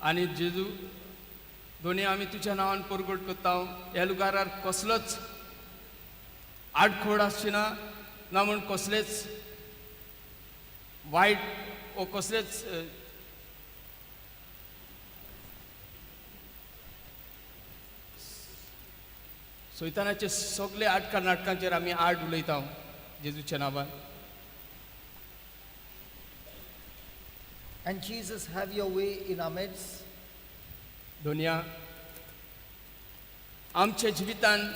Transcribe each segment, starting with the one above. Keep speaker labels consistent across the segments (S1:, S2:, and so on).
S1: आणि जेजू दोन्ही आम्ही तुझ्या नावान परगट करता ह्या लुगारार कसलोच आडखोड आसचीना ना म्हूण कसलेच वायट ओ कसलेच सैतानाचे सगळे आटका नाटकांचेर आमी आड उलयता जेजूच्या नांवान.
S2: And Jesus, have your way in our midst.
S1: दोनया आमच्या जिवितान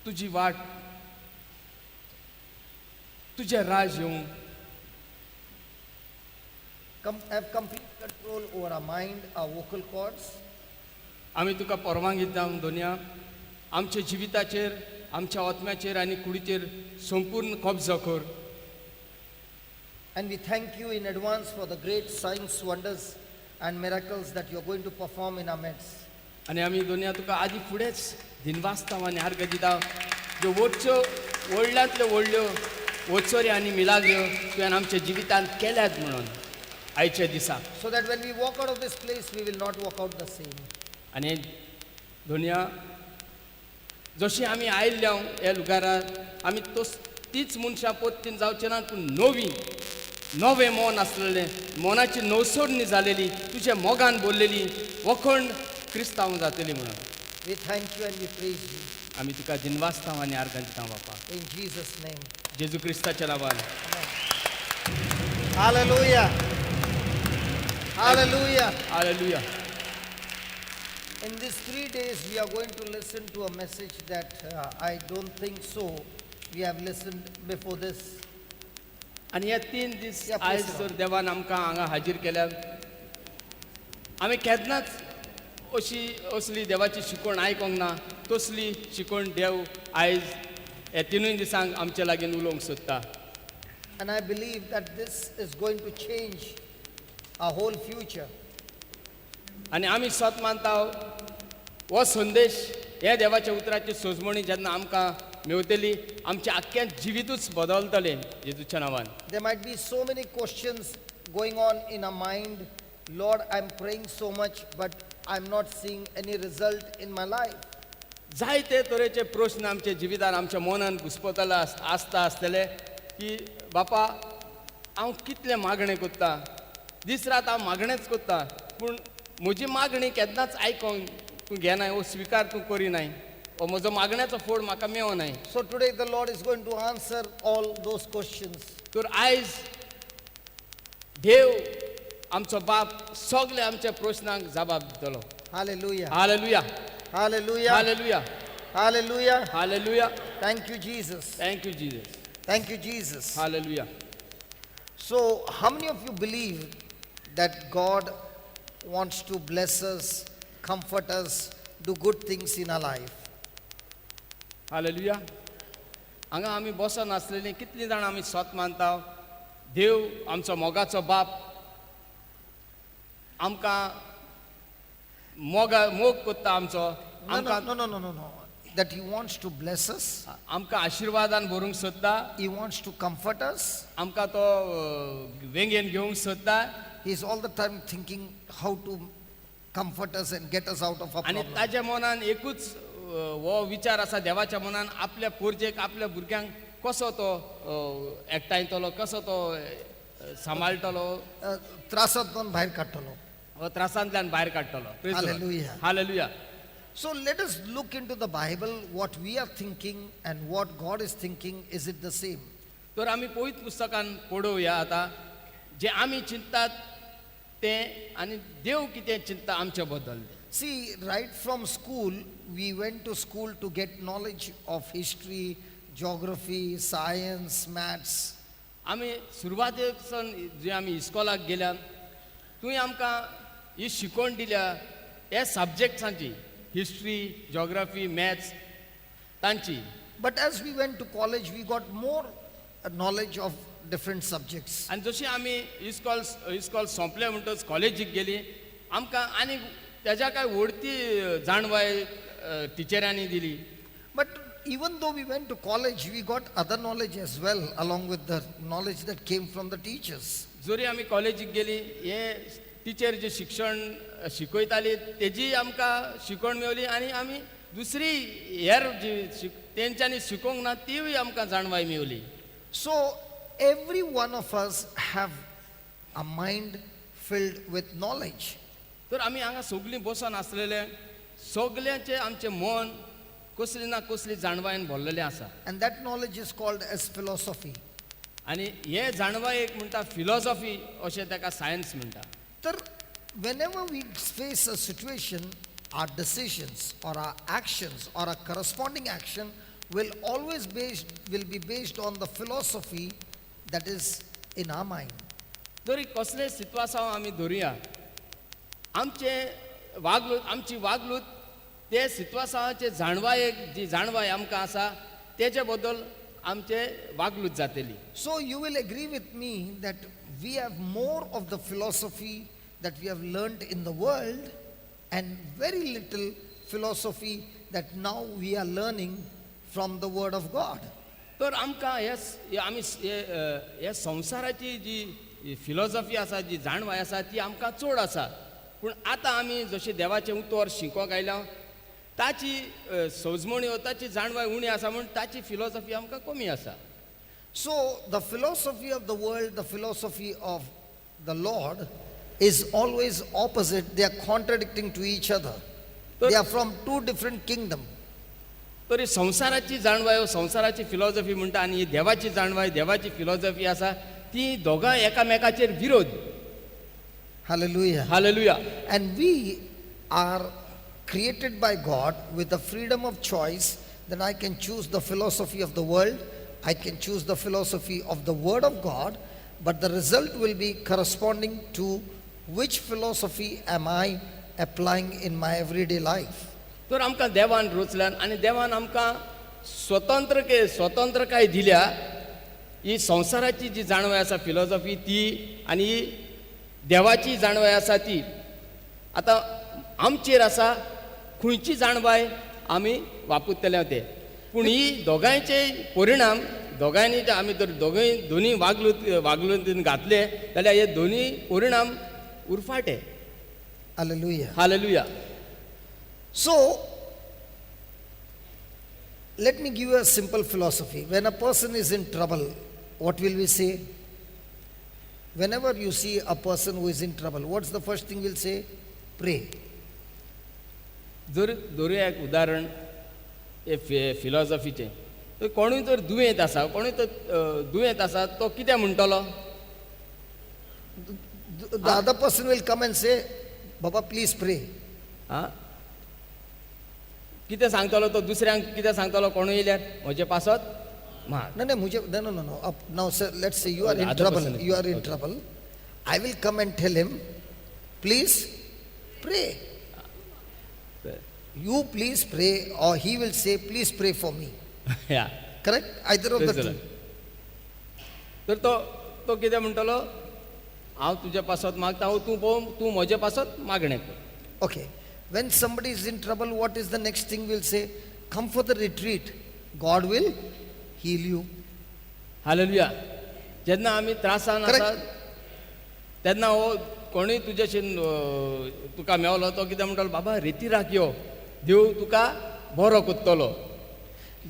S1: तुझी वाट तुझे राज येवं.
S2: Have complete control over our mind, our vocal cords.
S1: आमी तुका परवानगी दिता दोनया आमच्या जिविताचेर आमच्या आत्म्याचेर आनी कुडीचेर संपूर्ण कब्जो कर.
S2: And we thank you in advance for the great signs, wonders and miracles that you are going to perform in our midst.
S1: आणि आमी दोनया तुका आदी फुडेंच दिनवासता आनी आर्ग दिता ज्यो वडच्यो व्हडल्यांतल्यो व्हडल्यो वचोरी आनी मिलाग्यो तुवें आमच्या जिवितांत केल्यात म्हणून आयच्या दिसा.
S2: So that when we walk out of this place, we will not walk out the same.
S1: आनी दोनया जशी आमी आयिल्ल्या ह्या लुगारार आमी तीच मनशां पोत्तीन जावचें ना पूण नवें मन आसलेलें मनाची नवसोडणी जालेली तुज्या मोगान बोललेली वखण क्रिस्तांव जातली म्हणून.
S2: We thank you and we praise you.
S1: आमी तुका दिनवासता आनी आर्गां दिता बापा
S2: In Jesus' name.
S1: जेजू क्रिस्ताच्या नांवान.
S2: Hallelujah. Hallelujah.
S1: Hallelujah.
S2: In these 3 days, we are going to listen to a message that I don't think so. We have listened before this.
S1: आनी हे 3 दीस
S2: Yeah, please,
S1: आयज
S2: Lord.
S1: जर देवान आमकां हांगा हाजीर केल्या आमी केन्नाच असली देवाची शिकवण आयकोंक ना. तसली शिकवण देव आयज हे 3 दिसांक आमचे लागीं उलोवंक सोदता.
S2: And I believe that this is going to change our whole future.
S1: आनी आमी स्वत मानता हो संदेश हे देवाच्या उतराची सोजमणी जेन्ना आमकां मेवतली आमच्या आख्ख्या जिवितूच बदलतलें जेजूच्या नांवान.
S2: There might be so many questions going on in our mind. Lord, I'm praying so much, but I'm not seeing any result in my life.
S1: जायते तरेचे प्रश्न आमच्या जिवितान आमच्या मनान घुस्पतले आसतले की बापा हांव कितलें मागणें कोत्ता दीस रात हांव मागणेंच कोत्ता पूण म्हजी मागणी केन्नाच आयकोंक घेनाय वो स्विकार तूं करिनाय वो म्हजो मागण्याचो फोड म्हाका मेवनाय.
S2: So today the Lord is going to answer all those questions.
S1: तर आयज देव आमचो बाप सगळे आमच्या प्रश्नांक जबाब दितलो.
S2: Hallelujah.
S1: Hallelujah.
S2: Hallelujah.
S1: Hallelujah.
S2: Hallelujah.
S1: Hallelujah.
S2: Thank you, Jesus.
S1: Thank you Jesus.
S2: Thank you, Jesus.
S1: Hallelujah.
S2: So, how many of you believe that God wants to bless us, comfort us, do good things in our life?
S1: Hallelujah. हांगा आमी बसून आसलेलीं कितलीं जाणां आमी स्वत मानता देव आमचो मोगाचो बाप आमकां मोग कोत्ता आमचो
S2: No, no. That He wants to bless us.
S1: आमकां आशिर्वादान भरूंक सोदता.
S2: He wants to comfort us.
S1: आमकां तो वेंगेन घेवंक सोदता.
S2: He is all the time thinking how to comfort us and get us out of our
S1: आनी
S2: problem.
S1: ताज्या मनान एकूच हो विचार आसा देवाच्या मनान आपल्या पोरजेक आपल्या भुरग्यांक कसो तो एकठांयतलो कसो तो सांबाळटलो
S2: त्रासांतून भायर काडटलो.
S1: हो त्रासांतल्यान भायर काडटलो. Praise the Lord.
S2: Hallelujah.
S1: Hallelujah.
S2: So let us look into the Bible, what we are thinking and what God is thinking, is it the same?
S1: तर आमी पवित्र पुस्तकान पळोवया आतां जे आमी चिंततात तें आनी देव कितें चिंतता आमच्या बद्दल.
S2: See, right from school, we went to school to get knowledge of history, geography, science, maths.
S1: आमी सुरवातेसून जे आमी इस्कॉलाक गेल्या थंय आमकां ही शिकवण दिल्या हे सब्जेक्ट्सांची हिस्ट्री जॉग्राफी मॅथ्स तांची.
S2: But as we went to college, we got more knowledge of different subjects.
S1: आनी जशी आमी इस्कॉल सोंपले म्हणटच कॉलेजीक गेली आमकां आनी तेज्या काय व्हडती जाणवाय टिचरांनी दिली.
S2: But even though we went to college, we got other knowledge as well, along with the knowledge that came from the teachers.
S1: जरी आमी कॉलेजीक गेली हे टिचर जे शिक्षण शिकयताली तेजी आमकां शिकवण मेवली आनी आमी दुसरी हेर जी तेंच्यांनी शिकोवंक ना तीय आमकां जाणवाय मेवली.
S2: So every one of us have a mind filled with knowledge.
S1: तर आमी हांगा सगलीं बसून आसलेले सगल्यांचे आमचें मन कसली ना कसली जाणवायेन भरलेलें आसा.
S2: And that knowledge is called as philosophy.
S1: आनी हे जाणवायेक म्हणटा फिलॉसॉफी अशें ताका सायन्स म्हणटा.
S2: तर whenever we face a situation, our decisions or our actions or a corresponding action will be based on the philosophy that is in our mind.
S1: तरी कसले सित्वासांव आमी धरुया आमचे आमची वागणूक ते सित्वासांवाचे जाणवायेक जी जाणवाय आमकां आसा तेजे बद्दल आमचे वागणूक जातली.
S2: So you will agree with me that we have more of the philosophy that we have learned in the world and very little philosophy that now we are learning from the word of God.
S1: तर आमकां आमी हे संवसाराची जी philosophy आसा जी जाणवाय आसा ती आमकां चड आसा पूण आतां आमी जशें देवाचें उतर शिकोवंक आयल्या ताची सोजमणी ताची जाणवाय उणी आसा म्हूण ताची फिलॉसॉफी आमकां कमी आसा.
S2: So the philosophy of the world, the philosophy of the Lord is always opposite. They are contradicting to each other. They are from two different kingdoms.
S1: तरी संवसाराची जाणवाय संवसाराची फिलॉसॉफी म्हणटा आनी देवाची जाणवाय देवाची फिलॉसॉफी आसा ती दोगांय एकामेकाचेर विरोध.
S2: Hallelujah.
S1: Hallelujah.
S2: And we are created by God with the freedom of choice. Then I can choose the philosophy of the world, I can choose the philosophy of the word of God, but the result will be corresponding to which philosophy am I applying in my everyday life.
S1: तर आमकां देवान रचल्यान आनी देवान आमकां स्वतंत्रकाय दिल्या. ही संवसाराची जी जाणवाय आसा philosophy ती आनी ही देवाची जाणवाय आसा ती आतां आमचेर आसा खंयची जाणवाय आमी वापरतले ते. पूण ही दोगांयचे परिणाम दोगांयनी आमी जर दोनी वागणूक घातले जाल्यार हे दोनी परिणाम उरफाटे.
S2: Hallelujah.
S1: Hallelujah.
S2: So, let me give you a simple philosophy. When a person is in trouble, what will we say? Whenever you see a person who is in trouble, what's the first thing we'll say? Pray.
S1: जर धरुया एक उदाहरण हे फिलॉसॉफीचें. तर कोणूय जर दुयेंत आसा तो कितें म्हणटलो?
S2: The other person will come and say, Baba, please pray.
S1: आं कितें सांगतलो तो दुसऱ्यांक कितें सांगतलो कोणूय येयल्यार म्हजे पासत माग.
S2: No. Now, sir, let's say you are in trouble. You are in trouble. I will come and tell him, please pray. You please pray, or he will say, please pray for me.
S1: या
S2: Correct? Either of the two.
S1: तर तो कितें म्हणटलो? हांव तुजे पासत मागता तूं म्हजे पासत मागणें कर.
S2: Okay. When somebody is in trouble, what is the next thing we'll say? Come for the retreat. God will heal you.
S1: Hallelujah. जेन्ना आमी त्रासान आसा तेन्ना हो कोणूय तुजेशी तुका मेवलो तो कितें म्हणटलो? बाबा रितीराक यो, देव तुका बरो करतलो.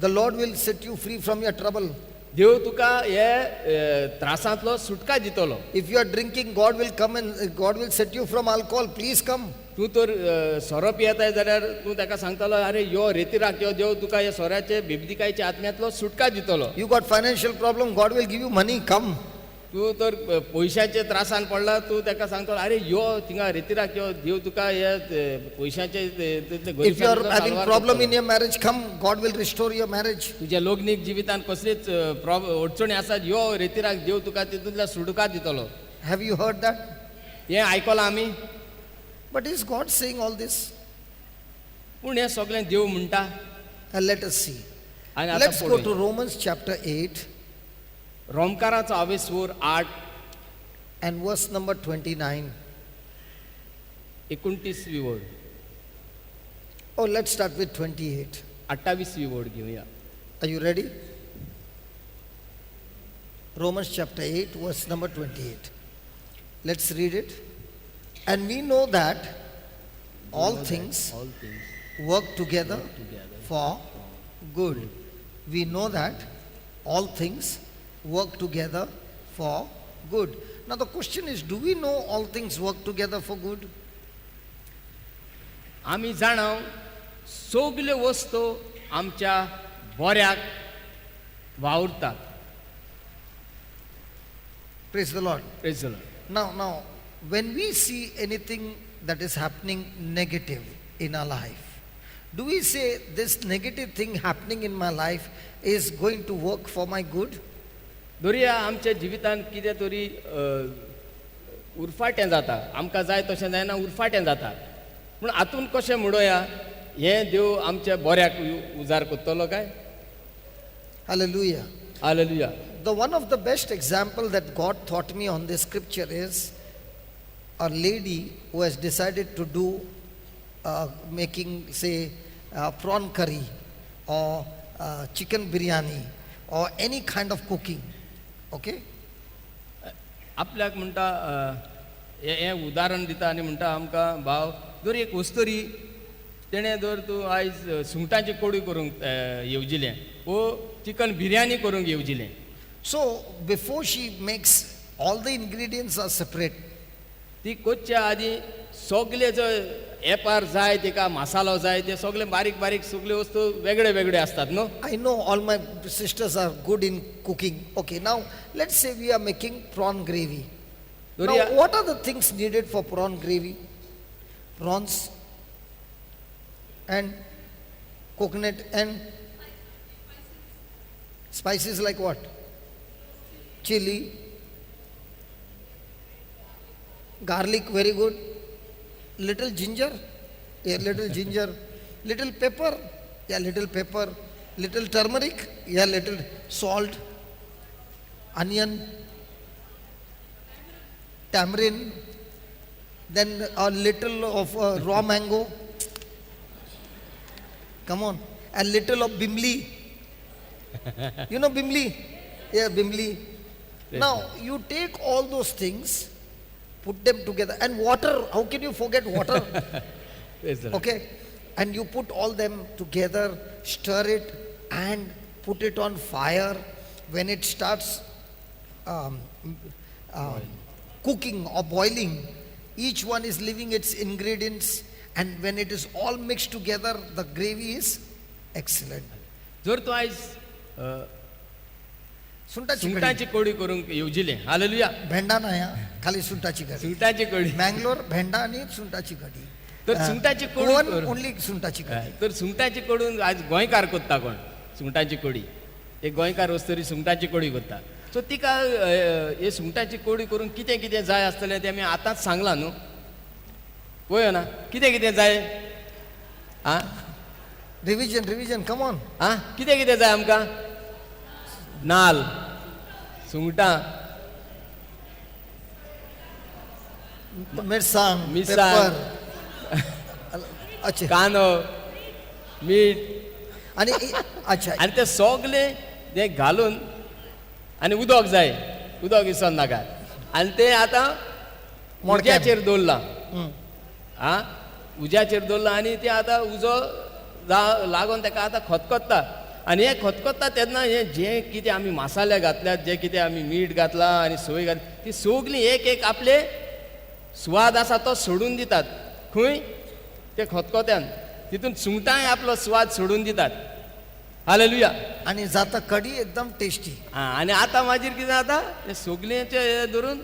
S2: The Lord will set you free from your trouble.
S1: देव तुका हे त्रासांतलो सुटका दितलो.
S2: If you are drinking, God will come and God will set you from alcohol. Please come.
S1: तूं तर सोरो पियेताय जाल्यार तूं ताका सांगतलो अरे यो रेतीराक यो, देव तुका हे सोऱ्याचे बिबदिकायच्या आत्म्यांतलो सुटका दितलो.
S2: You got financial problem, God will give you money. Come.
S1: तूं तर पयशाचे त्रासान पडला तूं ताका सांगतलो अरे यो थिंगा रेतीराक यो, देव तुका हे पयशाचे.
S2: If you are having problem in your marriage, come. God will restore your marriage.
S1: तुज्या लग्नीक जिवितान कसलीच अडचणी आसात यो रेतीराक, देव तुका तितूंतल्या सुटका दितलो.
S2: Have you heard that?
S1: हें आयकलां आमी.
S2: But is God saying all this?
S1: पूण हें सगळें देव म्हणटा.
S2: Let us see.
S1: आनी आतां
S2: Let's go to
S1: पळोवया.
S2: Romans chapter 8
S1: रोमकाराचो 8
S2: and verse number 29.
S1: 29वी वड.
S2: Oh, let's start with 28.
S1: 28वी वड घेवया.
S2: Are you ready? Romans chapter 8, verse number 28. Let's read it. And we know that all things
S1: all things
S2: work together
S1: together
S2: for good. We know that all things work together for good. Now the question is, do we know all things work together for good?
S1: आम्ही जाणव सगल्यो वस्तू आमच्या बऱ्याक वावुरतात.
S2: Praise the Lord.
S1: Praise the Lord.
S2: Now, when we see anything that is happening negative in our life, do we say this negative thing happening in my life is going to work for my good?
S1: दोरया आमच्या जिवितान कितें तरी उरफाटें जाता, आमकां जाय तशें जायना, उरफाटें जाता. पूण हातून कशें म्हणोया, हें देव आमच्या बऱ्याक उजार कोत्तलो काय?
S2: Hallelujah.
S1: Hallelujah.
S2: The one of the best example that God taught me on this scripture is a lady who has decided to do making, say, prawn curry or chicken biryani or any kind of cooking. Okay?
S1: आपल्याक म्हणटा हें उदाहरण दिता आनी म्हणटा आमकां भाव जर एक वस्तरी तेणें जर तूं आयज सुंगटांची कोडी करूंक येवजिलें वो चिकन बिर्याणी करूंक येवजिलें.
S2: So before she makes, all the ingredients are separate.
S1: ती कोच्च्या आदी सगळे जो एपार जाय तिका मसालो जाय ते सगळे बारीक बारीक सगळे वस्तू वेगळे वेगळे असतात न्हू.
S2: I know all my sisters are good in cooking. Okay, now let's say we are making prawn gravy. Now, what are the things needed for prawn gravy? Prawns and coconut and spices like what? Chili, garlic, very good. Little ginger, yeah, little ginger. Little pepper, yeah, little pepper. Little turmeric, yeah, little salt. Onion, tamarind, then a little of raw mango. Come on, a little of bimli. You know bimli? Yeah, bimli. Now, you take all those things, put them together, and water. How can you forget water? Okay, and you put all them together, stir it, and put it on fire. When it starts cooking or boiling, each one is leaving its ingredients, and when it is all mixed together, the gravy is excellent.
S1: जर तूं आयज सुंगटाची कोडी करूंक येवजिलें, hallelujah,
S2: भेंडा ना या खाली सुंटाची कढी.
S1: सुंगटाची कोडी,
S2: मँगलोर भेंडा आणि सुंटाची कढी.
S1: तर सुंगटाची कोडी
S2: ओनली सुंटाची कढी.
S1: तर सुंगटाची कोडून आज गोंयकार कोत्ता कोण सुंगटाची कोडी, एक गोंयकार वस्तरी सुंगटाची कोडी कोत्ता. सो तिका हे सुंगटाची कोडी करून कितें कितें जाय आसतलें तें आमी आतांच सांगलां न्हू. पळय ना कितें कितें जाय. आं
S2: रिविजन कम ऑन.
S1: आं कितें कितें जाय आमकां. नाल, सुंगटां,
S2: मिरसांग,
S1: मिरसांग,
S2: अच्छा,
S1: कांदो, मीठ
S2: आणि अच्छा,
S1: आनी ते सगळे ते घालून आनी उदक जाय, उदक विसोन नाका, आनी ते आतां उज्याचेर दवरलां. आं उज्याचेर दवरलां आनी ते आतां उजो लागून ताका आतां खतखत्ता. आनी हें खतखत्ता तेन्ना हें जें कितें आमी मसाले घातल्यात, जें कितें आमी मीठ घातलां आनी सोय घातली, ती सगळीं एक एक आपले स्वाद आसा तो सोडून दितात. खंय ते खतखत्यान तितून सुंगटांय आपलो स्वाद सोडून दितात. हालेलुया.
S2: आणि जाता कढी एकदम टेस्टी.
S1: आनी आतां मागीर कितें जाता, ते सगळेंचे हे धरून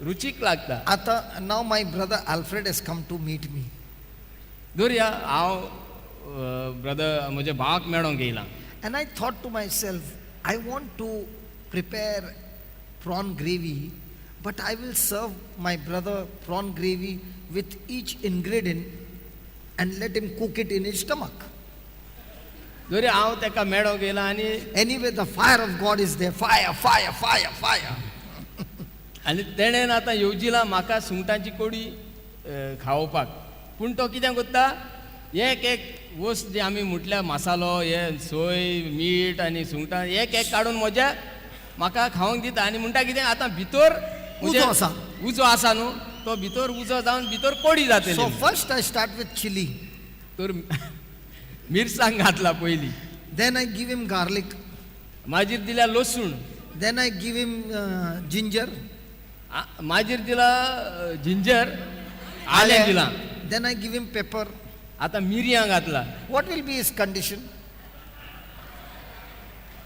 S1: रुचीक लागता.
S2: आता नाव my brother Alfred has come to meet me.
S1: धोरया हांव ब्रदर म्हज्या भावाक मेळोंक येयलां.
S2: And I thought to myself, I want to prepare prawn gravy, but I will serve my brother prawn gravy with each ingredient and let him cook it in his stomach.
S1: धोरया हांव ताका मेळोंक येयलां आनी
S2: Anyway, the fire of God is there. Fire, fire, fire, fire.
S1: आनी तेणेन आतां येवजिलां म्हाका सुंगटांची कोडी खावपाक. पूण तो कितें कोत्ता, एक एक वस्त जे आमी म्हटल्या मसालो, हे सोय, मीठ आनी सुंगटां एक एक काडून म्हज्या म्हाका खावंक दिता. आनी म्हणटा कितें आतां भितर
S2: उजो आसा.
S1: उजो आसा न्हू तो भितर उजो जावन भितर कोडी जातली.
S2: So first I start with chili.
S1: तर मिरसांग घातला पयली,
S2: Then I give him garlic.
S1: मागीर दिल्या लसूण,
S2: Then I give him ginger.
S1: मागीर दिला जिंजर, आलें दिला.
S2: Then I give him pepper.
S1: आता मिरयां घातला.
S2: What will be his condition?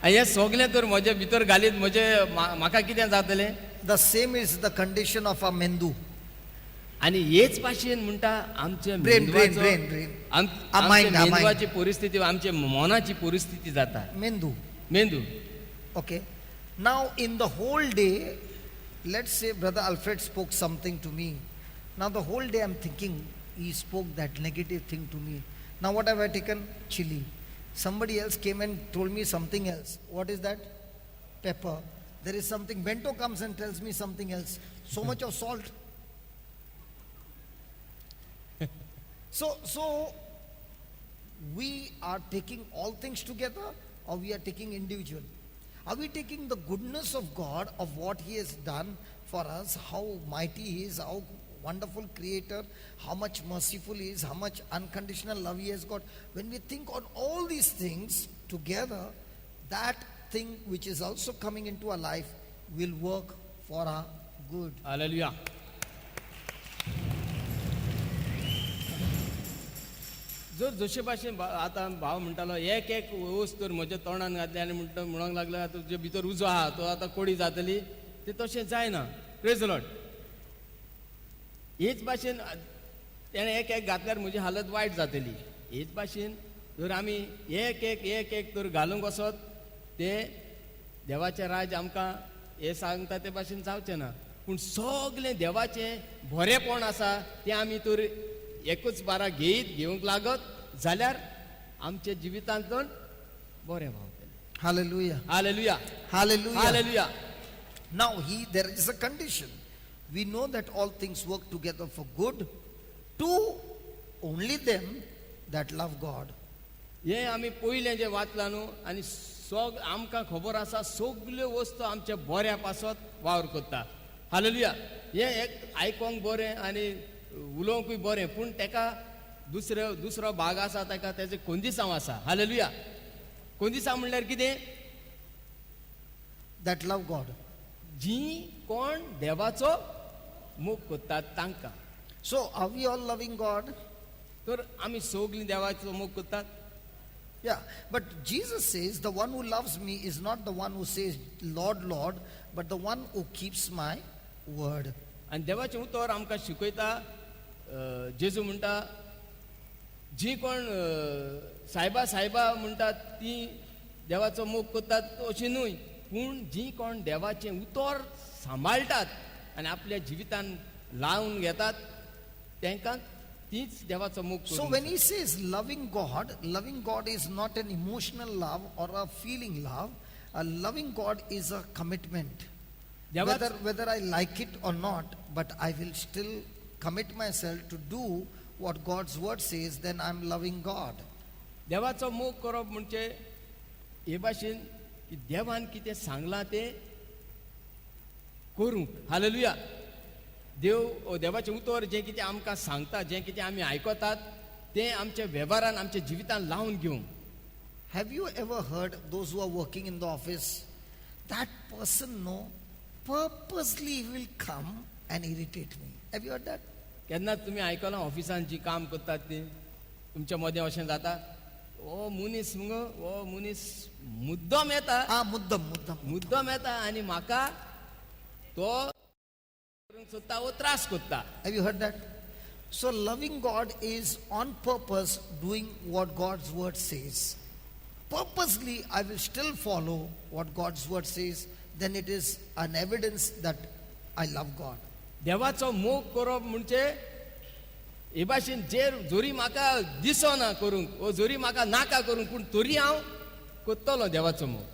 S1: हे सगळें तर म्हजे भितर घालीत म्हजे म्हाका कितें जातलें.
S2: The same is the condition of a mendu.
S1: आणि हेच भाशेन म्हणटा आमचे
S2: Brain.
S1: मेंदवाची परिस्थिती, आमचे मनाची परिस्थिती जाता.
S2: Mendu.
S1: मेंदू.
S2: Okay. Now in the whole day, let's say Brother Alfred spoke something to me. Now the whole day I'm thinking he spoke that negative thing to me. Now what have I taken? Chili. Somebody else came and told me something else. What is that? Pepper. There is something. Bento comes and tells me something else. So much of salt. So we are taking all things together, or we are taking individual? Are we taking the goodness of God, of what He has done for us, how mighty He is, how wonderful Creator, how much merciful He is, how much unconditional love He has got? When we think on all these things together, that thing which is also coming into our life will work for our good.
S1: Hallelujah. जर जशे भाशेन आतां भाव म्हणटालो एक एक वस्त तर म्हज्या तोंडान घातली आनी म्हणूंक लागला तुजे भितर उजो आहा तो आतां कोडी जातली, ते तशें जायना. Praise the Lord. हेच भाशेन तेणें एक एक घातल्यार म्हजी हालत वायट जातली. हेच भाशेन जर आमी एक एक तर घालूंक वचत, ते देवाचें राज आमकां हे सांगता ते भाशेन जावचें ना. पूण सगळें देवाचें बरेंपण आसा तें आमी तर एकूच बारा घेवंक लागत जाल्यार आमच्या जिवितांतून बरें भावतलें.
S2: Hallelujah.
S1: Hallelujah.
S2: Hallelujah.
S1: Hallelujah.
S2: Now there is a condition. We know that all things work together for good to only them that love God.
S1: हे आमी पयलें जें वाचलां न्हू, आनी आमकां खबर आसा सगल्यो वस्तू आमच्या बऱ्या पासत वावर करता. हालेलुया. हे एक आयकोंक बरें आनी उलोवंकूय बरें, पूण तेका दुसरो भाग आसा, तेका तेजें कोंदिसांव आसा. हालेलुया. कोंदिसांव म्हणल्यार कितें?
S2: That love God.
S1: जी कोण देवाचो मोग करतात तांकां.
S2: So are we all loving God?
S1: तर आमी सगळीं देवाचो मोग करतात.
S2: Yeah, but Jesus says the one who loves me is not the one who says Lord, Lord, but the one who keeps my word.
S1: आनी देवाचें उतर आमकां शिकयता. जेजू म्हणटा जी कोण सायबा म्हणटात ती देवाचो मोग करतात अशी न्हय, पूण जी कोण देवाचें उतर सांबाळटात आनी आपल्या जिवितान लावन घेतात तांकां तीच देवाचो मोग.
S2: So when he says loving God is not an emotional love or a feeling love. A loving God is a commitment. Whether I like it or not, but I will still commit myself to do what God's word says, then I'm loving God.
S1: देवाचो मोग करप म्हणजे हे भाशेन की देवान कितें सांगलां तें करूंक. हालेलुया. देवाचें उतर जें कितें आमकां सांगता, जें कितें आमी आयकतात तें आमच्या वेव्हारान, आमच्या जिवितान लावन घेवंक.
S2: Have you ever heard those who are working in the office, that person purposely will come and irritate me? Have you heard that?
S1: केन्ना तुमी आयकलां ऑफिसान जी काम करतात ती तुमच्या मदें अशें जाता, ओ मनीस मुगो, ओ मनीस मुद्दम येता, मुद्दम येता आनी म्हाका तो करूंक सोदता वो त्रास करता.
S2: Have you heard that? So loving God is on purpose doing what God's word says. Purposely I will still follow what God's word says, then it is an evidence that I love God.
S1: देवाचो मोग करप म्हणजे हे भाशेन जोरी म्हाका दिसना करूंक, ओ जोरी म्हाका नाका करूंक, पूण तरी हांव करतलो देवाचो मोग.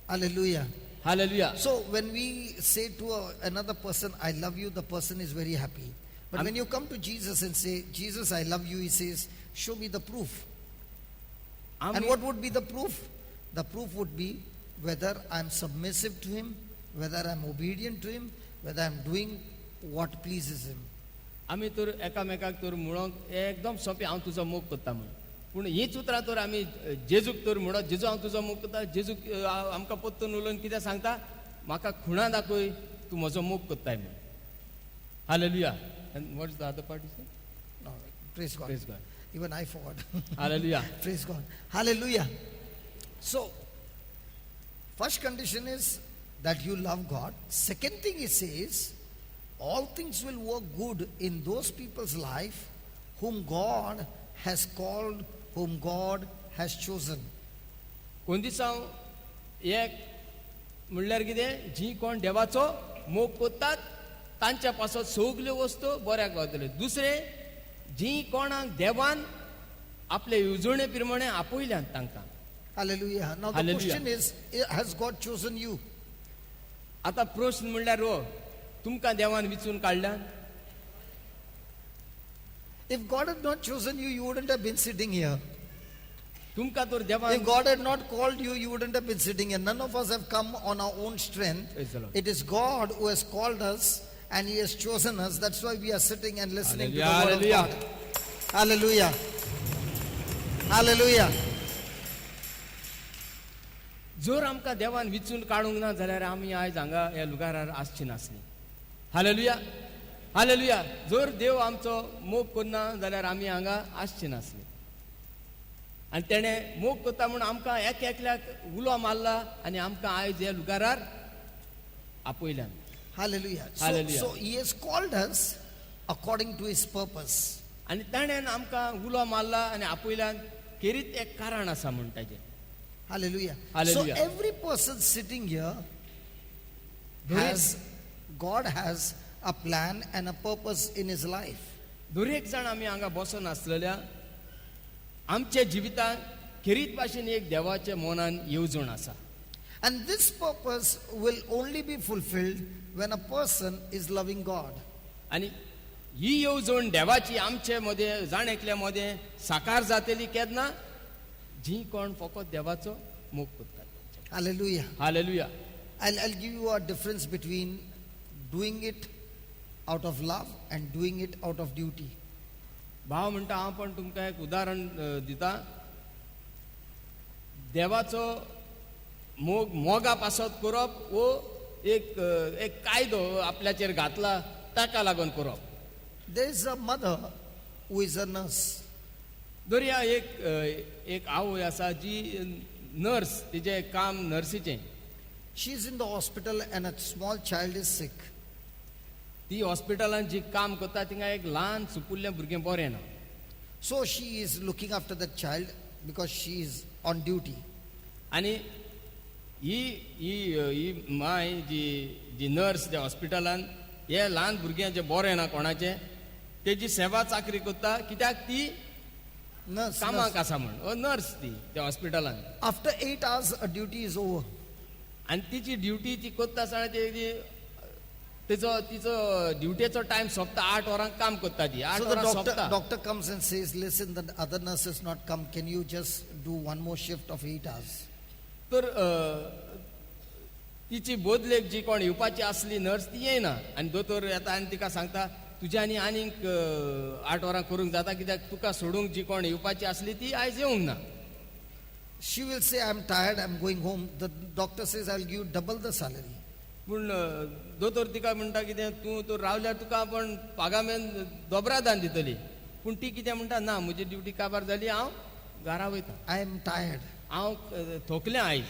S2: Hallelujah.
S1: Hallelujah.
S2: So when we say to another person, I love you, the person is very happy. But when you come to Jesus and say, Jesus, I love you, he says, show me the proof. And what would be the proof? The proof would be whether I'm submissive to him, whether I'm obedient to him, whether I'm doing what pleases Him.
S1: आमी तर एकामेकाक तर म्हणोंक एकदम सोंपें हांव तुजो मोग करता म्हण, पूण हीच उतरां तर आमी जेजूक तर म्हणत जेजू हांव तुजो मोग करता, जेजूक आमकां पत्तून उलोवन कितें सांगता, म्हाका खुणा दाखय तूं म्हजो मोग करताय म्हण. Hallelujah. And what's the other part?
S2: No, praise God.
S1: Praise God.
S2: Even I forgot.
S1: Hallelujah.
S2: Praise God. Hallelujah. So, first condition is that you love God. Second thing he says, all things will work good in those people's life whom God has called, whom God has chosen.
S1: कोण दिसा एक म्हणल्यार कितें, जी कोण देवाचो मोग करतात तांच्या पासत सगल्यो वस्तू बऱ्याक गावतल्यो. दुसरे, जी कोणाक देवान आपले येवजणे प्रमाणे आपयल्यात तांकां.
S2: Hallelujah. Now the
S1: Hallelujah.
S2: question is, has God chosen you?
S1: आतां प्रश्न म्हणल्यार हो, तुमकां देवान विचून काडल्या?
S2: If God had not chosen you, you wouldn't have been sitting here.
S1: तुमकां तर देवान,
S2: If God had not called you, you wouldn't have been sitting here. None of us have come on our own strength.
S1: Praise the Lord.
S2: It is God who has called us and He has chosen us. That's why we are sitting and listening to the word
S1: Hallelujah.
S2: of God. Hallelujah. Hallelujah.
S1: जर आमकां देवान विचून काडूंक ना जाल्यार आमी आयज हांगा ह्या लुगारार आसची नासली. हालेलुया. हालेलुया. जर देव आमचो मोग करना जाल्यार आमी हांगा आसची नासली. आनी तेणें मोग करता म्हूण आमकां एक एकल्याक उलो मारला आनी आमकां आयज ह्या लुगारार आपयल्यान.
S2: Hallelujah.
S1: Hallelujah.
S2: So He has called us according to His purpose.
S1: आनी ताणें आमकां उलो मारला आनी आपयल्यान खेरीत एक कारण आसा म्हूण ताजें.
S2: Hallelujah.
S1: Hallelujah.
S2: So every person sitting here God has a plan and a purpose in his life.
S1: दर एक जाण आमी हांगा बसून आसलेल्या आमच्या जिवितांत खेरीत भाशेन एक देवाच्या मनान येवजण आसा.
S2: And this purpose will only be fulfilled when a person is loving God.
S1: आनी ही येवजण देवाची आमचे मदें जाण एकल्या मदें साकार जातली केन्ना, जी कोण फकत देवाचो मोग करतात.
S2: Hallelujah.
S1: Hallelujah.
S2: I'll give you a difference between doing it out of love and doing it out of duty.
S1: भाव म्हणटा हांव पण तुमकां एक उदाहरण दिता. देवाचो मोगा पासत करप वो एक कायदो आपल्याचेर घातला ताका लागून करप.
S2: There is a mother who is a nurse.
S1: दर्या एक आवय आसा जी नर्स, तिचें काम नर्सीचें.
S2: She is in the hospital and a small child is sick.
S1: ती हॉस्पिटलांत जी काम करता थिंगा एक ल्हान सुपुल्लें भुरगें बरें ना.
S2: So she is looking after the child because she is on duty.
S1: आनी ही माय जी नर्स त्या हॉस्पिटलांत हे ल्हान भुरगें जें बरें ना कोणाचें तेजी सेवा चाकरी करता, कित्याक ती
S2: Nurse.
S1: कामाक आसा म्हण. नर्स ती त्या हॉस्पिटलांत.
S2: After 8 hours, her duty is over.
S1: आनी तिची ड्युटी ती करता आसतना तिचो ड्युटेचो टायम सोंपता. 8 वरांक काम करता ती. 8
S2: So the
S1: वरां सोंपता.
S2: doctor comes and says, listen, the other nurse has not come. Can you just do one more shift of 8 hours?
S1: तर तिची बोदलेक जी कोण येवपाची आसली नर्स ती येयना. आनी दोतोर येता आनी तिका सांगता तुज्यांनी आनीक 8 वरां करूंक जाता, कित्याक तुका सोडूंक जी कोण येवपाची आसली ती आयज येवंक ना.
S2: She will say, I'm tired, I'm going home. The doctor says, I'll give you double the salary.
S1: पूण दोतोर तिका म्हणटा कितें, तूं तर रावल्यार तुका आपण पागामेन दोबरादान दितली. पूण ती कितें म्हणटा, ना म्हजी ड्युटी काबार जाली, हांव घरा वयता,
S2: I am tired.
S1: हांव थोकलें आयज.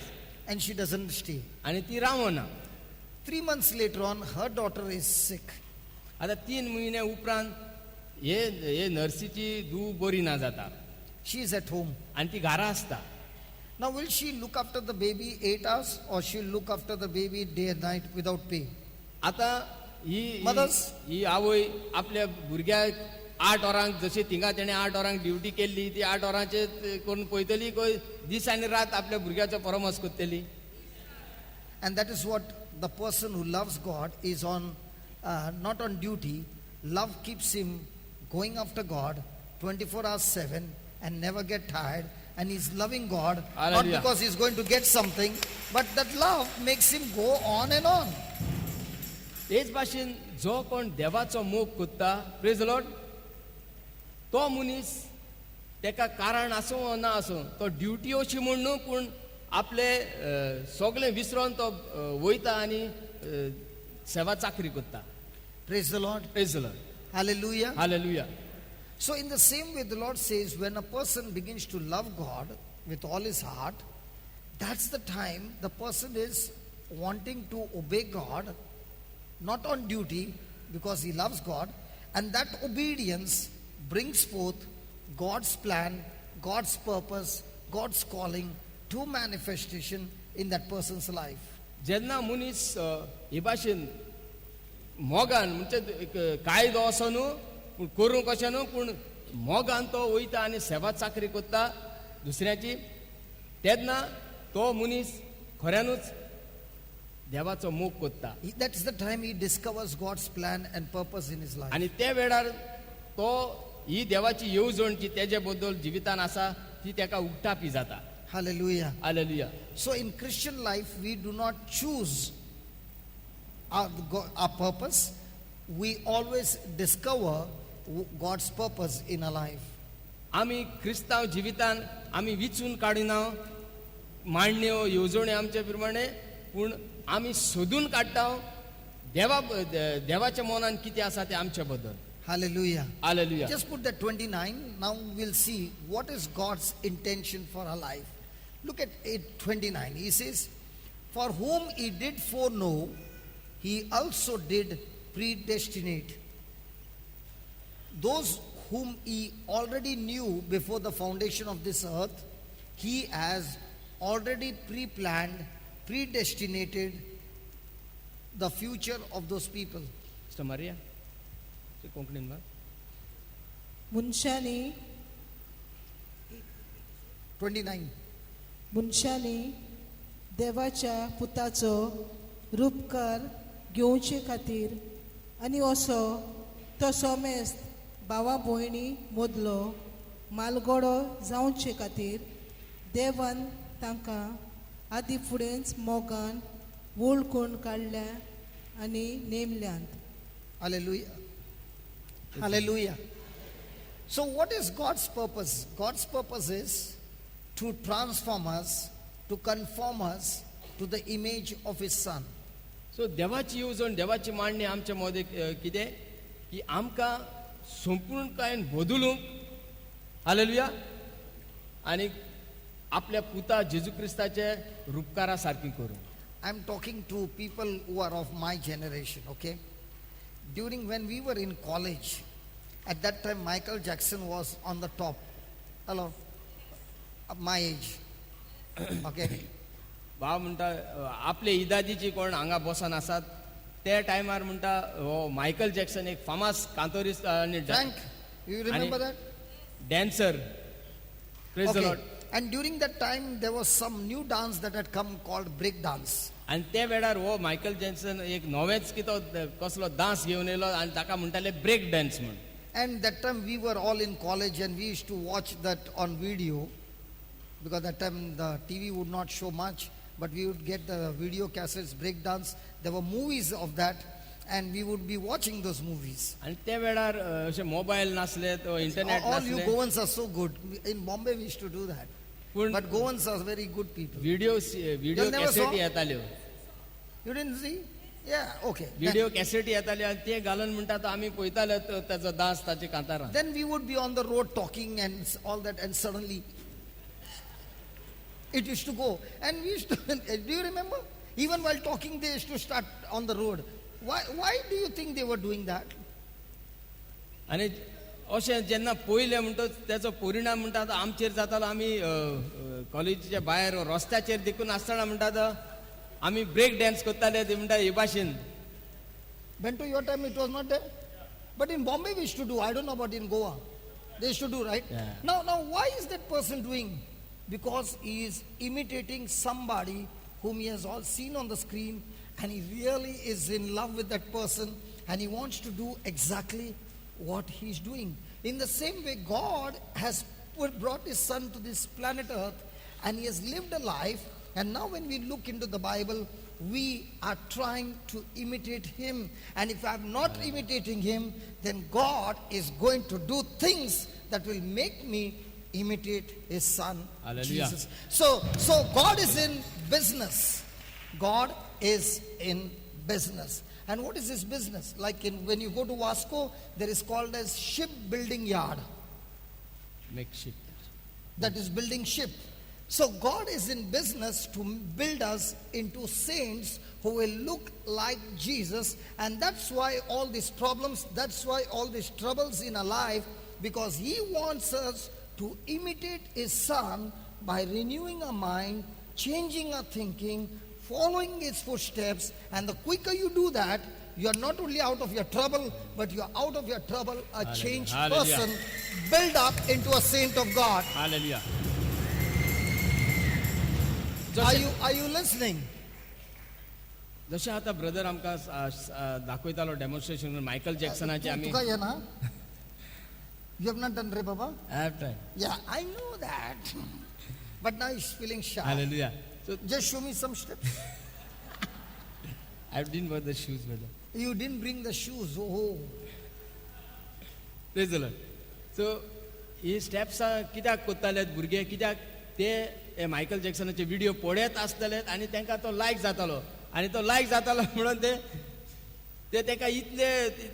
S2: And she doesn't stay.
S1: आनी ती रावना.
S2: 3 months later on, her daughter is sick.
S1: आतां 3 म्हयने उपरांत हे नर्सीची धूव बरी ना जाता
S2: She is at home.
S1: आनी ती घरा आसता.
S2: Now, will she look after the baby 8 hours or she'll look after the baby day and night without pay?
S1: आतां
S2: Mothers?
S1: ही आवय आपल्या भुरग्याक 8 वरांक जशी थिंगा तेणें 8 वरांक ड्युटी केल्ली, ती 8 वरांचेर करून पळयतली काय दीस आनी रात आपल्या भुरग्याचो परमस करतली.
S2: And that is what the person who loves God is on, not on duty. Love keeps him going after God 24 hours 7 and never get tired. And he's loving God,
S1: Hallelujah.
S2: not because he's going to get something, but that love makes him go on and on.
S1: तेच भाशेन जो कोण देवाचो मोग कोत्ता, praise Lord, तो मनीस तेका कारण आसूं वा ना आसूं, तो ड्युटी अशी म्हूण न्हू, पूण आपले सगळें विसरोन तो वयता आनी सेवा चाकरी कोत्ता.
S2: Praise the Lord.
S1: Praise Lord.
S2: Hallelujah.
S1: Hallelujah.
S2: So, in the same way, the Lord says, when a person begins to love God with all his heart, that's the time the person is wanting to obey God, not on duty, because he loves God, and that obedience brings forth God's plan, God's purpose, God's calling to manifestation in that person's life.
S1: जेन्ना मनीस हे भाशेन मोगान म्हणजे कायदो असो न्हू, पूण करूंक कशें न्हू, पूण मोगान तो वयता आनी सेवा चाकरी कोत्ता दुसऱ्याची, तेन्ना तो मनीस खऱ्यानूच देवाचो मोग कोत्ता.
S2: That's the time he discovers God's plan and purpose in his life.
S1: आनी ते वेळार तो ही देवाची येवजण जी तेजे बद्दल जिवितान आसा ती तेका उक्तापी जाता.
S2: Hallelujah.
S1: Hallelujah.
S2: So in Christian life, we do not choose our purpose. We always discover God's purpose in our life.
S1: आमी क्रिस्तांव जिवितान आमी विचून काडिना मांडण्यो येवजण्यो आमचे प्रमाणे, पूण आमी सोदून काडटा देवाच्या मनान कितें आसा तें आमचे बद्दल.
S2: Hallelujah.
S1: Hallelujah.
S2: Just put that 29. Now we'll see what is God's intention for our life. Look at 29. He says, for whom he did foreknow, he also did predestinate. Those whom he already knew before the foundation of this earth, he has already pre-planned, predestinated the future of those people.
S1: Sister Maria, कोंकणीन मा
S3: मनशांनी
S2: 29.
S3: देवाच्या पुताचो रूपकार घेवचे खातीर आनी असो तो सोमेस्त भावा भयणी मदलो मालगडो जावचे खातीर देवान तांकां आदी फुडेंच मोगान वळखून काडल्या आनी नेमल्यांत.
S2: Hallelujah. Hallelujah. So what is God's purpose? God's purpose is to transform us, to conform us to the image of his son.
S1: सो देवाची येवजण देवाची मांडणी आमच्या मदे कितें की आमकां संपूर्णकायेन बदलूंक, हालेलुया, आनी आपल्या पुता जेजू क्रिस्ताचे रूपकारा सारकी करूंक.
S2: I'm talking to people who are of my generation, okay? During when we were in college, at that time Michael Jackson was on the top. Hello? Of my age. Okay?
S1: भाव म्हणटा आपले इदादीची कोण हांगा बसून आसात ते टायमार म्हणटा हो मायकल जॅक्सन एक फामास कांतोरिस्ट आनी
S2: Frank, you remember that?
S1: Dancer. Praise the
S2: Okay.
S1: Lord.
S2: And during that time there was some new dance that had come called break dance.
S1: आनी ते वेळार हो मायकल जॅक्सन एक नवेच कितो कसलो डान्स घेवन येयलो आनी ताका म्हणटाले ब्रेक डान्स म्हण.
S2: And that time we were all in college and we used to watch that on video, because that time the TV would not show much, but we would get the video cassettes, break dance. There were movies of that and we would be watching those movies.
S1: आनी ते वेळार अशे mobile नासले, तो internet
S2: All you
S1: नासले,
S2: Goans are so good. In Bombay we used to do that.
S1: पूण
S2: But Goans are very good people.
S1: Video
S2: never
S1: कॅसेटी
S2: saw?
S1: येताल्यो,
S2: You didn't see? Yeah, okay.
S1: Video कॅसेटी येताल्यो आनी ते घालून म्हणटा तो आमी पळयताले ताचो डान्स ताचे कांतारां.
S2: Then we would be on the road talking and all that, and suddenly it used to go. And we used to, do you remember? Even while talking, they used to start on the road. Why do you think they were doing that?
S1: आनी अशें जेन्ना पयलें म्हणटा तेचो परिणाम म्हणटा तो आमचेर जातालो. आमी कॉलेजीच्या भायर रस्त्याचेर देखून आसतना म्हणटा तो आमी ब्रेक डान्स करताले ते म्हणटा हे भाशेन.
S2: Bento, your time it was not there? But in Bombay we used to do. I don't know about in Goa. They used to do, right?
S1: Yeah.
S2: Now, why is that person doing? Because he is imitating somebody whom he has all seen on the screen, and he really is in love with that person, and he wants to do exactly what he's doing. In the same way, God has brought his son to this planet Earth, and he has lived a life. And now when we look into the Bible, we are trying to imitate him. And if I'm not imitating him, then God is going to do things that will make me imitate his son,
S1: Hallelujah.
S2: Jesus. So God is in business. God is in business. And what is his business? Like when you go to Vasco, there is called as shipbuilding yard.
S1: Makeshift.
S2: That is building ship. So God is in business to build us into saints who will look like Jesus. And that's why all these problems, that's why all these troubles in our life, because he wants us to imitate his son by renewing our mind, changing our thinking, following his footsteps. And the quicker you do that, you are not only out of your trouble, but you are out of your trouble a changed
S1: Hallelujah.
S2: person, built up into a saint of God.
S1: Hallelujah.
S2: Are you listening?
S1: जसे आता brother आमकां दाखयतालो demonstration Michael जॅक्सनाचे आमी
S2: तुका येना? You have not done re Baba?
S1: I have tried.
S2: Yeah, I know that. But now he's feeling shy.
S1: Hallelujah. So
S2: Just show me some steps.
S1: I didn't wear the shoes, brother.
S2: You didn't bring the shoes. Oh.
S1: Praise the Lord. So he steps कित्याक कोत्तालेत भुरगे कित्याक ते Michael जॅक्सनाचे video पळयत आसतलेत आनी तांकां तो लायक जातालो आनी तो लायक जातालो म्हणून ते ताका इतले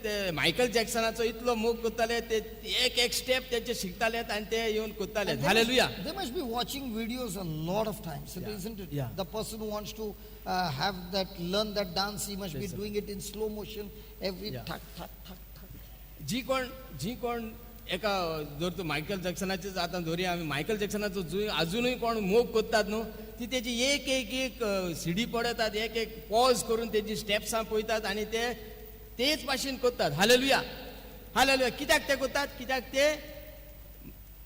S1: ते मायकल जॅक्सनाचो इतलो मोग कोत्ताले ते एक स्टेप तेचे शिकतालेत आनी ते येवन कोत्तालेत. Hallelujah.
S2: They must be watching videos a lot of times, isn't it?
S1: Yeah.
S2: The person who wants to learn that dance, he must be
S1: Yes, sir.
S2: doing it in slow motion. Every
S1: Yeah.
S2: thak, thak, thak, thak.
S1: जी कोण एका जर तूं Michael जॅक्सनाचे आतां धोरया आमी Michael जॅक्सनाचो अजूनय कोण मोग कोत्तात न्हू ती तेजी एक सिडी पडयतात एक पॉज करून तेजी स्टेप्सां पळयतात आनी तेच भाशेन कोत्तात. हालेलुया. हालेलुया. कित्याक ते कोत्तात? कित्याक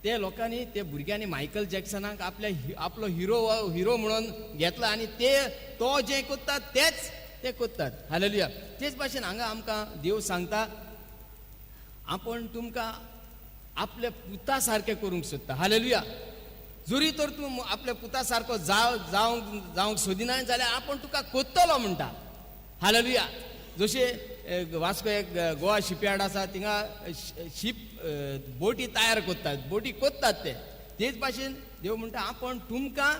S1: ते लोकांनी ते भुरग्यांनी मायकल जॅक्सनाक आपलो हिरो म्हणून घेतला आनी तो जे कोत्तात तेच ते कोत्तात. हालेलुया. तेच भाशेन हांगा आमकां देव सांगता आपण तुमकां आपल्या पुता सारखे करूंक सोदता. हालेलुया. जरी तर तूं आपल्या पुता सारको जावंक सोदिना जाल्यार आपण तुका कोत्तलो म्हणटा. हालेलुया. जशे वास्को एक गोवा शिपयार्ड आसा थिंगा शिप बोटी तयार कोत्तात बोटी कोत्तात तेच भाशेन देव म्हणटा आपण तुमकां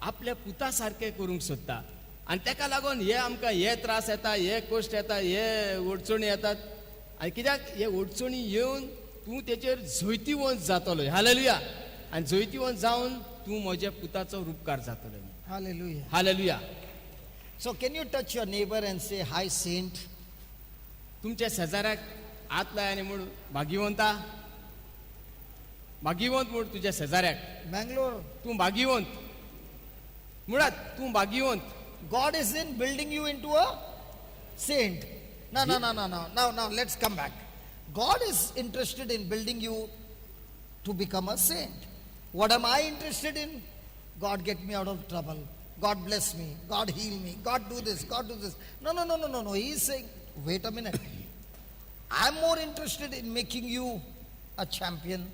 S1: आपल्या पुता सारखे करूंक सोदता आनी तेका लागून हे आमकां हे त्रास येता हे कश्ट येता हे अडचणी येतात आनी कित्याक हे अडचणी येवन तूं तेचेर जैतिवंत जातलो. हालेलुया. आनी जैतिवंत जावन तूं म्हज्या पुताचो रूपकार जातलो.
S2: Hallelujah.
S1: Hallelujah.
S2: So can you touch your neighbor and say, hi saint?
S1: तुमच्या शेजाऱ्याक हात लाय आनी म्हूण भाग्यवंता भाग्यवंत म्हूण तुज्या शेजाऱ्याक
S2: Bangalore,
S1: तूं भाग्यवंत मुळात तूं भाग्यवंत.
S2: God is in building you into a saint. Now, let's come back. God is interested in building you to become a saint. What am I interested in? God get me out of trouble. God bless me. God heal me. God do this. God do this. No. He is saying, wait a minute. I'm more interested in making you a champion.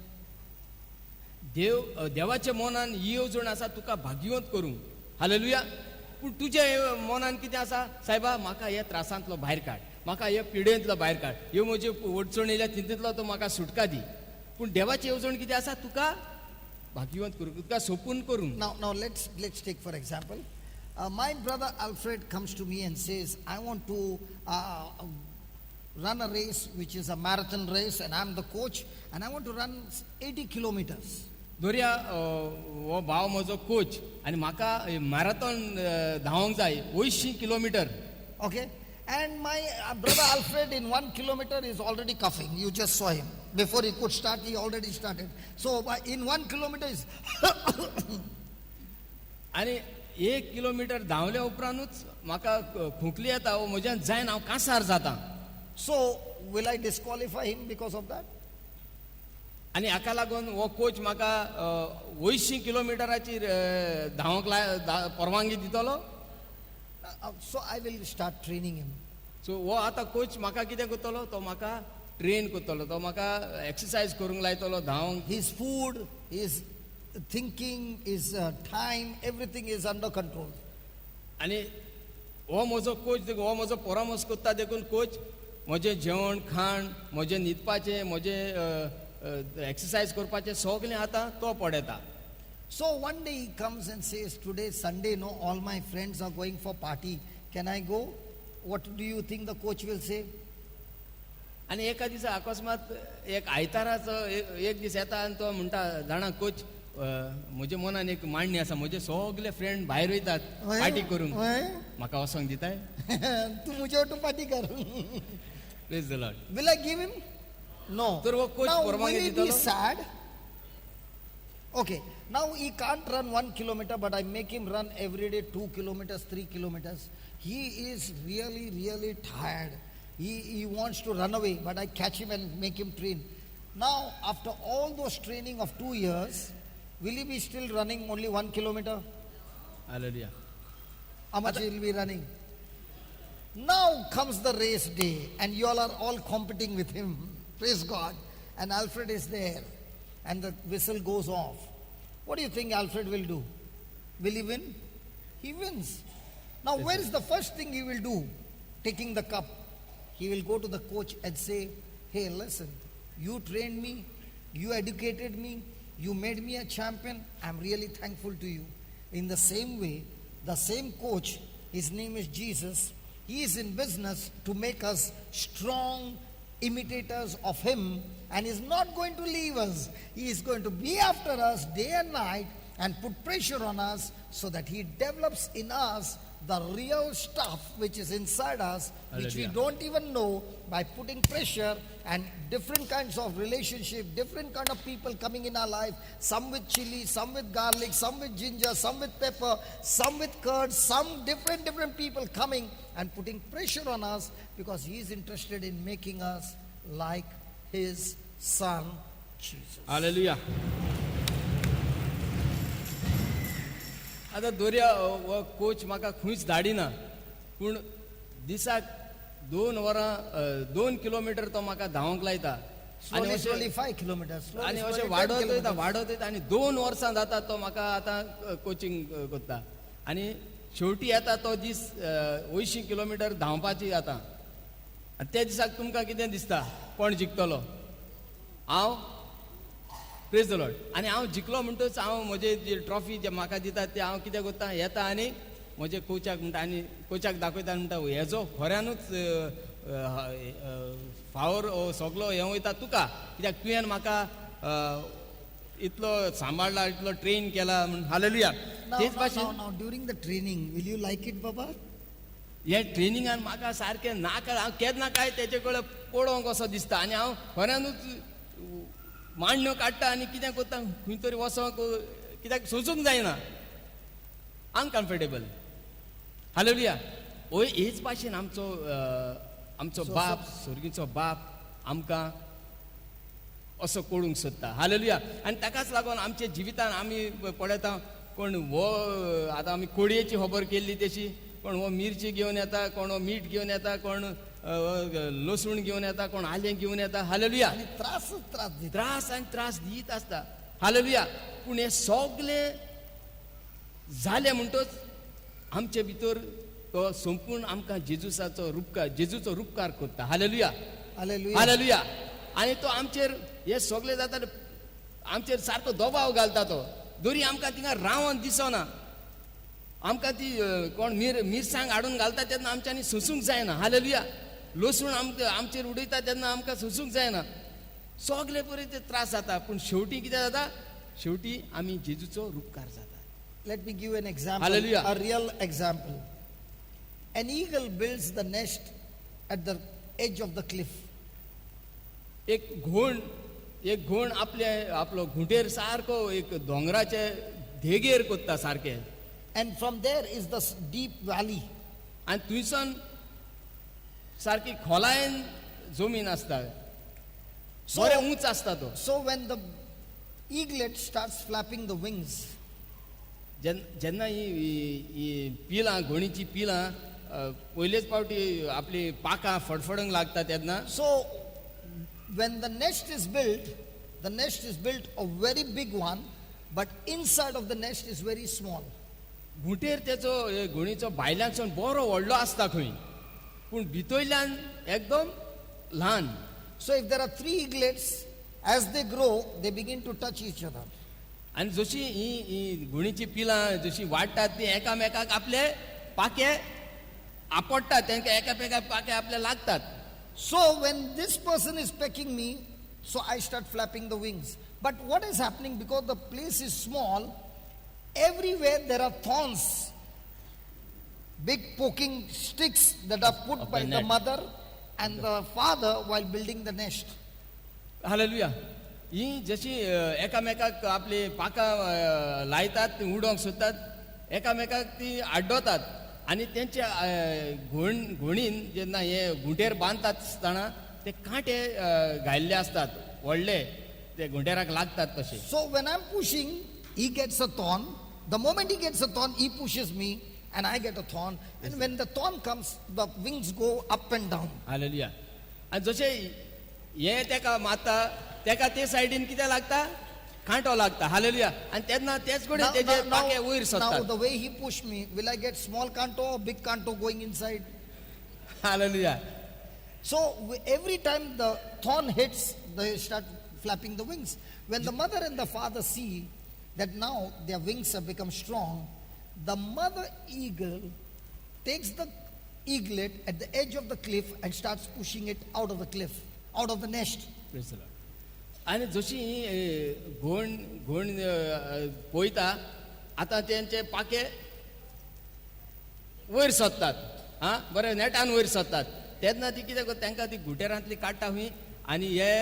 S1: देवाच्या मनान ही येवजण आसा तुका भाग्यवंत करूंक. Hallelujah. पूण तुज्या मनान कितें आसा? सायबा म्हाका हे त्रासांतलो भायर काड म्हाका हे पिडेंतलो भायर काड ह्यो म्हज्यो अडचणी येयल्या तितूंतलो तो म्हाका सुटका दी. पूण देवाची येवजण कितें आसा? तुका भाग्यवंत करूंक तुका सोपून करूंक.
S2: Now let's take for example. My brother Alfred comes to me and says, I want to run a race which is a marathon race and I'm the coach and I want to run 80 kilometers.
S1: दोरया हो भाव म्हजो coach आनी म्हाका marathon धांवंक जाय 80 kilometre.
S2: Okay? And my brother Alfred in 1 kilometer is already coughing. You just saw him. Before he could start, he already started. So in 1 kilometer is
S1: आनी 1 kilometre धांवल्या उपरांतूच म्हाका खोंकली येता म्हज्यान जायन हांव कांसार जाता.
S2: So will I disqualify him because of that?
S1: आनी हाका लागून हो कोच म्हाका 80 किलोमिटराची धांवंक परवानगी दितलो.
S2: So I will start training him.
S1: सो हो आतां कोच म्हाका कितें करतलो? तो म्हाका ट्रेन करतलो तो म्हाका एक्सरसायज करूंक लायतलो धांवंक.
S2: His food, his thinking, his time, everything is under control.
S1: आनी हो म्हजो कोच हो म्हजो परामर्श कोत्ता देखून कोच म्हजें जेवण खाण म्हजें न्हिदपाचें म्हजें एक्सरसायज करपाचें सगलें आतां तो पळयता.
S2: So one day he comes and says, today is Sunday, no, all my friends are going for party. Can I go? What do you think the coach will say?
S1: आनी एका दिसा अकस्मात एक आयताराचो एक दीस येता आनी तो म्हणटा जाणा कोच म्हज्या मनान एक मांडणी आसा म्हजे सगळे फ्रेंड भायर वयतात पार्टी करूंक म्हाका वसोंक दिताय.
S2: तू मुझे वाटून पार्टी कर.
S1: Praise the Lord.
S2: Will I give him? No.
S1: तर वो कोच
S2: Now will
S1: परवानगी
S2: he be
S1: दितलो.
S2: sad? Okay. Now he can't run 1 kilometer, but I make him run every day 2 kilometers, 3 kilometers. He is really, really tired. He wants to run away, but I catch him and make him train. Now, after all those training of 2 years, will he be still running only 1 kilometer?
S1: Hallelujah.
S2: How much he will be running? Now comes the race day, and you all are all competing with him. Praise God. And Alfred is there, and the whistle goes off. What do you think Alfred will do? Will he win? He wins. Now, where is the first thing he will do? Taking the cup. He will go to the coach and say, hey, listen, you trained me, you educated me, you made me a champion. I'm really thankful to you. In the same way, the same coach, his name is Jesus, he is in business to make us strong imitators of him, and is not going to leave us. He is going to be after us day and night and put pressure on us so that he develops in us the real stuff which is inside us, which we
S1: Hallelujah.
S2: don't even know, by putting pressure and different kinds of relationship, different kind of people coming in our life, some with chili, some with garlic, some with ginger, some with pepper, some with curd, some different people coming and putting pressure on us, because he is interested in making us like his son Jesus.
S1: Hallelujah. आता दोरया वो coach म्हाका खंयच धाडिना, पूण दिसाक 2 वरां 2 kilometre तो म्हाका धांवंक लायता.
S2: Slowly, slowly 5 kilometers.
S1: आनी
S2: Slowly,
S1: अशें
S2: slowly 10
S1: वाडत वयता
S2: kilometers.
S1: वाडत वयता आनी 2 वर्सां जाता तो म्हाका आतां कोचिंग करता. आनी शेवटी येता तो दीस 80 किलोमीटर धांवपाची जाता. आनी त्या दिसाक तुमकां कितें दिसता कोण जिखतलो? हांव? Praise the Lord. आनी हांव जिखलो म्हणटच हांव म्हजे जी ट्रॉफी जे म्हाका दितात ते हांव कितें करता, येता आनी म्हजे कोचाक म्हणटा आनी कोचाक दाखयता म्हणटा हेजो खऱ्यानूच फावर सगलो हें वयता तुका, कित्याक तुवें म्हाका इतलो सांबाळला, इतलो ट्रेन केला म्हण. हालेलुया. तेच भाशेन
S2: Now, during the training, will you like it, Baba?
S1: हे ट्रेनिंगान म्हाका सारकें नाका, हांव केन्ना काय तेचे कडेन पळोवंक कसो दिसता आनी हांव खऱ्यानूच मांडण्यो काडटा आनी कितें करता खंय तरी वचोंक, कित्याक सोंसूंक जायना, अनकम्फर्टेबल. हालेलुया. ओय हेच भाशेन आमचो बाप, स्वर्गीचो बाप आमकां असो करूंक सोदता. हालेलुया. आनी ताकाच लागून आमच्या जिवितान आमी पळयता, कोण हो आतां आमी कोडयेची खबर केल्ली तशी, कोण हो मिरची घेवन येता, कोण हो मीठ घेवन येता, कोण लसूण घेवन येता, कोण आलें घेवन येता. हालेलुया.
S2: आणि त्रासच त्रास देतात.
S1: त्रास आनी त्रास दीत आसता. हालेलुया. पूण हे सगळे जाले म्हणटच आमचे भितर तो संपूर्ण आमकां जेजूचो रूपकार करता. हालेलुया.
S2: Hallelujah.
S1: हालेलुया. आनी तो आमचेर हे सगळे जाता आमचेर सारको दबाव घालता. तो दोरी आमकां थिंगा रावन दिसना. आमकां ती कोण मिरसांग हाडून घालता तेन्ना आमच्यांनी सोंसूंक जायना. हालेलुया. लसूण आमचेर उडयता तेन्ना आमकां सोंसूंक जायना. सगळे परी ते त्रास जाता. पूण शेवटी कितें जाता, शेवटी आमी जेजूचो रूपकार जाता.
S2: Let me give you an example,
S1: Hallelujah.
S2: a real example. An eagle builds the nest at the edge of the cliff.
S1: एक घोण आपलो घुंटेर सारको एक दोंगराचे देगेर कोत्ता सारके.
S2: And from there is the deep valley.
S1: आनी थंयसान सारकी खोलायेन जमीन आसता, बरें उंच आसता तो.
S2: So when the eaglet starts flapping the wings,
S1: जेन्ना ही पिलां, घोणीची पिलां पयलेच फावटी आपली पाकां फडफडंक लागता तेन्ना,
S2: so when the nest is built a very big one, but inside of the nest is very small.
S1: घुटेर त्याचो गुणीचो भायल्यानसून बरो व्हडलो आसता खंय, पूण भितरल्यान एकदम ल्हान.
S2: So if there are 3 eaglets, as they grow, they begin to touch each other.
S1: आणि जशी ही गुणीची पिलां जशी वाडटात ती एकामेकाक आपले पाके आपडटात, तांकां एकामेकाक पाके आपले लागतात.
S2: So when this person is pecking me, so I start flapping the wings. But what is happening, because the place is small, everywhere there are thorns, big poking sticks that are put
S1: Of
S2: by
S1: the
S2: the
S1: net.
S2: mother and the father while building the nest.
S1: Hallelujah. ही जशी एकामेकाक आपली पाकां लायतात, ती उडोवंक सोदतात, एकामेकाक ती आड्डोतात आणि त्यांच्या घोणीन जेन्ना हे घुंटेर बांदतात आसतना ते कांटे घायल्ले असतात व्हडले, ते घुंटेराक लागतात तशे.
S2: So when I'm pushing, he gets a thorn. The moment he gets a thorn, he pushes me and I get a thorn. And when the thorn comes, the wings go up and down.
S1: Hallelujah. आणि जशे हे तेका मारता तेका ते सायडीन कितें लागता, कांटो लागता. हालेलुया. आणि तेन्ना तेच कडेन तेजे पाके वयर
S2: now
S1: सरतात.
S2: the way he pushed me, will I get small canto or big canto going inside?
S1: Hallelujah.
S2: So every time the thorn hits, they start flapping the wings. When the mother and the father see that now their wings have become strong, the mother eagle takes the eaglet at the edge of the cliff and starts pushing it out of the cliff, out of the nest.
S1: Praise the Lord. आणि जशी ही घोण पळयता, आतां तेंचे पाके वयर सरतात, हा बरें नेटान वयर सरतात. तेन्ना ती कितें करता, तांकां ती घुटेरांतली काडटा खंय आनी हे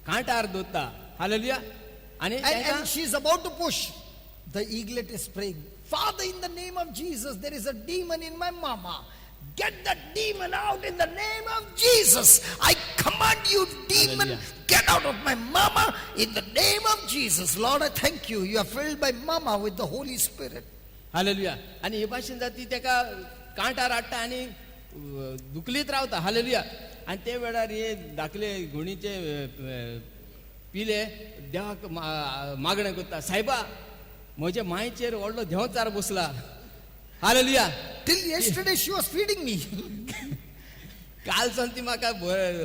S1: कांटार दवरता. हालेलुया. आणि
S2: And she's about to push. The eaglet is praying, Father, in the name of Jesus, there is a demon in my mama. Get that demon out in the name of Jesus. I command you, demon,
S1: Hallelujah.
S2: get out of my mama in the name of Jesus. Lord, I thank you. You are filled by mama with the Holy Spirit.
S1: Hallelujah. आणि हे भाशेन जाती तेका Kantar हाडटा आनी दुखलीत रावता. Hallelujah. आणि ते वेळार हे धाकले घोणीचे पिले देवाक मागणें करता, सायबा म्हज्या मायेचेर व्हडलो देंवचार बसला. Hallelujah.
S2: Till yesterday she was feeding me.
S1: काल सावन ती म्हाका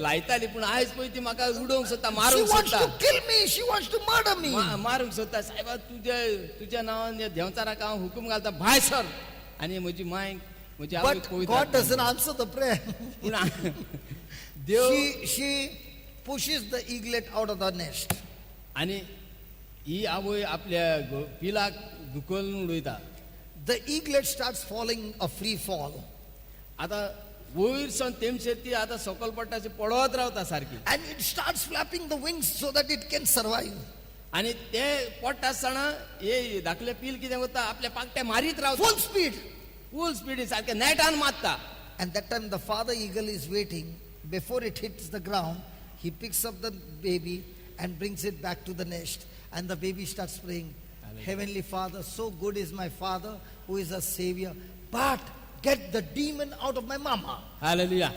S1: लायताली, पूण आयज पळय ती म्हाका उडोवंक सोदता,
S2: She
S1: मारूंक
S2: wants
S1: सोदता,
S2: to kill me. She wants to murder me.
S1: मारूंक सोदता. सायबा तुज्या नांवान या देंवचाराक हांव हुकूम घालता, भायर सर. आनी म्हजी माय म्हजी आवय
S2: But God doesn't answer the prayer.
S1: पूण देव
S2: She pushes the eaglet out of the nest.
S1: आनी ही आवय आपल्या पिलाक दुखोवन उडयता.
S2: The eaglet starts falling a free fall.
S1: आतां वयर सावन तेमचेर ती आतां सकयल पडटा अशी पडत रावता सारकी.
S2: And it starts flapping the wings so that it can survive.
S1: आनी ते पडटा आसतना हे धाकले पील कितें करता, आपले पाकटे मारीत रावता.
S2: Full speed.
S1: फूल स्पीडीन सारके नेटान मारता.
S2: And that time the father eagle is waiting. Before it hits the ground, he picks up the baby and brings it back to the nest. And the baby starts praying, Heavenly Father, so good is my Father who is a Savior. But get the demon out of my mama.
S1: Hallelujah.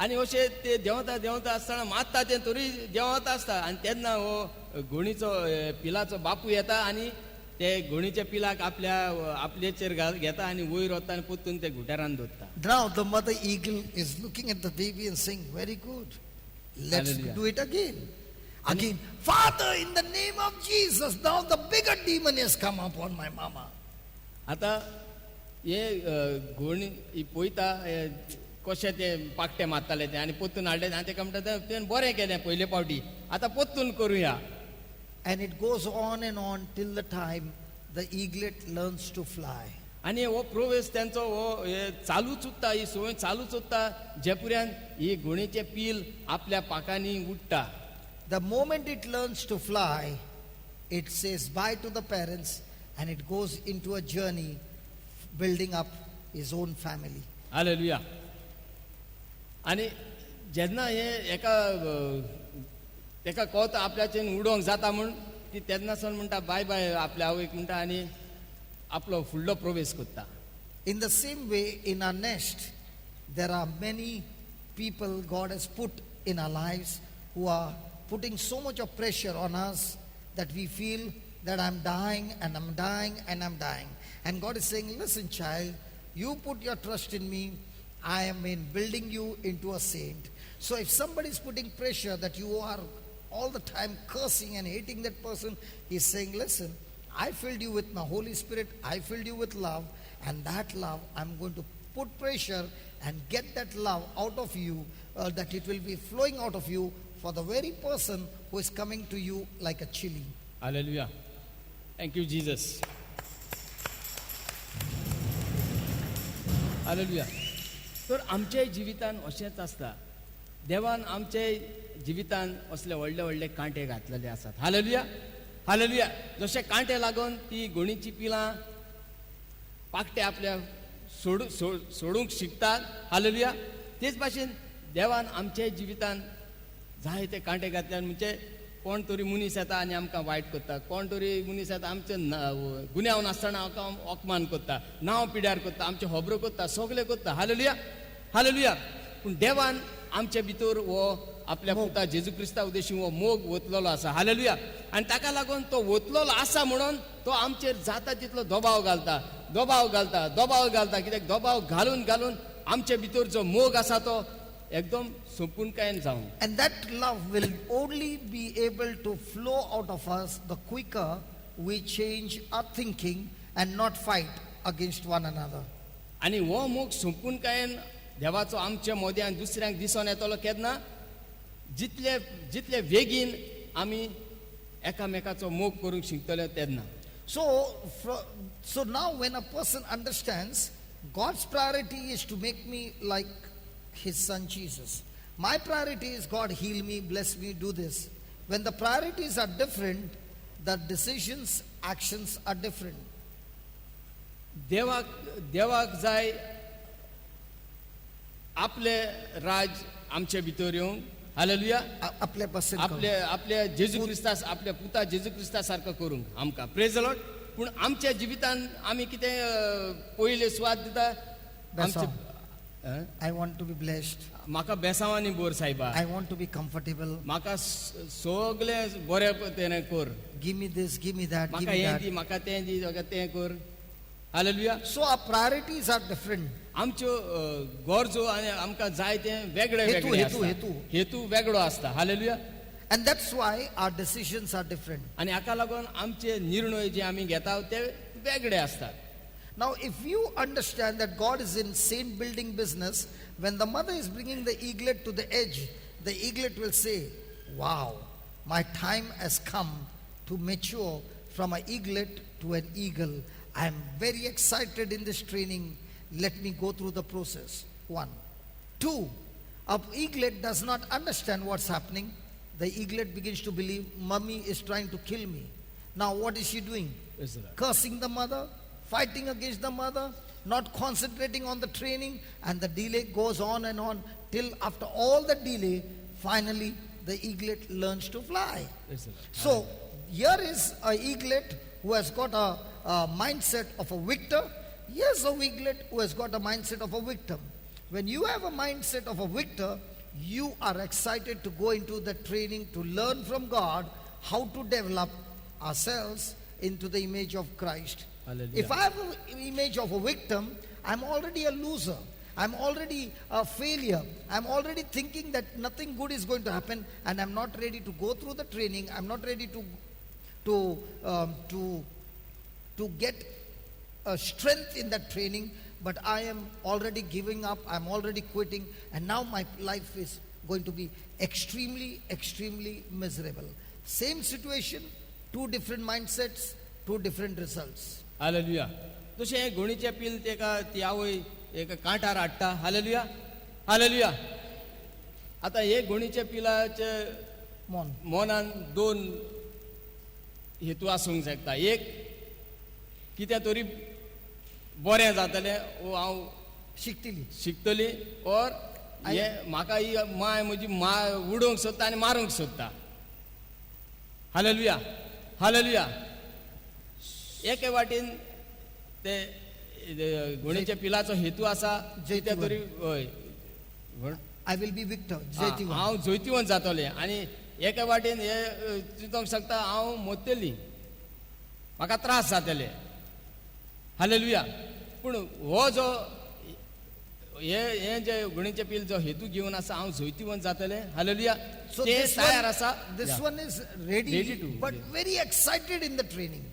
S1: आनी अशें ते देंवता देंवता आसतना मारता तें तरी देंवता आसता. आनी तेन्ना हो घोणीचो पिलाचो बापूय येता आनी ते घोणीच्या पिलाक आपल्याचेर घेता आनी वयर वता आनी पोत्तून ते घुटेरान दवरता.
S2: Now the mother eagle is looking at the baby and saying, very good. Let's
S1: Hallelujah.
S2: do it again. Again, Father, in the name of Jesus, now the bigger demon has come upon my mama.
S1: आतां हे घोणी ही पळयता कशें ते पाकटे मारताले ते आनी पोत्तून हाडले आनी तेका म्हणटा तुवें बरें केलें पयले फावटी, आतां पोत्तून करुया.
S2: And it goes on and on till the time the eaglet learns to fly.
S1: आनी हो प्रोवेस त्यांचो हो हे चालूच उरता, ही संवय चालूच उरता, जे पर्यंत ही घोणीचे पील आपल्या पाकांनी उडटा.
S2: The moment it learns to fly, it says bye to the parents and it goes into a journey building up his own family.
S1: Hallelujah. आनी जेन्ना हे एका कळता आपल्याच्यान उडोवंक जाता म्हूण ती तेन्नासून म्हणटा बाय बाय आपल्या आवयक म्हणटा आनी आपलो फुडलो प्रवेश करता.
S2: In the same way, in our nest, there are many people God has put in our lives who are putting so much of pressure on us that we feel that I'm dying and I'm dying and I'm dying. And God is saying, listen, child, you put your trust in me. I am in building you into a saint. So if somebody is putting pressure that you are all the time cursing and hating that person, he's saying, listen, I filled you with my Holy Spirit. I filled you with love. And that love, I'm going to put pressure and get that love out of you, that it will be flowing out of you for the very person who is coming to you like a chili.
S1: Hallelujah. Thank you, Jesus. Hallelujah. तर आमच्या जिवितान अशेंच आसता. देवान आमच्या जिवितान असले व्हडले व्हडले कांटे घातलेले आसात. हालेलुया. हालेलुया. जशे कांटे लागून ती गोणीची पिलां पाकटे आपल्या सोडूंक शिकतात. हालेलुया. तेच भाशेन देवान आमच्या जिवितान जायते कांटे घातल्यात. म्हणजे कोण तरी मनीस येता आनी आमकां वायट करता. कोण तरी मनीस येता आमचे गुन्यांव नासतना आमकां अपमान करता, नांव पिड्यार करता, आमचे होबरो करता, सगळे करता. हालेलुया. हालेलुया. पूण देवान आमचे भितर हो आपल्या पुता जेजू क्रिस्ता उद्देशी हो मोग वतलेलो आसा. हालेलुया. आनी ताका लागून तो वतलेलो आसा म्हणून तो आमचेर जाता तितलो दबाव घालता. कित्याक दबाव घालून घालून आमचे भितर जो मोग आसा तो एकदम संपूर्णकायेन जावन.
S2: And that love will only be able to flow out of us the quicker we change our thinking and not fight against one another.
S1: आनी हो मोग संपूर्णकायेन देवाचो आमच्या मोद्यान दुसऱ्यांक दिसून येतलो केन्ना जितले बेगीन आमी एकामेकाचो मोग करूंक शिकतले तेन्ना.
S2: So now when a person understands God's priority is to make me like his son Jesus. My priority is God heal me, bless me, do this. When the priorities are different, the decisions, actions are different.
S1: देवाक जाय आपले राज आमचे भितर येवंक. Hallelujah. आपल्या जेजू Crysta आपल्या पुता जेजू Crysta सारको करूंक आमकां. Praise the Lord. पूण आमच्या जिवितान आमी कितें पयले स्वाद दिता.
S2: I want to be blessed.
S1: म्हाका बेसांवांनी बोर सायबा.
S2: I want to be comfortable.
S1: म्हाका सगळे बरे तेने कर.
S2: Give me this, give me that, give
S1: म्हाका
S2: me
S1: हें
S2: that.
S1: दी, म्हाका तें दी, म्हाका तें कर. Hallelujah.
S2: So our priorities are different.
S1: आमच्यो गरजो आनी आमकां जाय तें वेगळे हेतू वेगळो आसता. Hallelujah.
S2: And that's why our decisions are different.
S1: आनी हाका लागून आमचे निर्णय जे आमी घेता ते वेगळे असतात.
S2: Now if you understand that God is in saint building business, when the mother is bringing the eaglet to the edge, the eaglet will say, wow, my time has come to mature from an eaglet to an eagle. I am very excited in this training. Let me go through the process. 1. 2. An eaglet does not understand what's happening. The eaglet begins to believe mommy is trying to kill me. Now what is she doing? Cursing the mother, fighting against the mother, not concentrating on the training, and the delay goes on and on till after all the delay, finally the eaglet learns to fly. So here is an eaglet who has got a mindset of a victor. Here's a eaglet who has got a mindset of a victim. When you have a mindset of a victor, you are excited to go into the training to learn from God how to develop ourselves into the image of Christ.
S1: Hallelujah.
S2: If I have an image of a victim, I'm already a loser. I'm already a failure. I'm already thinking that nothing good is going to happen, and I'm not ready to go through the training. I'm not ready to get strength in that training, but I am already giving up. I'm already quitting, and now my life is going to be extremely, extremely miserable. Same situation, two different mindsets, two different results.
S1: Hallelujah. जशें हे गोणीचे पील तेका ती आवय एक Kantar हाडटा. Hallelujah. Hallelujah. आतां हे गोणीच्या पिलाचे मोनान दोन हेतू आसूंक शकता. एक कितें तरी बरें जातलें वो हांव शिकतली और हे म्हाका ही माय म्हजी उडोवंक सोदता आनी मारूंक सोदता. हालेलुया. हालेलुया. एके वाटेन ते गोणीच्या पिलाचो हेतू आसा कितें तरी
S2: I will be victor.
S1: हांव जैतिवंत जातलें आनी एके वाटेन हे चिंतूंक शकता हांव मोत्तेली. म्हाका त्रास जातले. हालेलुया. पूण हो जो हे जे गुणीचे पील जो हेतू घेवन आसा हांव जैतिवंत जातले. हालेलुया.
S2: So
S1: ते
S2: this
S1: तयार आसा.
S2: this one is ready,
S1: Ready to,
S2: but
S1: yeah.
S2: very excited in the training.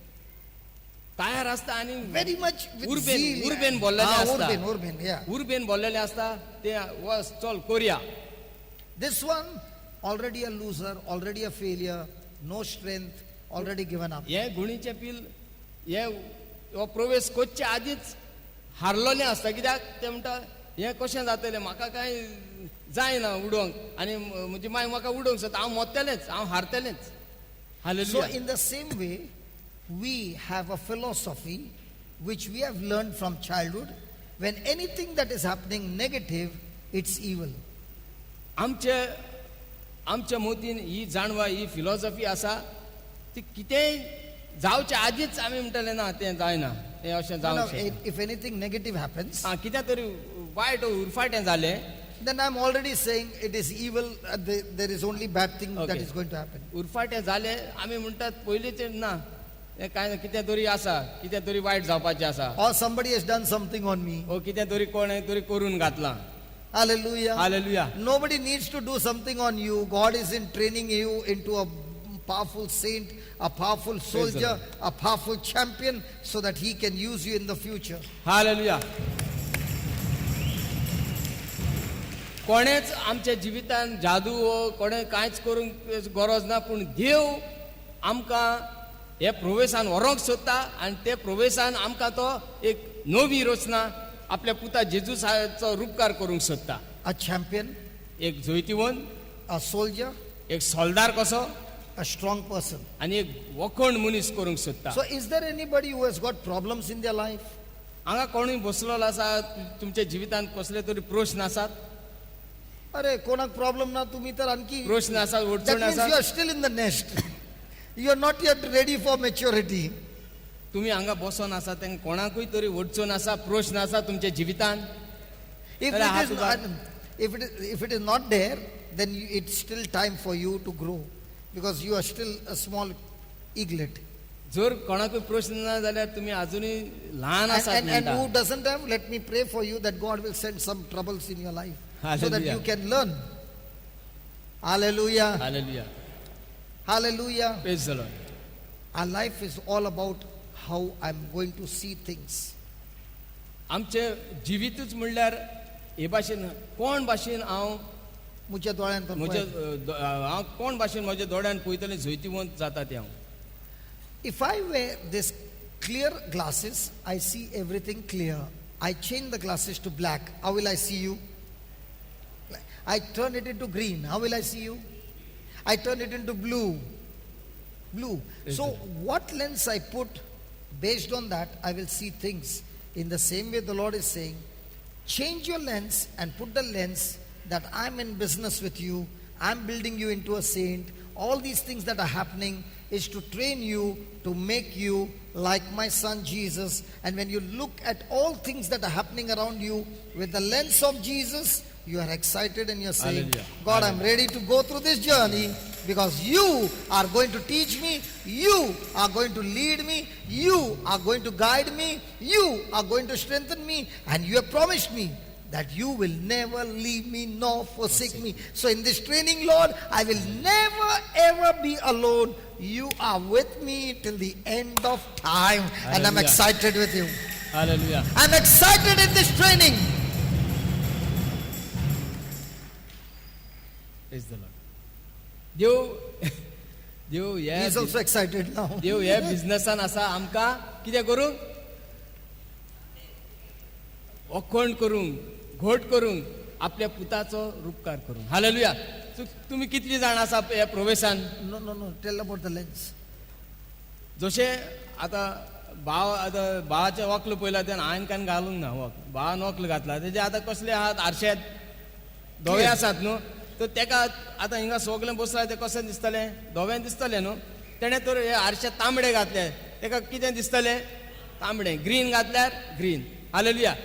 S1: तयार आसता आनी
S2: Very much with zeal.
S1: उर्बेन बोललेले आसता.
S2: Urban, yeah.
S1: उर्बेन बोललेले आसता. ते वस चल कोरया.
S2: This one, already a loser, already a failure, no strength, already given up.
S1: हे गुणीचे पील हे हो प्रवेश कोच्चे आदीच हारलोले आसता. कित्याक ते म्हणटा हे कशें जातलें, म्हाका काय जायना उडोवंक, आनी म्हणजे मागीर म्हाका उडोवंक सोदता, हांव मोत्तलेंच, हांव हारतलेंच.
S2: So
S1: hallelujah.
S2: in the same way, we have a philosophy which we have learned from childhood. When anything that is happening negative, it's evil.
S1: आमच्या मोतीन ही जाणवा, ही फिलॉसॉफी आसा, ती कितेंय जावच्या आदीच आमी म्हणटले ना तें जायना, तें अशें
S2: No,
S1: जावंक शकना.
S2: if anything negative happens,
S1: कित्याक तरी वायट उरफाटें जालें,
S2: then I'm already saying it is evil. There is only bad thing that
S1: Okay.
S2: is going to happen.
S1: उरफाटें जालें आमी म्हणटात पयलींच ना, हें कांय ना, कितें तरी आसा, कितें तरी वायट जावपाचें आसा,
S2: Or somebody has done something on me.
S1: ओ कितें तरी कोणें तरी करून घातलां.
S2: Hallelujah.
S1: Hallelujah.
S2: Nobody needs to do something on you. God is in training you into a powerful saint, a powerful soldier, a powerful champion, so that he can use you in the future.
S1: Hallelujah. कोणेच आमच्या जिवितान जादू हो कोणें कांयच करूंक गरज ना, पूण देव आमकां हे प्रवेशान व्हरोंक सोदता, आनी ते प्रवेशान आमकां तो एक नवी रचना आपल्या पुता जेजूसाचो रूपकार करूंक सोदता.
S2: A champion,
S1: एक जैतिवंत,
S2: a soldier,
S1: एक सोल्दार कसो,
S2: a strong person.
S1: आनी एक वखण मनीस करूंक सोदता.
S2: So, is there anybody who has got problems in their life?
S1: हांगा कोणूय बसलेलो आसा, तुमच्या जिवितांत कसले तरी प्रश्न आसात,
S2: अरे कोणाक प्रॉब्लेम ना, तुम्ही तर आणखी.
S1: प्रश्न आसात,
S2: That
S1: अडचण
S2: means you
S1: आसा,
S2: are still in the nest. You are not yet ready for maturity.
S1: तुम्ही हांगा बसून आसा, तेंका कोणाकूय तरी अडचण आसा, प्रश्न आसा तुमच्या जिवितांत.
S2: If
S1: Well, I
S2: it
S1: have
S2: is
S1: to
S2: not, if it is not there, then it's still time for you to grow, because you are still a small eaglet.
S1: जर कोणाकूय प्रश्न ना जाल्यार तुम्ही अजूनही लहान आसात
S2: And
S1: म्हणटा.
S2: who doesn't have, let me pray for you that God will send some troubles in your life, so that
S1: Hallelujah.
S2: you can learn. Hallelujah.
S1: Hallelujah.
S2: Hallelujah.
S1: Praise the Lord.
S2: Our life is all about how I'm going to see things.
S1: आमचे जिवितूच म्हणल्यार हे भाशेन कोण भाशेन हांव
S2: मुझ्या दोळ्यांतून
S1: म्हज्या
S2: पळय.
S1: हांव कोण भाशेन म्हज्या दोळ्यान पळयतलें जैतिवंत जाता तें हांव.
S2: If I wear this clear glasses, I see everything clear. I change the glasses to black. How will I see you? I turn it into green. How will I see you? I turn it into blue. Blue. So what lens I put, based on that, I will see things. In the same way, the Lord is saying, change your lens and put the lens that I'm in business with you. I'm building you into a saint. All these things that are happening is to train you, to make you like my son Jesus. And when you look at all things that are happening around you with the lens of Jesus, you are excited and you're saying,
S1: Hallelujah.
S2: God, I'm ready to go through this journey, because you are going to teach me, you are going to lead me, you are going to guide me, you are going to strengthen me, and you have promised me that you will never leave me nor forsake me. So in this training, Lord, I will never ever be alone. You are with me till the end of time. And I'm
S1: Hallelujah.
S2: excited with you.
S1: Hallelujah.
S2: I'm excited in this training.
S1: Praise the Lord. देव
S2: He
S1: हे
S2: is also excited now.
S1: देव हे बिझनेसान आसा आमकां कितें करूंक, वखण करूंक, घोट करूंक, आपल्या पुताचो रूपकार करूंक. हालेलुया. तुम्ही कितली जाण आसा ह्या प्रवेशान?
S2: No. Tell about the lens.
S1: जशे आता भावाचे वक्ल पयला तेन्ना हांवें कांय घालूंक ना भावान वक्ल घातला तेजे आतां कसले आहात आरशेत धवे आसात न्हू, तर तेका आतां हिंगा सगळें बसला ते कशें दिसतलें, धवें दिसतलें न्हू. तेणें तर हे आरशेत तांबडे घातले, तेका कितें दिसतलें, तांबडे. ग्रीन घातल्यार ग्रीन. हालेलुया.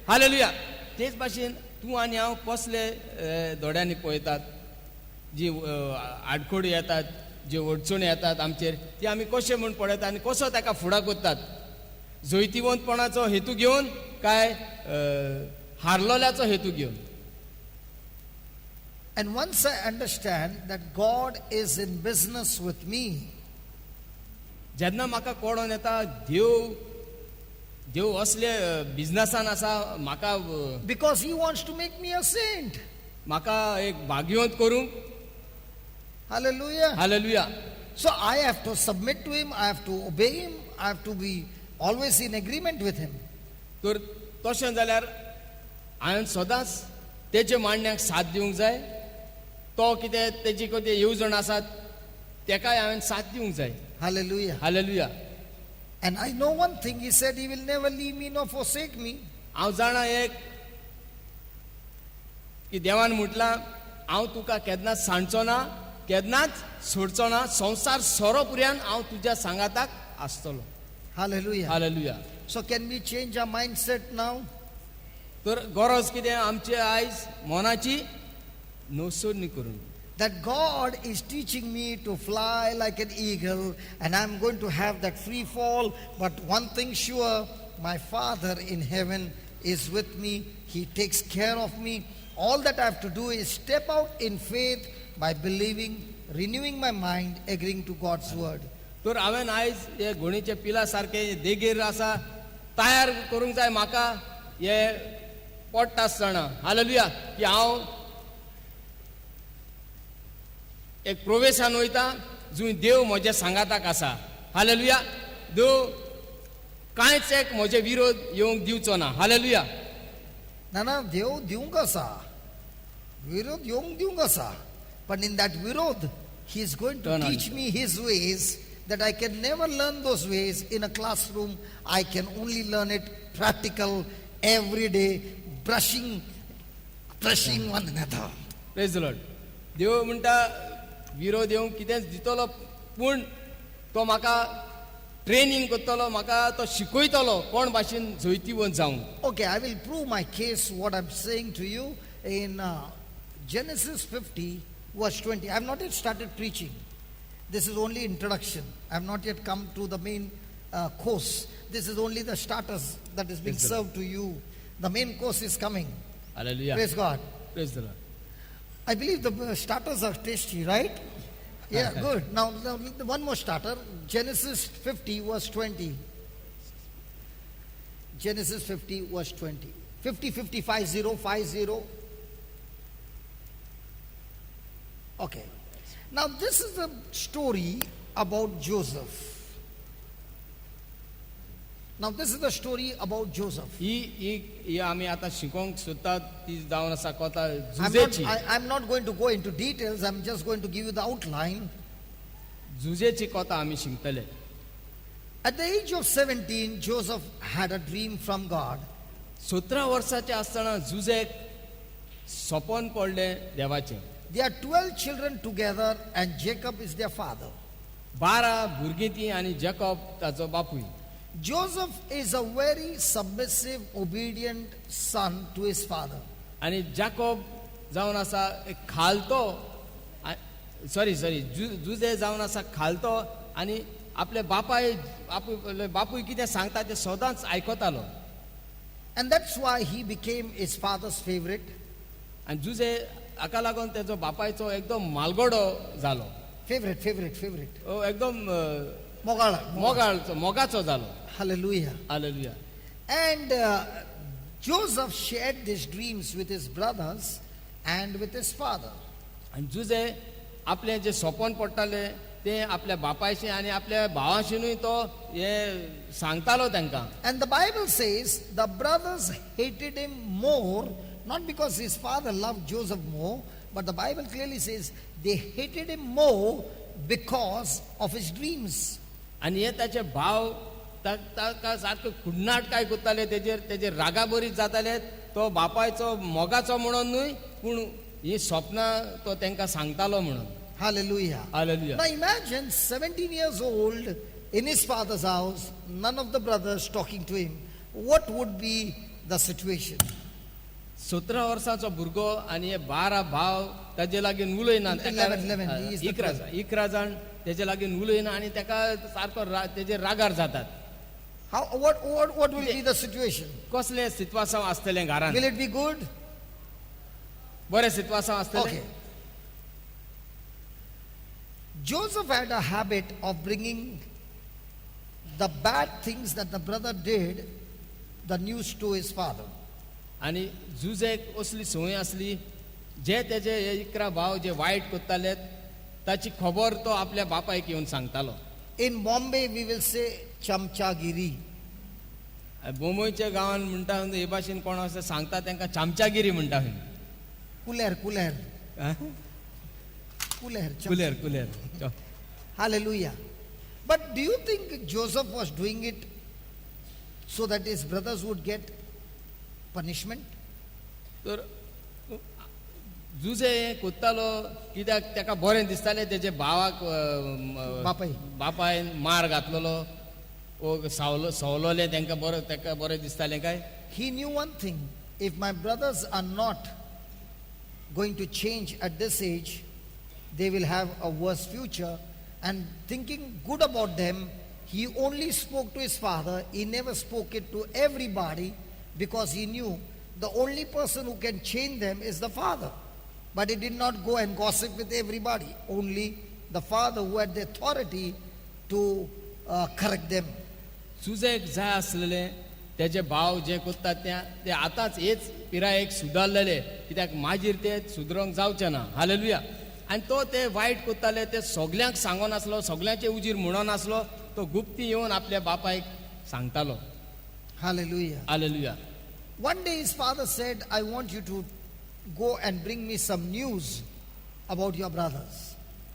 S1: हालेलुया. तेच भाशेन तूं आनी हांव कसले दोड्यांनी पळयतात, जी आडखोडी येतात, जे अडचणी येतात आमचेर ती आमी कशे म्हूण पळयतात आनी कसो ताका फुडार करतात. जैतिवंतपणाचो हेतू घेवन काय हारलोल्याचो हेतू घेवन.
S2: And once I understand that God is in business with me,
S1: जेन्ना म्हाका कळोन येता देव असले बिझनसान आसा म्हाका
S2: because He wants to make me a saint.
S1: म्हाका एक भाग्यवंत करूंक.
S2: Hallelujah.
S1: Hallelujah.
S2: So I have to submit to Him, I have to obey Him, I have to be always in agreement with Him.
S1: तर तशें जाल्यार हांवें सदांच तेजे मांडण्याक साथ दिवंक जाय. तो कितें तेजी कितें येवजण आसात तेकाय हांवें साथ दिवंक जाय.
S2: Hallelujah.
S1: Hallelujah.
S2: And I know one thing, He said He will never leave me nor forsake me.
S1: हांव जाणा एक की देवान म्हटलां हांव तुका केन्नाच सांडचो ना, केन्नाच सोडचो ना, संवसार सोरोपर्यंत हांव तुज्या सांगाताक आसतलो.
S2: Hallelujah.
S1: Hallelujah.
S2: So can we change our mindset now?
S1: तर गरज कितें आमची आयज मनाची नोसोडणी करून.
S2: That God is teaching me to fly like an eagle and I'm going to have that free fall. But one thing sure, my Father in heaven is with me. He takes care of me. All that I have to do is step out in faith by believing, renewing my mind, agreeing to God's word.
S1: तर हांवें आयज हे घोणीचे पिला सारके देगेर आसा तयार करूंक जाय म्हाका हे पडटा आसतना. हालेलुया. की हांव एक प्रवेशान वयता जंय देव म्हज्या सांगाताक आसा. हालेलुया. देव कांयच एक म्हजे विरोध येवंक दिवचो ना. Hallelujah.
S2: Nana, Dev diungasa. Virod yong diungasa. But in that virod, He is going to
S1: Turn on.
S2: teach me His ways that I can never learn those ways in a classroom. I can only learn it practical every day, brushing one another.
S1: Praise the lord. देव म्हणटा विरोध येवंक कितेंच दितलो पूण तो म्हाका training करतलो, म्हाका तो शिकयतलो कोण भाशेन जैतिवंत जावंक.
S2: Okay, I will prove my case, what I'm saying to you, in Genesis 50, verse 20. I have not yet started preaching. This is only introduction. I have not yet come to the main course. This is only the starters that is being
S1: Praise the Lord.
S2: served to you. The main course is coming.
S1: Hallelujah.
S2: Praise God.
S1: Praise the Lord.
S2: I believe the starters are tasty, right? Yeah, good. Now, one more starter. Genesis 50, verse 20. Genesis 50, verse 20. 50, 50, 50, 50. Okay. Now, this is the story about Joseph. Now, this is the story about Joseph.
S1: ही आमी आतां शिकोवंक सोदतात ती जावन आसा कथा
S2: I'm
S1: जुजेची.
S2: I'm not going to go into details. I'm just going to give you the outline.
S1: जुजेची कथा आमी शिकतले.
S2: At the age of 17, Joseph had a dream from God.
S1: 17 वर्साचे आसतना जुजेक सपन पडलें देवाचें.
S2: There are 12 children together and Jacob is their father.
S1: 12 भुरगीं तीं आनी Jacob ताचो बापूय.
S2: Joseph is a very submissive, obedient son to his father.
S1: आनी जॅकॉब जावन आसा एक खालतो जुजे जावन आसा खालतो आनी आपले बापूय कितें सांगता तें सदांच आयकतालो.
S2: And that's why he became his father's favorite.
S1: आनी जुजे हाका लागून तेजो बापायचो एकदम मालगडो जालो.
S2: Favorite.
S1: एकदम
S2: Mogala.
S1: मोगाचो जालो.
S2: Hallelujah.
S1: Hallelujah.
S2: And Joseph shared these dreams with his brothers and with his father.
S1: आनी जुजे आपले जे सपन पडटाले ते आपल्या बापायचे आनी आपल्या भावाशीनूय तो हे सांगतालो तांकां.
S2: And the Bible says the brothers hated him more, not because his father loved Joseph more, but the Bible clearly says they hated him more because of his dreams.
S1: आनी हे ताचे भाव ताका सारके कुडनाट काय करताले तेजेर रागा बरीच जाताले. तो बापायचो मोगाचो म्हणून न्हय पूण ही स्वप्नां तो तांकां सांगतालो म्हणून.
S2: Hallelujah.
S1: Hallelujah.
S2: Now imagine 17 years old in his father's house, none of the brothers talking to him. What would be the situation?
S1: 17 वर्साचो भुरगो आनी हे 12 भाव ताजे लागीं उलयना.
S2: 11, he is the
S1: 11 जाण तेजे लागीं उलयना आनी ताका सारको तेजे रागार जातात.
S2: What will be the situation?
S1: कसलें सित्वासांव आसतलें घरान?
S2: Will it be good?
S1: बरें सित्वासांव आसतलें?
S2: Okay. Joseph had a habit of bringing the bad things that the brother did, the news to his father.
S1: आनी जुजेक असली संवय आसली, जे तेजे 11 भाव जे वायट कोत्ताले ताची खबर तो आपल्या बापायक येवन सांगतालो.
S2: In Bombay, we will say chamchagiri.
S1: बोंबयच्या गांवांत म्हणटा हे भाशेन कोण असं सांगता तांकां चामचागिरी म्हणटा.
S2: Kuler.
S1: कुलेर.
S2: Hallelujah. But do you think Joseph was doing it so that his brothers would get punishment?
S1: तर जुजे हें कोत्तालो कित्याक ताका बरें दिसतालें तेजे भावाक बापायन मार घातलेलो ओ सवलोलें तांकां बरें दिसतालें काय.
S2: He knew one thing: if my brothers are not going to change at this age, they will have a worse future. And thinking good about them, he only spoke to his father. He never spoke it to everybody because he knew the only person who can change them is the father. But he did not go and gossip with everybody. Only the father who had the authority to correct them.
S1: सुजेक जाय आसलेलें तेजे भाव जे कोत्तात ते आतांच हेच पिरायेक सुदारलेले, कित्याक मागीर ते सुदरोंक जावचे ना. हालेलुया. आनी तो ते वायट कोत्ताले ते सगल्यांक सांगोन आसलो, सगल्यांचे उजीर म्हणोन आसलो, तो गुप्ती येवन आपल्या बापायक सांगतालो.
S2: Hallelujah.
S1: Hallelujah.
S2: One day his father said, I want you to go and bring me some news about your brothers.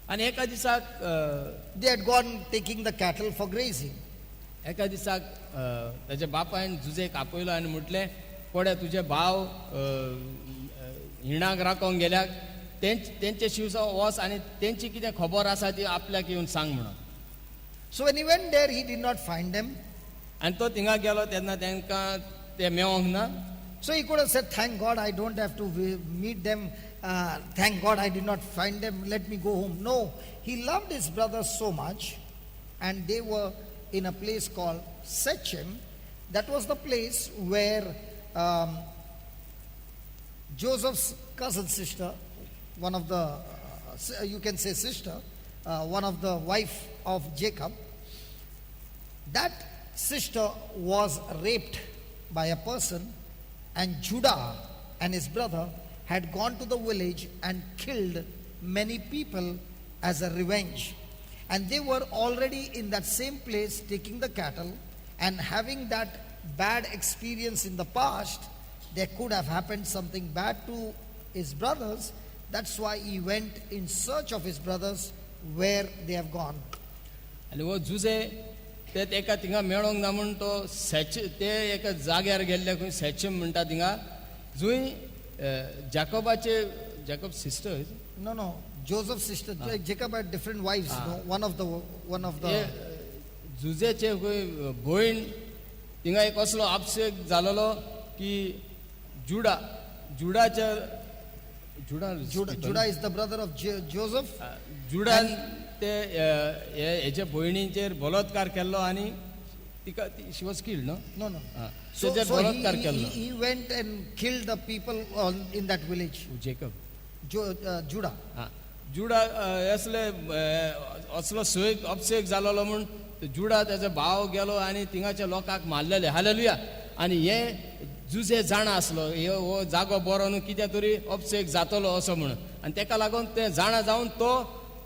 S1: आनी एका दिसाक
S2: They had gone taking the cattle for grazing.
S1: एका दिसाक ताच्या बापायन जुजेक आपयलो आनी म्हटलें पळय तुजे भाव हिणाक राखोंक गेल्याक तेंचे शिवसा वच आनी तेंची कितें खबर आसा ती आपल्याक येवन सांग म्हणून.
S2: So when he went there, he did not find them.
S1: आनी तो थिंगा गेलो तेन्ना तांकां ते मेळोंक ना.
S2: So he could have said, thank God I don't have to meet them. Thank God I did not find them. Let me go home. No, he loved his brothers so much, and they were in a place called Sequeira. That was the place where Joseph's cousin sister, one of the, you can say sister, one of the wife of Jacob, that sister was raped by a person, and Judah and his brother had gone to the village and killed many people as a revenge. And they were already in that same place taking the cattle, and having that bad experience in the past, there could have happened something bad to his brothers. That's why he went in search of his brothers where they have gone.
S1: आनी वो जुजे ते एका थिंगा मेळोंक ना म्हूण तो ते एका जाग्यार गेल्ले खंय सेचम म्हणटा थिंगा जंय Jacob sister.
S2: No. Joseph's sister. Jacob had different wives. No? One of the.
S1: जुजेचे खंय भयण थिंगा एक असलो आपसेक जालोलो की जुडा
S2: is the brother of Joseph.
S1: जुडान ते हेचे भयणीचेर बलात्कार केल्लो आनी तिका she was killed.
S2: No.
S1: So
S2: he went and killed the people in that village.
S1: Jacob.
S2: Judah.
S1: जुडा असलो अपसेक जालोलो म्हूण जुडा तेजो भाव गेलो आनी थिंगाच्या लोकांक मारलेले. हालेलुया. आनी हे जुजे जाणा आसलो हो जागो बरो न्हू, कित्या तरी अपसेक जातलो असो म्हणून, आनी तेका लागून ते जाणा जावन तो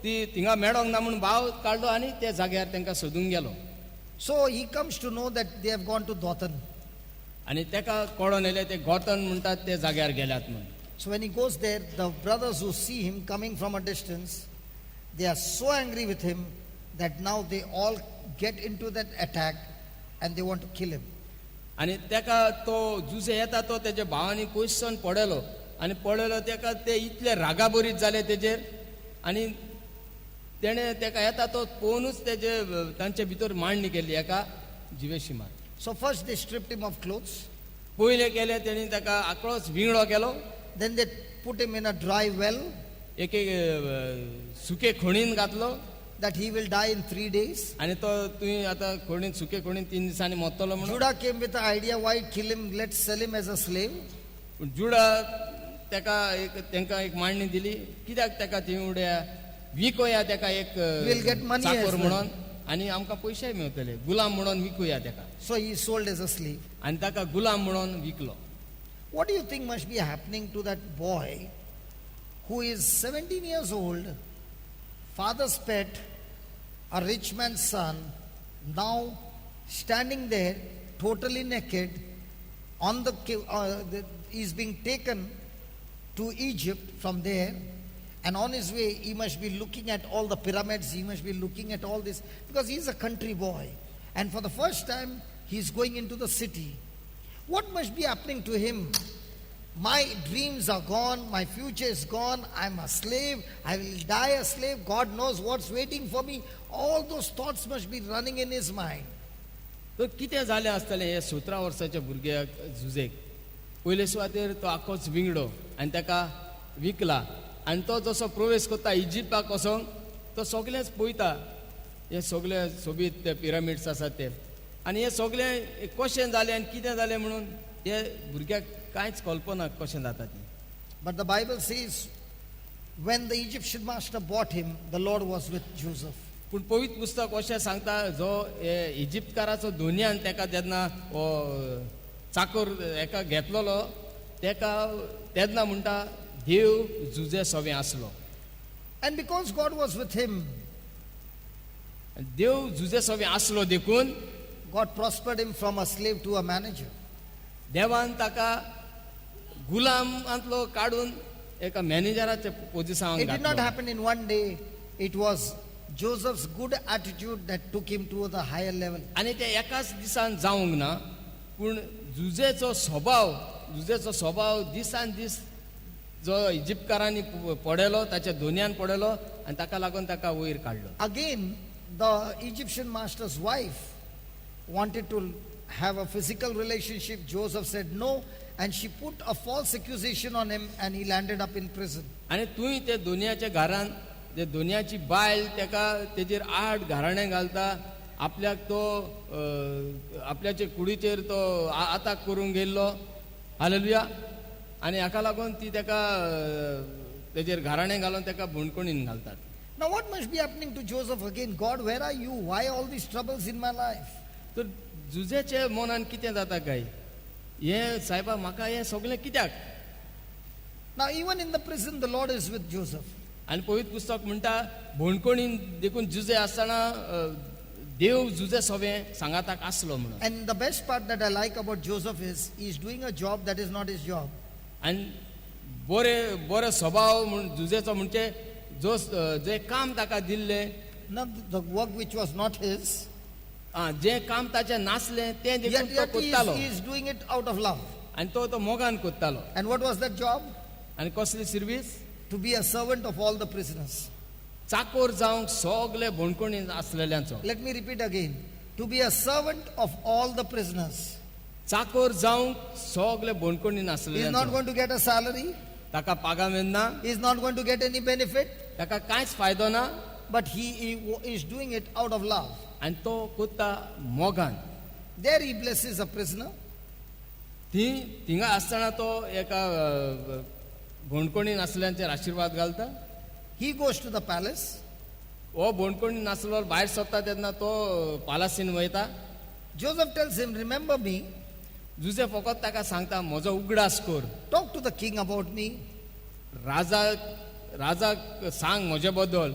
S1: थिंगा मेळोंक ना म्हूण भाव काडलो आनी ते जाग्यार तांकां सोदूंक गेलो.
S2: So he comes to know that they have gone to Dothan.
S1: आनी तेका कळोन येलें ते गोतन म्हणटात ते जाग्यार गेल्यात म्हणून.
S2: So when he goes there, the brothers who see him coming from a distance, they are so angry with him that now they all get into that attack and they want to kill him.
S1: आनी तेका तो जुजे येता तो तेजे भावांनी पयससून पडलो आनी पळयलो तेका ते इतले रागाबरीत जाले तेजेर, आनी तेणे तेका येता तो पळोवनूच तेजे तांचे भितर मांडणी केल्ली एका जिवेशी मार.
S2: So first they stripped him of clothes.
S1: पयले केले तेणी तेका आकळोच विंगडो केलो.
S2: Then they put him in a dry well.
S1: एक सुके खोणीन घातलो
S2: that he will die in 3 days.
S1: आणि तो तुम्ही आता खोणीन सुके खोणीन 3 दिसांनी मोतलो म्हणून
S2: Judah came with the idea, why kill him, let's sell him as a slave.
S1: जुडा तेका एक मांडणी दिली, कित्याक तेका थंय उड्या विकोया तेका एक
S2: We'll get money as
S1: चाकर
S2: well.
S1: म्हणून आणि आमकां पयशे मेळटले, गुलाम म्हणून विकूया तेका.
S2: So he is sold as a slave.
S1: आणि ताका गुलाम म्हणून विकलो.
S2: What do you think must be happening to that boy who is 17 years old, father's pet, a rich man's son, now standing there totally naked on is being taken to Egypt from there, and on his way he must be looking at all the pyramids, he must be looking at all this, because he's a country boy, and for the first time he's going into the city. What must be happening to him? My dreams are gone, my future is gone, I'm a slave, I will die a slave, God knows what's waiting for me. All those thoughts must be running in his mind.
S1: तर कितें जालें आसतलें हे 17 वर्साच्या भुरग्याक झुजेक. पयले सुवातेर तो आखोच विंगडो आनी ताका विकला, आनी तो जसो प्रवेश करता इजिप्ताक वचोंक, तो सगळेंच पळयता हे सगळे सोबीत ते पिरामिड्स आसात ते, आनी हे सगळें कशें जालें आनी कितें जालें म्हणून हे भुरग्याक कांयच कल्पना कशें जाता ती.
S2: But the Bible says, when the Egyptian master bought him, the Lord was with Joseph.
S1: पूण पवित्र पुस्तक अशें सांगता, जो इजिप्तकाराचो दोनयान तेका जेन्ना चाकर हेका घेतलोलो, तेका तेन्ना म्हणटा देव जुजे सवें आसलो.
S2: And because God was with him,
S1: देव जुजे सवें आसलो देखून
S2: God prospered him from a slave to a manager.
S1: देवान ताका गुलामांतलो काडून एका मॅनेजराच्या पोझिशनाक
S2: It did not
S1: घातलो.
S2: happen in one day. It was Joseph's good attitude that took him to the higher level.
S1: आनी ते एकाच दिसान जावंक ना, पूण जुजेचो स्वभाव दिसान दीस जो इजिप्तकारांनी पडयलो, ताच्या दोनयान पडयलो, आनी ताका लागून ताका वयर काडलो.
S2: Again, the Egyptian master's wife wanted to have a physical relationship. Joseph said no, and she put a false accusation on him, and he landed up in prison.
S1: आनी तुय ते दोनयाच्या घरान जे दोनयाची बायल तेका तेजेर 8 घराणे घालता, आपल्याक तो आपल्याचे कुडीचेर तो आताक करूंक गेल्लो, हालेलुया. आनी हाका लागून ती तेका तेजेर घराणे घालून तेका भोंडकोणीन घालतात.
S2: Now what must be happening to Joseph again? God, where are you? Why all these troubles in my life?
S1: तर जुजेचे मनान कितें जाता काय, हे सायबा म्हाका हे सगळें कित्याक.
S2: Now even in the prison, the Lord is with Joseph.
S1: आनी पवित्र पुस्तक म्हणटा भोंडकोणीन देखून जुजे आसतना देव जुजे सवें सांगाताक आसलो म्हणून.
S2: And the best part that I like about Joseph is he is doing a job that is not his job.
S1: आनी बरे स्वभाव म्हूण जुजेचो म्हणजे जो जे काम ताका दिल्लें,
S2: Not the work which was not his.
S1: जे काम ताचें नासलें तें देखून
S2: Yet
S1: तो
S2: he
S1: कोत्तालो,
S2: is doing it out of love.
S1: आनी तो मोगान कोत्तालो.
S2: And what was that job?
S1: आनी कसली service?
S2: To be a servant of all the prisoners.
S1: Chakor जावंक सगळे भोंडकोणीन आसलेल्यांचो.
S2: Let me repeat again. To be a servant of all the prisoners.
S1: Chakor जावंक सगळे भोंडकोणीन
S2: He is not
S1: आसलेल्यांचो.
S2: going to get a salary.
S1: ताका पागा मेळना,
S2: He is not going to get any benefit.
S1: ताका कांयच फायदो ना,
S2: But he is doing it out of love.
S1: आनी तो कोत्ता मोगान.
S2: There he blesses a prisoner.
S1: थिंगा आसतना तो एका भोंडकोणीन आसल्यांचेर आशिर्वाद घालता.
S2: He goes to the palace.
S1: हो भोंडकोणीन आसलो भायर सरता तेन्ना तो पालासीन वयता.
S2: Joseph tells him, remember me.
S1: Jose फकत ताका सांगता म्हजो उगडास कर,
S2: Talk to the king about me.
S1: राजाक सांग म्हजे बद्दल.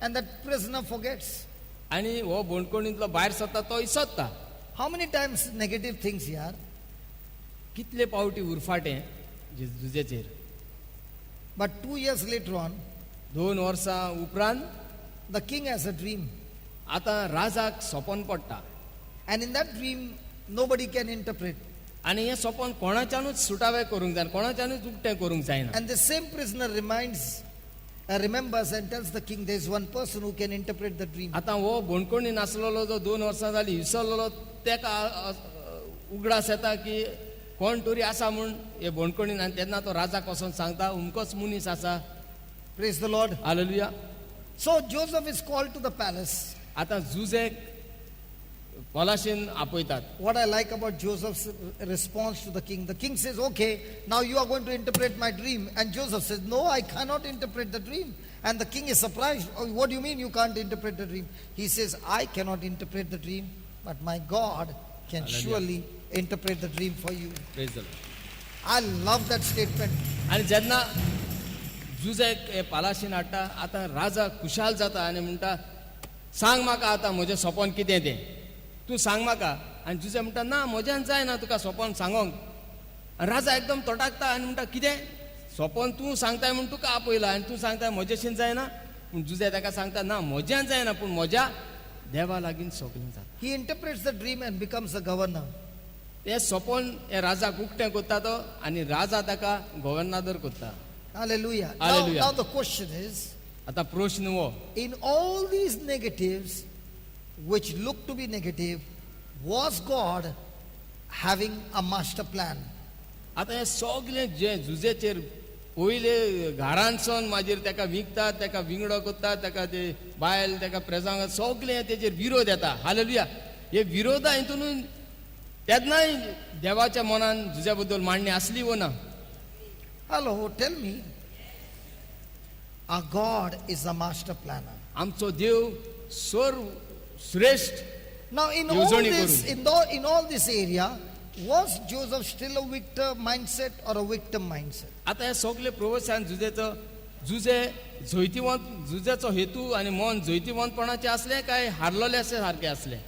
S2: And that prisoner forgets.
S1: आनी हो भोंडकोणींतलो भायर सरता तो इसोत्ता.
S2: How many times negative things here?
S1: कितले पावटी उरफाटें जुजेचेर.
S2: But 2 years later on,
S1: 2 वर्सां उपरांत
S2: the king has a dream.
S1: आतां राजाक सपन पडटा,
S2: And in that dream, nobody can interpret.
S1: आनी हें सपन कोणाच्यानूच सुटावे करूंक जायना, कोणाच्यानूच उक्तें करूंक जायना.
S2: And the same prisoner remembers and tells the king, there is one person who can interpret the dream.
S1: आतां हो भोंडकोणीन आसलेलो जो 2 वर्सां जालीं विसरलेलो, तेका उगडास येता की कोण तरी आसा म्हूण हे भोंडकोणीन. आनी तेन्ना तो राजाक वचोन सांगता, उमकोच मनीस आसा
S2: Praise the Lord.
S1: Hallelujah.
S2: So Joseph is called to the palace.
S1: आता जुजेक पॉलाशीन आपयतात.
S2: What I like about Joseph's response to the king says, okay, now you are going to interpret my dream. And Joseph says, no, I cannot interpret the dream. And the king is surprised. Oh, what do you mean you can't interpret the dream? He says, I cannot interpret the dream, but my God can surely interpret the dream for you.
S1: Praise the Lord.
S2: I love that statement.
S1: आणि जेन्ना जुजेक हे पालाशीन हाडटा, आतां राजा खुशाल जाता आनी म्हणटा सांग म्हाका आतां म्हजें सपन कितें तें, तूं सांग म्हाका. आनी जुजे म्हणटा ना म्हज्यान जायना तुका सपन सांगोंक. राजा एकदम तोटाकता आनी म्हणटा कितें सपन तूं सांगताय म्हूण तुका आपयला आनी तूं सांगताय म्हजेशीन जायना. पूण जुजे ताका सांगता ना म्हज्यान जायना पूण म्हज्या देवा लागीं सगळें जाता.
S2: He interprets the dream and becomes a governor.
S1: तें सपन हे राजाक उक्तें कोत्ता तो आनी राजा ताका गव्हर्नर कोत्ता.
S2: Hallelujah.
S1: Hallelujah.
S2: Now the question is,
S1: आतां प्रश्न हो,
S2: in all these negatives, which look to be negative, was God having a master plan?
S1: आतां हे सगळें जे जुजेचेर पयले घरांतसून मागीर ताका विकतात, ताका विंगडो कोत्तात, ताका ते बायल ताका प्रेजांग सगळें तेजेर विरोध येता. हालेलुया. हे विरोधा हितून तेन्नाय देवाच्या मनान जुजा बद्दल मांडणी आसली वो ना?
S2: Hello, tell me. Our God is a master planner.
S1: आमचो देव सर्व श्रेष्ठ.
S2: Now in all this area, was Joseph still a victim mindset or a victim mindset?
S1: आतां हे सगळे प्रोवसान जुजे जुजेचो हेतू आनी मन जैतिवंतपणाचे असले काय हारलेले सारखे असले?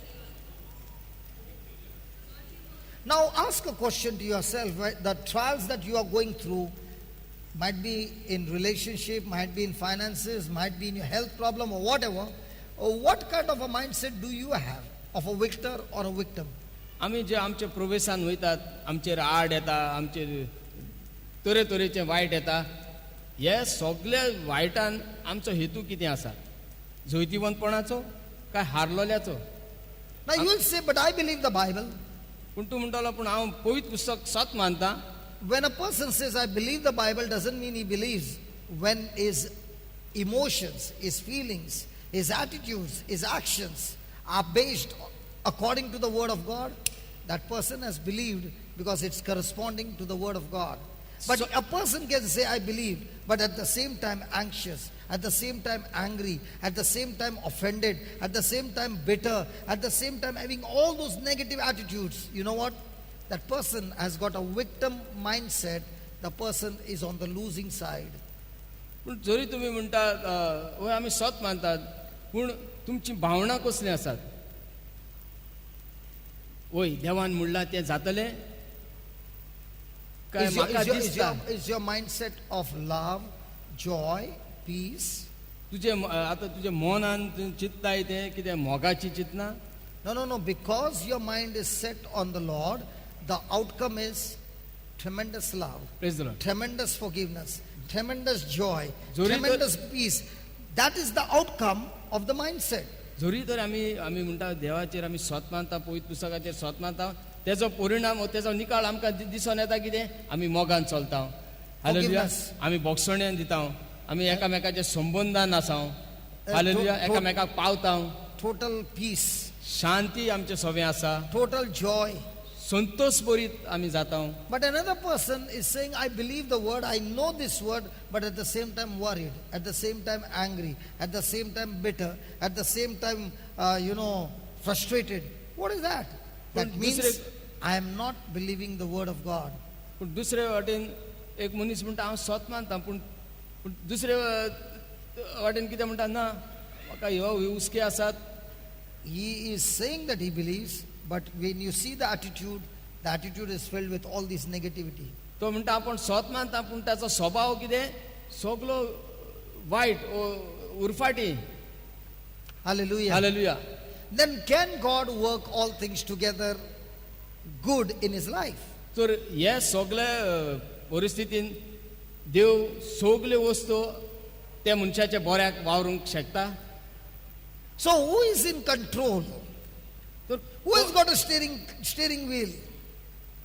S2: Now ask a question to yourself, right? The trials that you are going through might be in relationship, might be in finances, might be in your health problem or whatever. What kind of a mindset do you have of a victor or a victim?
S1: आमी जे आमचे प्रोवेसान वयतात, आमचेर आड येता, आमचेर तरेतरेचे वायट येता, हे सगळे वायटान आमचो हेतू कितें आसा? जैतिवंतपणाचो काय हारलोल्याचो?
S2: Now you will say, but I believe the Bible.
S1: पूण तूं म्हणटलो पूण हांव पवित्र पुस्तक सत मानता.
S2: When a person says, I believe the Bible, doesn't mean he believes when his emotions, his feelings, his attitudes, his actions are based according to the Word of God. That person has believed because it's corresponding to the Word of God. But a person can say, I believe, but at the same time anxious, at the same time angry, at the same time offended, at the same time bitter, at the same time having all those negative attitudes. You know what? That person has got a victim mindset. The person is on the losing side.
S1: पूण जरी तुम्ही म्हणटात होय आमी सत मानतात, पूण तुमची भावना कसली आसात? होय देवान म्हणला तें जातलें काय म्हाका दिसता?
S2: Is your mindset of love, joy, peace?
S1: तुझे आतां तुजे मनान चिंतताय तें कितें मोगाची चिंतना?
S2: No. Because your mind is set on the Lord, the outcome is tremendous love,
S1: Praise the Lord.
S2: tremendous forgiveness, tremendous joy,
S1: Jori
S2: tremendous peace. That is the outcome of the mindset.
S1: जरी तर आमी म्हणटा देवाचेर आमी सत मानता, पवित्र पुस्तकाचेर सत मानता, तेजो परिणाम तेजो निकाल आमकां दिसून येता कितें? आमी मोगान चलता, हालेलुया, आमी बोगसण्यान दिता, आमी एकामेकाच्या संबंधान आसा, हालेलुया, एकामेकाक पावता,
S2: Total peace,
S1: शांती आमचे सगळें आसा,
S2: total joy.
S1: संतोष भरीत आमी जाता.
S2: But another person is saying, I believe the word, I know this word, but at the same time worried, at the same time angry, at the same time bitter, at the same time, frustrated. What is that? That means I am not believing the word of God.
S1: पूण दुसरे वाटेन एक मनीस म्हणटा हांव सत मानता, पूण दुसरे वाटेन कितें म्हणटा ना म्हाका ह्यो हुस्के आसात.
S2: He is saying that he believes, but when you see the attitude is filled with all this negativity.
S1: तो म्हणटा आपण सत मानता, पूण ताचो स्वभाव कितें? सगळो वायट, उरफाटी.
S2: Hallelujah.
S1: Hallelujah.
S2: Then can God work all things together good in his life?
S1: तर हे सगळे परिस्थितीन देव सगळे वस्तू त्या मनशाच्या बऱ्याक वावरूंक शकता.
S2: So who is in control?
S1: तर
S2: Who has got a steering wheel?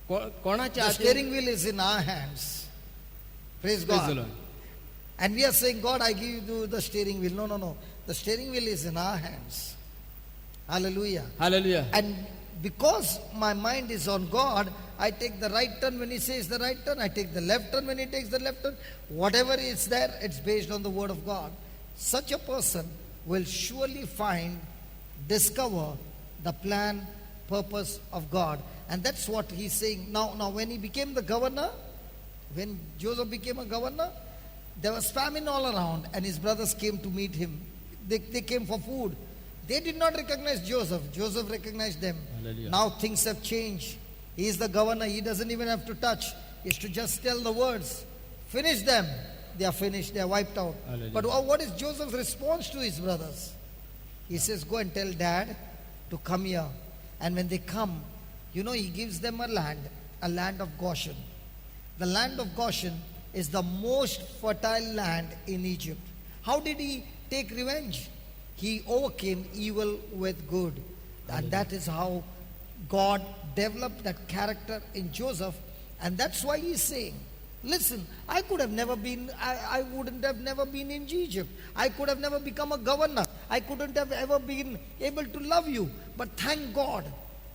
S1: कोणाच्या
S2: The steering wheel is in our hands. Praise God. And we are saying, God, I give you the steering wheel. No, no, no. The steering wheel is in our hands. Hallelujah.
S1: Hallelujah.
S2: And because my mind is on God, I take the right turn when He says the right turn. I take the left turn when He takes the left turn. Whatever is there, it's based on the Word of God. Such a person will surely discover the plan, purpose of God. And that's what he's saying. Now when he became the governor, when Joseph became a governor, there was famine all around, and his brothers came to meet him. They came for food. They did not recognize Joseph. Joseph recognized them.
S1: Hallelujah.
S2: Now things have changed. He is the governor. He doesn't even have to touch. He has to just tell the words. Finish them. They are finished. They are wiped out.
S1: Hallelujah.
S2: But what is Joseph's response to his brothers? He says, go and tell Dad to come here. And when they come, he gives them a land of Goshen. The land of Goshen is the most fertile land in Egypt. How did he take revenge? He overcame evil with good. And that is how God developed that character in Joseph. And that's why he's saying, listen, I wouldn't have never been in Egypt. I could have never become a governor. I couldn't have ever been able to love you. But thank God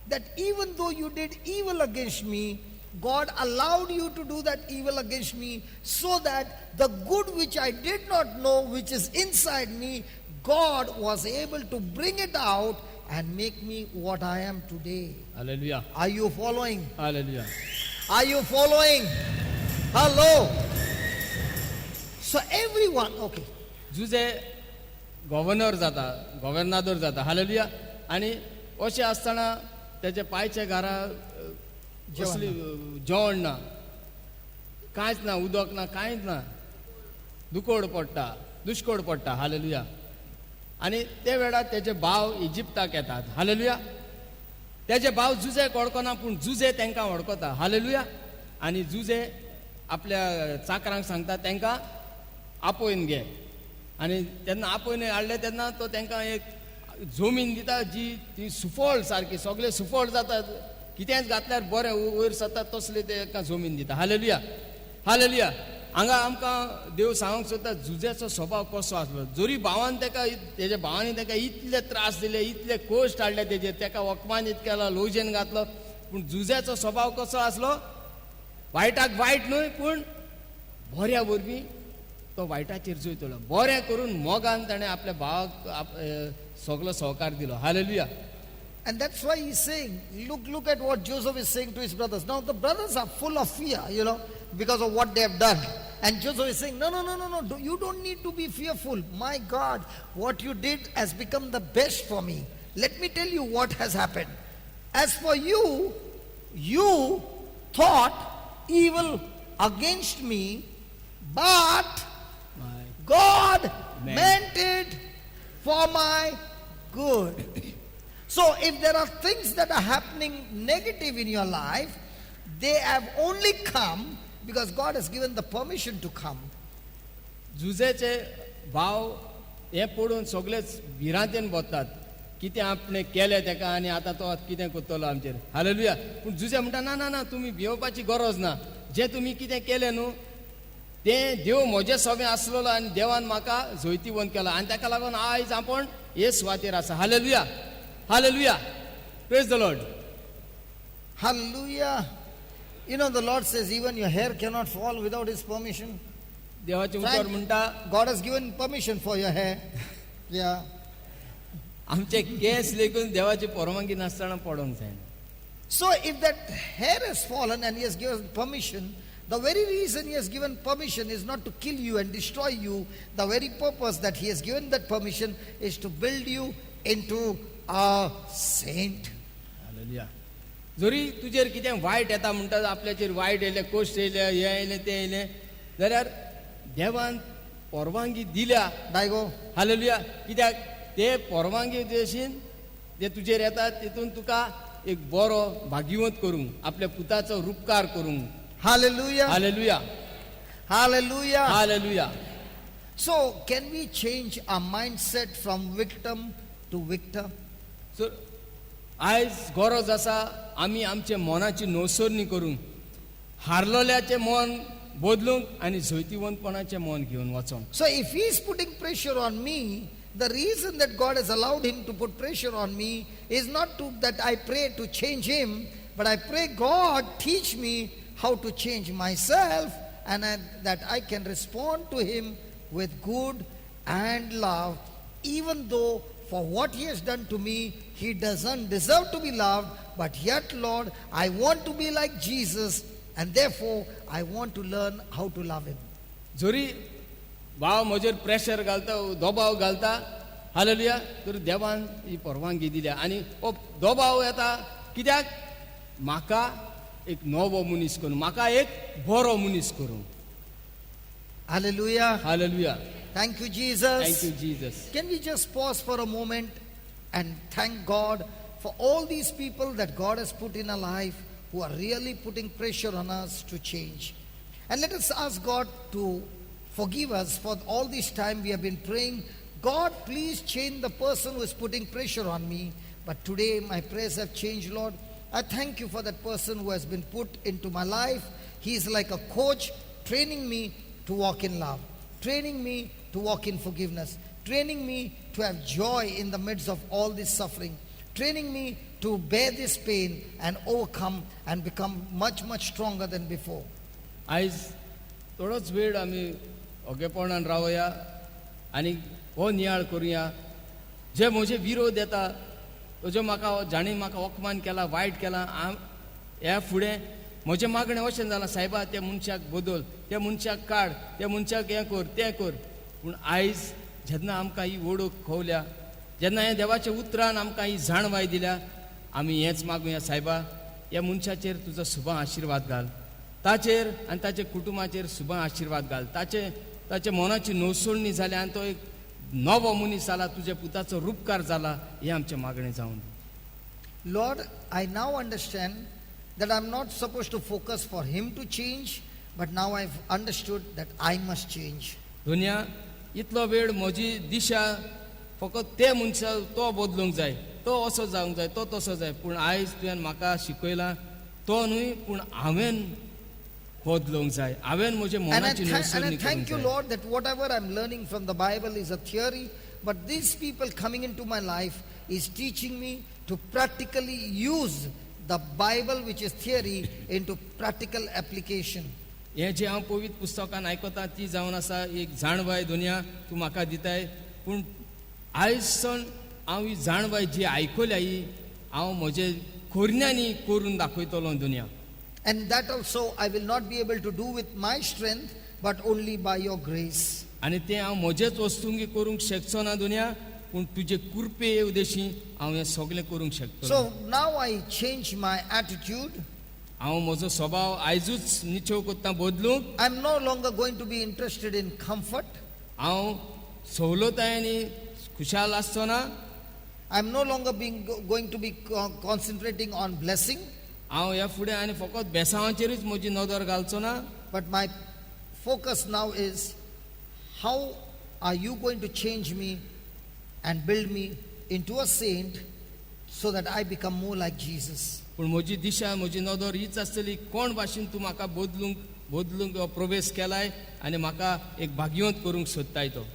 S2: that even though you did evil against me, God allowed you to do that evil against me so that the good which I did not know, which is inside me, God was able to bring it out and make me what I am today.
S1: Hallelujah.
S2: Are you following?
S1: Hallelujah.
S2: Are you following? Hello. So everyone, okay.
S1: Jose governor जाता hallelujah. आणि अशें आसतना त्याचे पायच्या घरा कसली जेवण ना, कांयच ना, उदक ना, कांयच ना, दुश्कोड पडटा हालेलुया. आणि ते वेळार त्याचे भाव इजिप्ताक येतात हालेलुया. त्याचे भाव जुजेक वळखना पूण जुजे तांकां वळखता हालेलुया. आणि जुजे आपल्या चाकरांक सांगता तांकां आपोवन घे. आणि तेन्ना आपोवन हाडले तेन्ना तो तांकां एक जमीन दिता जी ती सुफळ सारकी, सगळे सुफळ जातात, कितेंच घातल्यार बरें वयर सतात तसले ताका जमीन दिता हालेलुया. हालेलुया. हांगा आमकां देव सांगूंक सोदता जुजेचो स्वभाव कसो आसलो. जरी तेज्या भावांनी ताका इतले त्रास दिले, इतले कश्ट हाडले तेजेर, ताका वखमानीत केलो, लोजयेन घातलो, पूण जुजेचो स्वभाव कसो आसलो? वायटाक वायट न्हय, पूण बऱ्या वरवीं तो वायटाचेर जोयतलो. बरें करून मोगान ताणें आपल्या भावाक सगलो सहकार दिलो hallelujah.
S2: And that's why he's saying, look at what Joseph is saying to his brothers. Now the brothers are full of fear, because of what they have done. And Joseph is saying, no, you don't need to be fearful. My God, what you did has become the best for me. Let me tell you what has happened. As for you, you thought evil against me, but God meant it for my good. So if there are things that are happening negative in your life, they have only come because God has given the permission to come.
S1: जुजेचे भाव हे पडून सगळेच भिरांतेन बसतात. कितें आपणे केलें तेका आनी आतां तो कितें करतलो आमचेर हालेलुया. पूण जुजे म्हणटा ना तुमी भिवपाची गरज ना. जें तुमी कितें केलें न्हू तें देव म्हजें सगळें आसलेलो आनी देवान म्हाका जैतिवंत केलो आनी ताका लागून आयज आपण हे सुवातेर आसा hallelujah. Hallelujah. Praise the Lord.
S2: Hallelujah. The Lord says even your hair cannot fall without His permission.
S1: देवाचे उतर म्हणटा
S2: God has given permission for your hair. Yeah.
S1: आमचे केस लेकून देवाची परवानगी नासतना पडोंक जाय.
S2: So if that hair has fallen and He has given permission, the very reason He has given permission is not to kill you and destroy you. The very purpose that He has given that permission is to build you into a saint.
S1: Hallelujah. जरी तुजेर कितें वायट येता म्हणटा, आपल्याचेर वायट येयले, कश्ट येयले, हे येयले, ते येयले, जाल्यार देवान परवानगी दिल्या.
S2: Daigo.
S1: हालेलुया. कित्याक ते परवानगी जशीन जे तुजेर येता तितून तुका एक बरो भाग्यवंत करूंक, आपल्या पुताचो उपकार करूंक.
S2: Hallelujah.
S1: Hallelujah.
S2: Hallelujah.
S1: Hallelujah.
S2: So can we change our mindset from victim to victor?
S1: So आयज गरज आसा आमी आमचे मनाची नोसरणी करूंक, हारलोल्याचें मन बदलूंक आणि जैतिवंतपणाचें मन घेवन वचोंक.
S2: So if he is putting pressure on me, the reason that God has allowed him to put pressure on me is not to that I pray to change him, but I pray, God, teach me how to change myself, and that I can respond to him with good and love, even though for what he has done to me, he doesn't deserve to be loved, but yet, Lord, I want to be like Jesus, and therefore I want to learn how to love him.
S1: जरी भाव म्हजेर pressure घालता, दबाव घालता, hallelujah, तर देवान ही परवानगी दिल्या. आणि हो दबाव येता कित्याक? म्हाका एक नवो मनीस करून, म्हाका एक बरो मनीस करून.
S2: Hallelujah.
S1: Hallelujah.
S2: Thank you, Jesus.
S1: Thank you, Jesus.
S2: Can we just pause for a moment and thank God for all these people that God has put in our life who are really putting pressure on us to change? And let us ask God to forgive us for all this time we have been praying, God, please change the person who is putting pressure on me. But today my prayers have changed, Lord. I thank you for that person who has been put into my life. He is like a coach training me to walk in love, training me to walk in forgiveness, training me to have joy in the midst of all this suffering, training me to bear this pain and overcome and become much, much stronger than before.
S1: आयज थोडोच वेळ आमी ओगेपणान रावया आनी हो नियाळ करुया. जे म्हजे विरोध येता, जो म्हाका जाणी म्हाका अपमान केला, वायट केला, ह्या फुडें म्हजें मागणें अशें जालां, सायबा त्या मनशाक बदल, त्या मनशाक काड, त्या मनशाक हें कर, तें कर. पूण आयज जेन्ना आमकां ही वडोवक खवल्या, जेन्ना ह्या देवाच्या उतरान आमकां ही जाणवाय दिल्या, आमी हेंच मागुया, सायबा ह्या मनशाचेर तुजो शुभ आशिर्वाद घाल, ताचेर आनी ताच्या कुटुंबाचेर शुभ आशिर्वाद घाल, ताचे मनाची नवसोडणी जाल्या आनी तो एक नवो मनीस जाला, तुज्या पुताचो रूपकार जाला, हें आमचें मागणें जावन.
S2: Lord, I now understand that I'm not supposed to focus for him to change, but now I've understood that I must change.
S1: दुनिया इतलो वेळ म्हजी दिशा फकत ते मनशा तो बदलूंक जाय, तो असो जावंक जाय, तो तसो जाय. पूण आयज तुवें म्हाका शिकयलां तो न्हय, पूण हांवें बदलूंक जाय, हांवें म्हजे
S2: And
S1: मनाची
S2: I
S1: नवसोडणी
S2: thank
S1: करूंक
S2: you,
S1: जाय.
S2: Lord, that whatever I'm learning from the Bible is a theory, but these people coming into my life is teaching me to practically use the Bible, which is theory, into practical application.
S1: हें जें हांव पवित्र पुस्तकान आयकतां ती जावन आसा एक जाणवाय. दुनिया तूं म्हाका दिताय, पूण आयज सावन हांव ही जाणवाय जी आयकल्या ही हांव म्हजे खोरण्यांनी करून दाखयतलो दुनिया.
S2: And that also I will not be able to do with my strength, but only by your grace.
S1: आनी तें हांव म्हजेच वस्तूंगी करूंक शकचो ना दुनिया, पूण तुजे कृपे उदेशी हांव हें सगळें करूंक शकतलो.
S2: So now I change my attitude.
S1: हांव म्हजो स्वभाव आयजूच निचोव कोत्ता बदलूंक.
S2: I'm no longer going to be interested in comfort.
S1: हांव सवलतायनी खुशाल आसचो ना.
S2: I'm no longer going to be concentrating on blessing.
S1: हांव ह्या फुडें आनी फकत बेसांवाचेरूच म्हजी नदर घालचो ना.
S2: But my focus now is, how are you going to change me and build me into a saint so that I become more like Jesus?
S1: पूण म्हजी दिशा, म्हजी नदर हीच आसतली, कोण भाशेन तूं म्हाका बदलूंक प्रवेश केलाय आनी म्हाका एक भाग्यवंत करूंक सोदताय तो.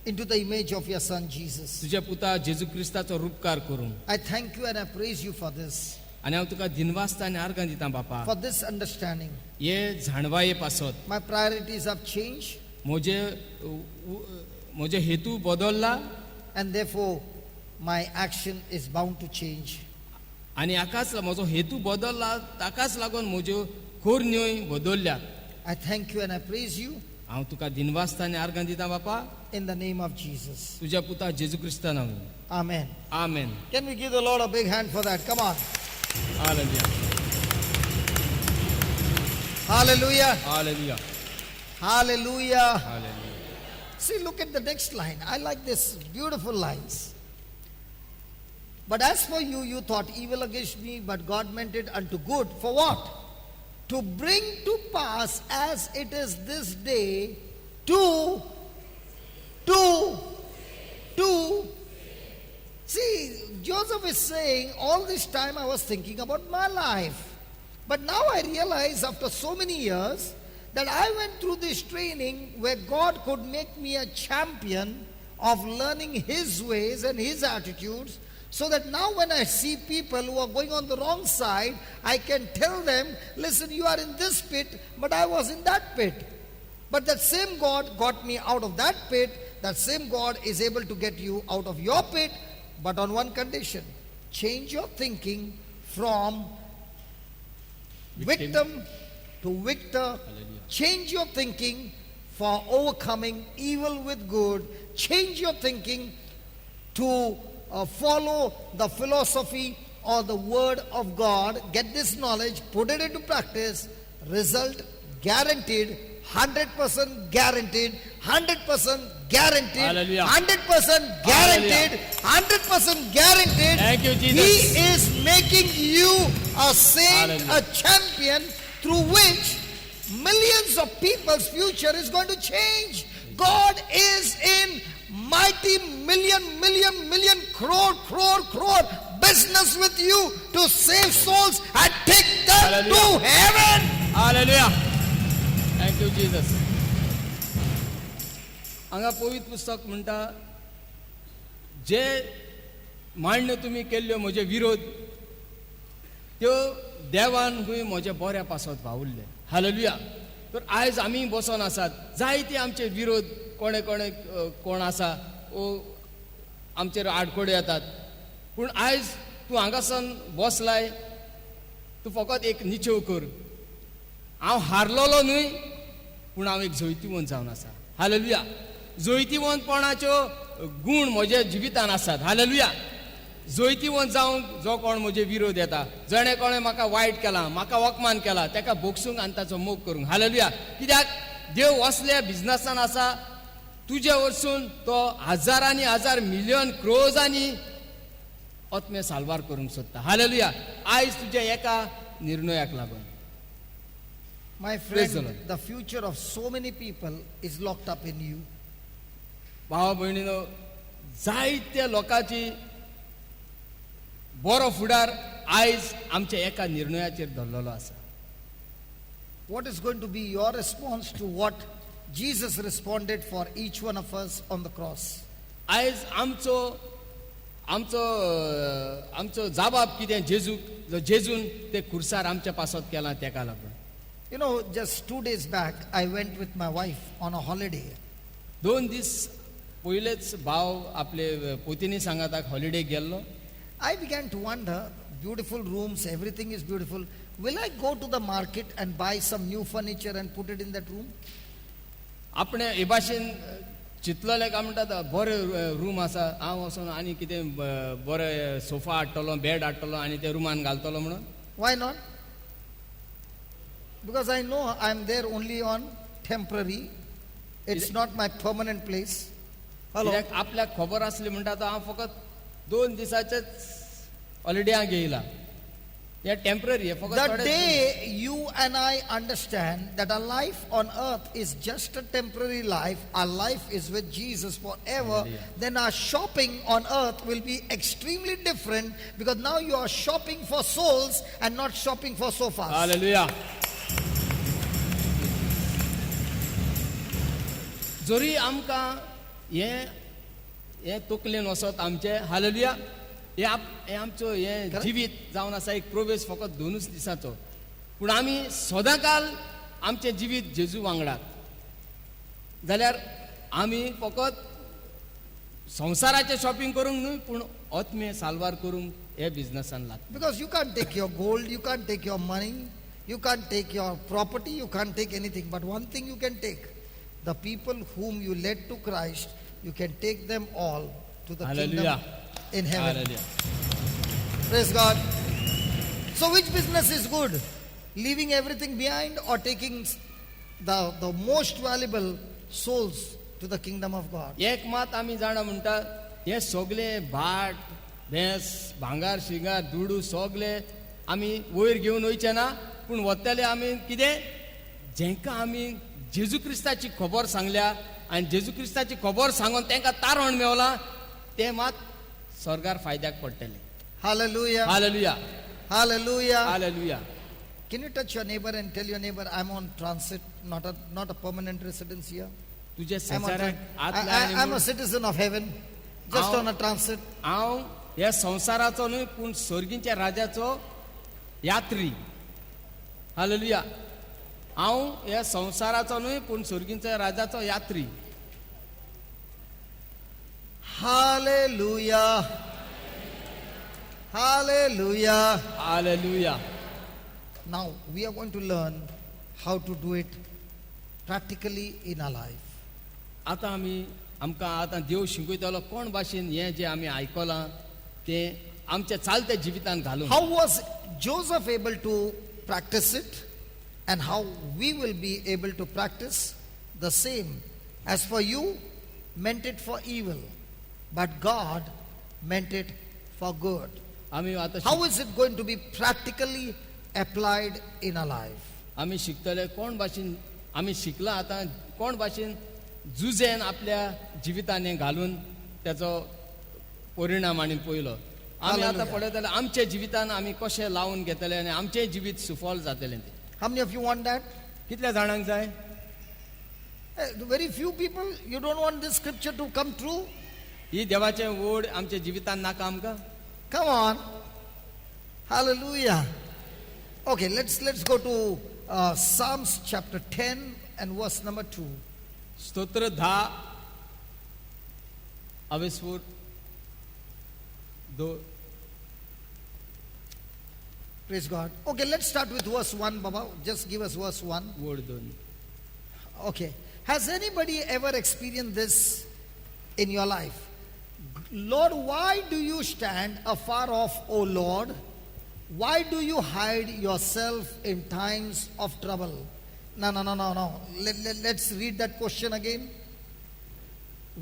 S2: Into the image of your son Jesus.
S1: तुज्या पुता जेजू क्रिस्ताचो रूपकार करूंक.
S2: I thank you and I praise you for this,
S1: आनी हांव तुका दिनवासता आनी आर्गां दितां बापा,
S2: for this understanding.
S1: हे जाणवाये पासत.
S2: My priorities have changed,
S1: म्हजे हेतू बदलला
S2: and therefore my action is bound to change.
S1: आनी हाकाच म्हजो हेतू बदलला, ताकाच लागून म्हज्यो खोरण्योय बदलल्यात.
S2: I thank you and I praise you
S1: हांव तुका दिनवासता आनी आर्गां दितां बापा,
S2: in the name of Jesus.
S1: तुज्या पुता जेजू क्रिस्ता नांवान.
S2: Amen.
S1: Amen.
S2: Can we give the Lord a big hand for that? Come on.
S1: Hallelujah.
S2: Hallelujah.
S1: Hallelujah.
S2: Hallelujah.
S1: Hallelujah.
S2: See, look at the next line. I like this beautiful lines. But as for you, you thought evil against me, but God meant it unto good. For what? To bring to pass as it is this day to. See, Joseph is saying, all this time I was thinking about my life. But now I realize after so many years that I went through this training where God could make me a champion of learning His ways and His attitudes, so that now when I see people who are going on the wrong side, I can tell them, listen, you are in this pit, but I was in that pit. But that same God got me out of that pit. That same God is able to get you out of your pit, but on one condition: change your thinking from victim to victor. Change your thinking for overcoming evil with good. Change your thinking to follow the philosophy or the word of God. Get this knowledge, put it into practice. Result guaranteed, 100% guaranteed, 100% guaranteed,
S1: Hallelujah.
S2: 100% guaranteed, 100% guaranteed.
S1: Thank you, Jesus.
S2: He is making you a saint,
S1: Hallelujah.
S2: a champion, through which millions of people's future is going to change. God is in mighty million crore business with you to save souls and take them
S1: Hallelujah.
S2: to heaven.
S1: Hallelujah. Thank you, Jesus. हांगा पवित्र पुस्तक म्हणटा, जे मान्य तुम्ही केल्ल्यो म्हजे विरोध, त्यो देवान खंय म्हज्या बऱ्या पासत वावुरले. हालेलुया. तर आयज आमी बसून आसात, जायते आमचे विरोध कोण आसा ओ आमचेर आडखोडे येतात, पूण आयज तूं हांगासन बसलाय, तूं फकत एक निचेव कर, हांव हारलोलो न्हय, पूण हांव एक जैतिवंत जावन आसा. हालेलुया. जैतिवंतपणाच्यो गूण म्हज्या जिवितान आसात. हालेलुया. जैतिवंत जावंक जो कोण म्हजे विरोध येता, जणे कोणें म्हाका वायट केलां, म्हाका अपमान केला, तेका बोगसूंक आनी ताचो मोग करूंक. हालेलुया. कित्याक देव असल्या बिझनसान आसा, तुजे वरसून तो हजारांनी हजार मिलियन क्रोजांनी आत्मे साल्वार करूंक सोदता. हालेलुया. आयज तुज्या एका निर्णयाक लागून.
S2: My
S1: Praise the
S2: friend,
S1: Lord.
S2: the future of so many people is locked up in you.
S1: भावा भयणीनो, जायत्या लोकांची बरो फुडार आयज आमच्या एका निर्णयाचेर धरलेलो आसा.
S2: What is going to be your response to what Jesus responded for each one of us on the cross?
S1: आयज आमचो जबाब कितें जेजून ते खुर्सार आमच्या पासत केला तेका लागून.
S2: You know, just 2 days back, I went with my wife on a holiday.
S1: 2 दीस पयलेच भाव आपले पोतिनी सांगाताक हॉलिडे गेल्लो.
S2: I began to wonder, beautiful rooms, everything is beautiful. Will I go to the market and buy some new furniture and put it in that room?
S1: आपणे हे भाशेन चिंतलेले काय म्हणटात, बरे रूम आसा, हांव वचून आनी कितें बरे सोफा हाडटलो, बेड हाडटलो आनी ते रुमान घालतलो म्हणून.
S2: Why not? Because I know I'm there only on temporary. It's not my permanent place. Hello.
S1: कित्याक आपल्याक खबर आसली म्हणटा तो हांव फकत 2 दिसाचेच हॉलिडेयांक येयला. हे टेम्पररी, फकत
S2: The
S1: थोडे
S2: day you and I understand that our life on earth is just a temporary life, our life is with Jesus forever,
S1: Hallelujah.
S2: then our shopping on earth will be extremely different, because now you are shopping for souls and not shopping for sofas.
S1: Hallelujah. जरी आमकां हे तकलेन वसत आमचे, hallelujah, हे आमचो हे जिवीत जावन आसा एक प्रवेश फकत 2 दिसाचो, पूण आमी सदांकाल आमचे जिवीत जेजू वांगडात, जाल्यार आमी फकत संवसाराचे शॉपिंग करूंक न्हय, पूण आत्मे साल्वार करूंक हे बिझनसान लागता.
S2: Because you can't take your gold, you can't take your money, you can't take your property, you can't take anything. But one thing you can take: the people whom you led to Christ, you can take them all to the
S1: Hallelujah.
S2: kingdom in heaven.
S1: Hallelujah.
S2: Praise God. So which business is good? Leaving everything behind or taking the most valuable souls to the kingdom of God?
S1: एक मात आमी जाणा म्हणटा, हे सगळे भाट भेस भांगार शिंगार दुडू सगळे आमी वयर घेवन वयचे ना, पूण वतले आमी कितें, जेंका आमी जेजू क्रिस्ताची खबर सांगल्या आनी जेजू क्रिस्ताची खबर सांगून तांकां तारण मेवला, ते मात स्वर्गार फायद्याक पडटले.
S2: Hallelujah.
S1: Hallelujah.
S2: Hallelujah.
S1: Hallelujah.
S2: Can you touch your neighbor and tell your neighbor, I'm on transit, not a permanent residence here?
S1: तुझ्या
S2: I'm, on
S1: शेजाऱ्याक
S2: tran-
S1: हात
S2: I,
S1: लाय
S2: I, I'm
S1: आणि
S2: a citizen of heaven, just
S1: Ow.
S2: on a transit.
S1: हांव ह्या संवसाराचो न्हय पूण सर्गीच्या राज्याचो यात्री. हालेलुया. हांव ह्या संवसाराचो न्हय पूण सर्गीच्या राज्याचो यात्री.
S2: Hallelujah. Hallelujah.
S1: Hallelujah.
S2: Now we are going to learn how to do it practically in our life.
S1: आतां आमकां आतां देव शिकयतलो कोण भाशेन हें जें आमी आयकलां तें आमच्या चालत्या जिवितांत घालून.
S2: How was Joseph able to practice it, and how we will be able to practice the same? As for you, meant it for evil, but God meant it for good.
S1: आमी आतां
S2: How is it going to be practically applied in our life?
S1: आमी शिकतले कोण भाशेन आमी शिकला आतां कोण भाशेन जुजेन आपल्या जिवितान हें घालून त्याचो परिणाम आनी पयलो. आमी आतां
S2: Hallelujah.
S1: पळयतले आमच्या जिवितान आमी कशें लावन घेतले आनी आमचें जिवीत सुफल जातलें तें.
S2: How many of you want that?
S1: कितल्या जाणांक जाय?
S2: Very few people. You don't want this scripture to come true?
S1: ही देवाचें वड आमच्या जिवितान नाका आमकां?
S2: Come on. Hallelujah. Okay, let's go to Psalms chapter 10 and verse number 2.
S1: स्तोत्र 10 अवेस्वर 2.
S2: Praise God. Okay, let's start with verse 1, Baba. Just give us verse 1.
S1: वड 2.
S2: Okay. Has anybody ever experienced this in your life? Lord, why do you stand afar off, O Lord? Why do you hide yourself in times of trouble? No. Let's read that question again.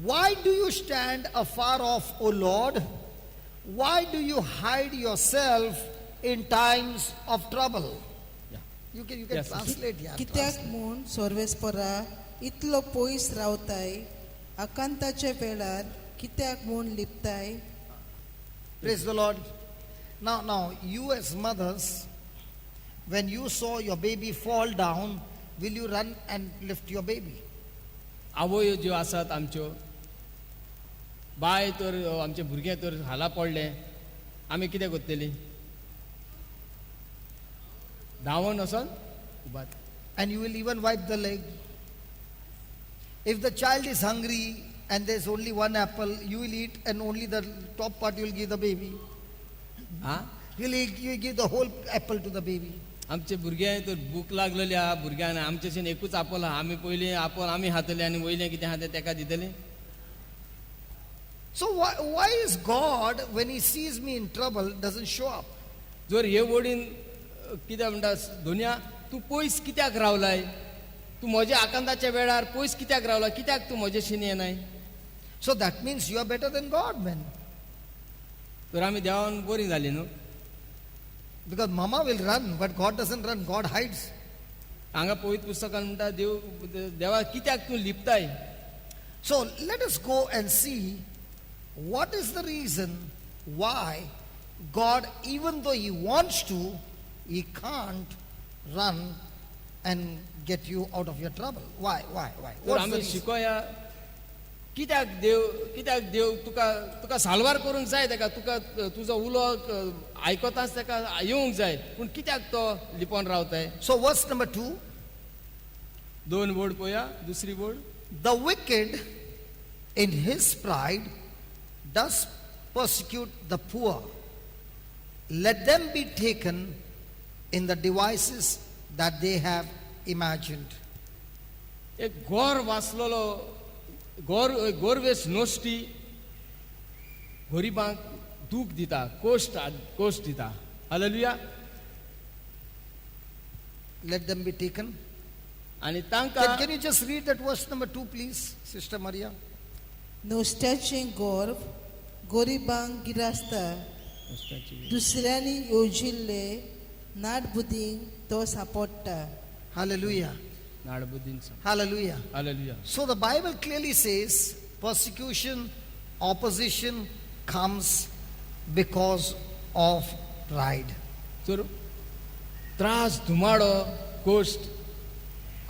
S2: Why do you stand afar off, O Lord? Why do you hide yourself in times of trouble?
S1: Yeah.
S2: You can
S1: Yes.
S2: translate, yeah.
S3: कित्याक
S2: translate.
S3: म्हूण सोर्वेस्परा इतलो पयस रावताय आकांताच्या वेळार कित्याक म्हूण लिपताय.
S2: Praise the Lord. Now, you as mothers, when you saw your baby fall down, will you run and lift your baby?
S1: आवयो ज्यो आसात आमच्यो बाय तर आमचे भुरगे तर हाला पडले आमी कितें करतली? धांवून वचोन उबात.
S2: And you will even wipe the leg. If the child is hungry and there's only one apple, you will eat and only the top part you will give the baby.
S1: आं?
S2: You give the whole apple to the baby.
S1: आमचे भुरगे तर भूक लागलेली आहा भुरग्यांक आमचेशेन एकूच आपोल आहा आमी पयलीं आपोल आमी खातले आनी वयलें कितें आहा तें तेका दितले.
S2: So why is God, when he sees me in trouble, doesn't show up?
S1: जर हे वडीन कितें म्हणटा धोनिया तूं पयस कित्याक रावलाय? तूं म्हज्या आकांताच्या वेळार पयस कित्याक रावला? कित्याक तूं म्हजेशीन येनाय?
S2: So that means you are better than God, man.
S1: तर आमी देवान बरीं जालीं न्हू.
S2: Because mama will run, but God doesn't run. God hides.
S1: हांगा पवित्र पुस्तकान म्हणटा देवा कित्याक तूं लिपताय?
S2: So let us go and see what is the reason why God, even though he wants to, he can't run and get you out of your trouble. Why?
S1: तर
S2: What's the
S1: आमी
S2: reason?
S1: शिकोया कित्याक देव तुका साल्वार करूंक जाय तेका तुका तुजो उलो आयकोतास तेका येवंक जाय पूण कित्याक तो लिपोन रावताय?
S2: So verse number 2,
S1: 2 वड पळया. दुसरी वड.
S2: the wicked in his pride does persecute the poor. Let them be taken in the devices that they have imagined.
S1: एक गोर वाचलेलो गोरवेस नोश्टी गरिबांक दूख दिता कोश्ट दिता. Hallelujah.
S2: Let them be taken.
S1: आनी तांकां
S2: Can you just read that verse number 2, please, Sister Maria?
S3: नोस्त्याचें गोरव गोरिबांक गिरासता दुसऱ्यांनी येवजिल्ले नाटबुदींक तो सांपडटा.
S2: Hallelujah.
S1: नाडबुदीन.
S2: Hallelujah.
S1: Hallelujah.
S2: So the Bible clearly says persecution, opposition comes because of pride.
S1: तर त्रास धुमाडो गोष्ट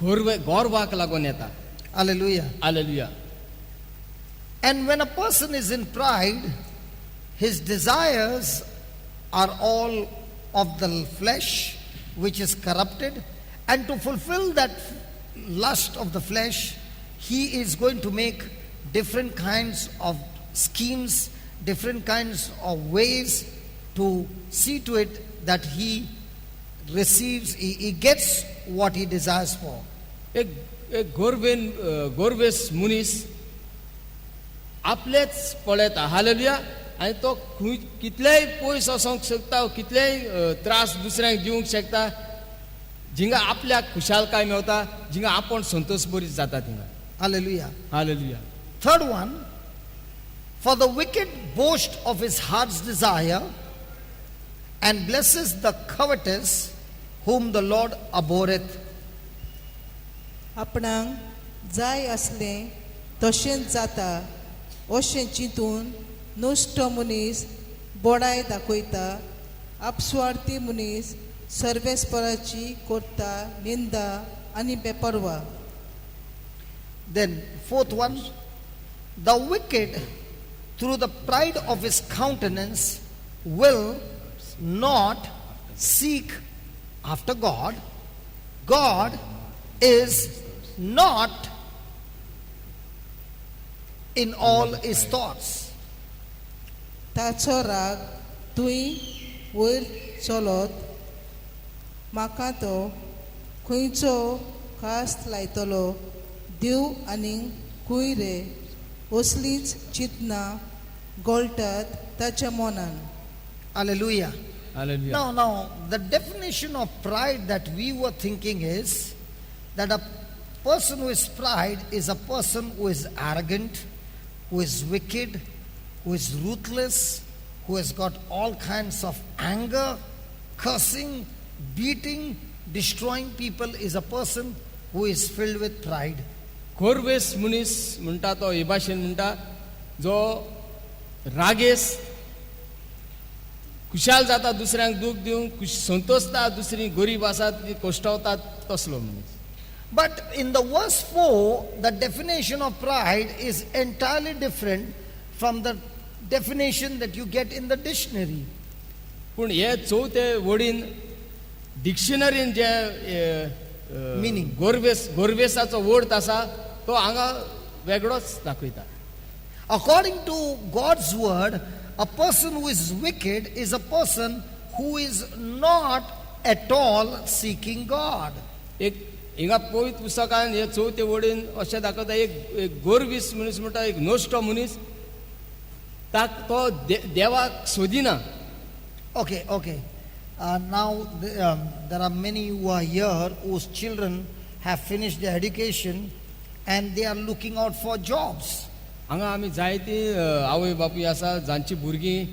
S1: गौरवाक लागून येता.
S2: Hallelujah.
S1: Hallelujah.
S2: And when a person is in pride, his desires are all of the flesh, which is corrupted. And to fulfill that lust of the flesh, he is going to make different kinds of schemes, different kinds of ways to see to it that he receives, he gets what he desires for.
S1: एक गोरवेस मुनीस आपलेच पळयता. Hallelujah. आनी तो कितलेय पयस वचोंक शकता, कितलेय त्रास दुसऱ्यांक दिवंक शकता, जिंगा आपल्याक खुशालकाय मेवता, जिंगा आपण संतोष बरी जाता थिंगा.
S2: Hallelujah.
S1: Hallelujah.
S2: Third one, for the wicked boast of his heart's desire and blesses the covetous, whom the Lord abhorreth.
S3: आपणाक जाय असलें तशेंच जाता अशें चिंतून नुस्त मनीस बोडाय दाखयता, आपस्वार्थी मनीस सर्वेस्पराची करता निंदा आनी बेपरवा.
S2: Then fourth one, the wicked through the pride of his countenance will not seek after God. God is not in all his thoughts.
S3: ताचो राग तुय वयर चलत, म्हाका तो खंयचो कास्त लायतलो, देव आनीक खंय रे, असलींच चिंतनां गळटात ताच्या मनान.
S2: Hallelujah.
S1: Hallelujah.
S2: Now, the definition of pride that we were thinking is that a person who is pride is a person who is arrogant, who is wicked, who is ruthless, who has got all kinds of anger, cursing, beating, destroying people, is a person who is filled with pride.
S1: गोरवेस मुनीस म्हणटा तो हे भाशेन म्हणटा जो रागेस खुशाल जाता, दुसऱ्यांक दूख दिवंक संतोषता, दुसरी गरीब आसात ती कोश्टावतात, तसलो मनीस.
S2: But in the verse 4, the definition of pride is entirely different from the definition that you get in the dictionary.
S1: पूण हे चवथे वडीन डिक्शनरीन जे
S2: Meaning.
S1: गोरवेसाचो वर्ड आसा तो हांगा वेगळोच दाखयता.
S2: According to God's word, a person who is wicked is a person who is not at all seeking God.
S1: एक हिंगा पवित्र पुस्तकान हे चवथे वडीन अशें दाखयता, एक गोरवीस मनीस म्हणटा, एक नोश्ट मनीस ताक तो देवाक सोदिना.
S2: Okay. Now there are many who are here whose children have finished their education and they are looking out for jobs.
S1: हांगा आमी जायती आवय बापूय आसा जांची भुरगीं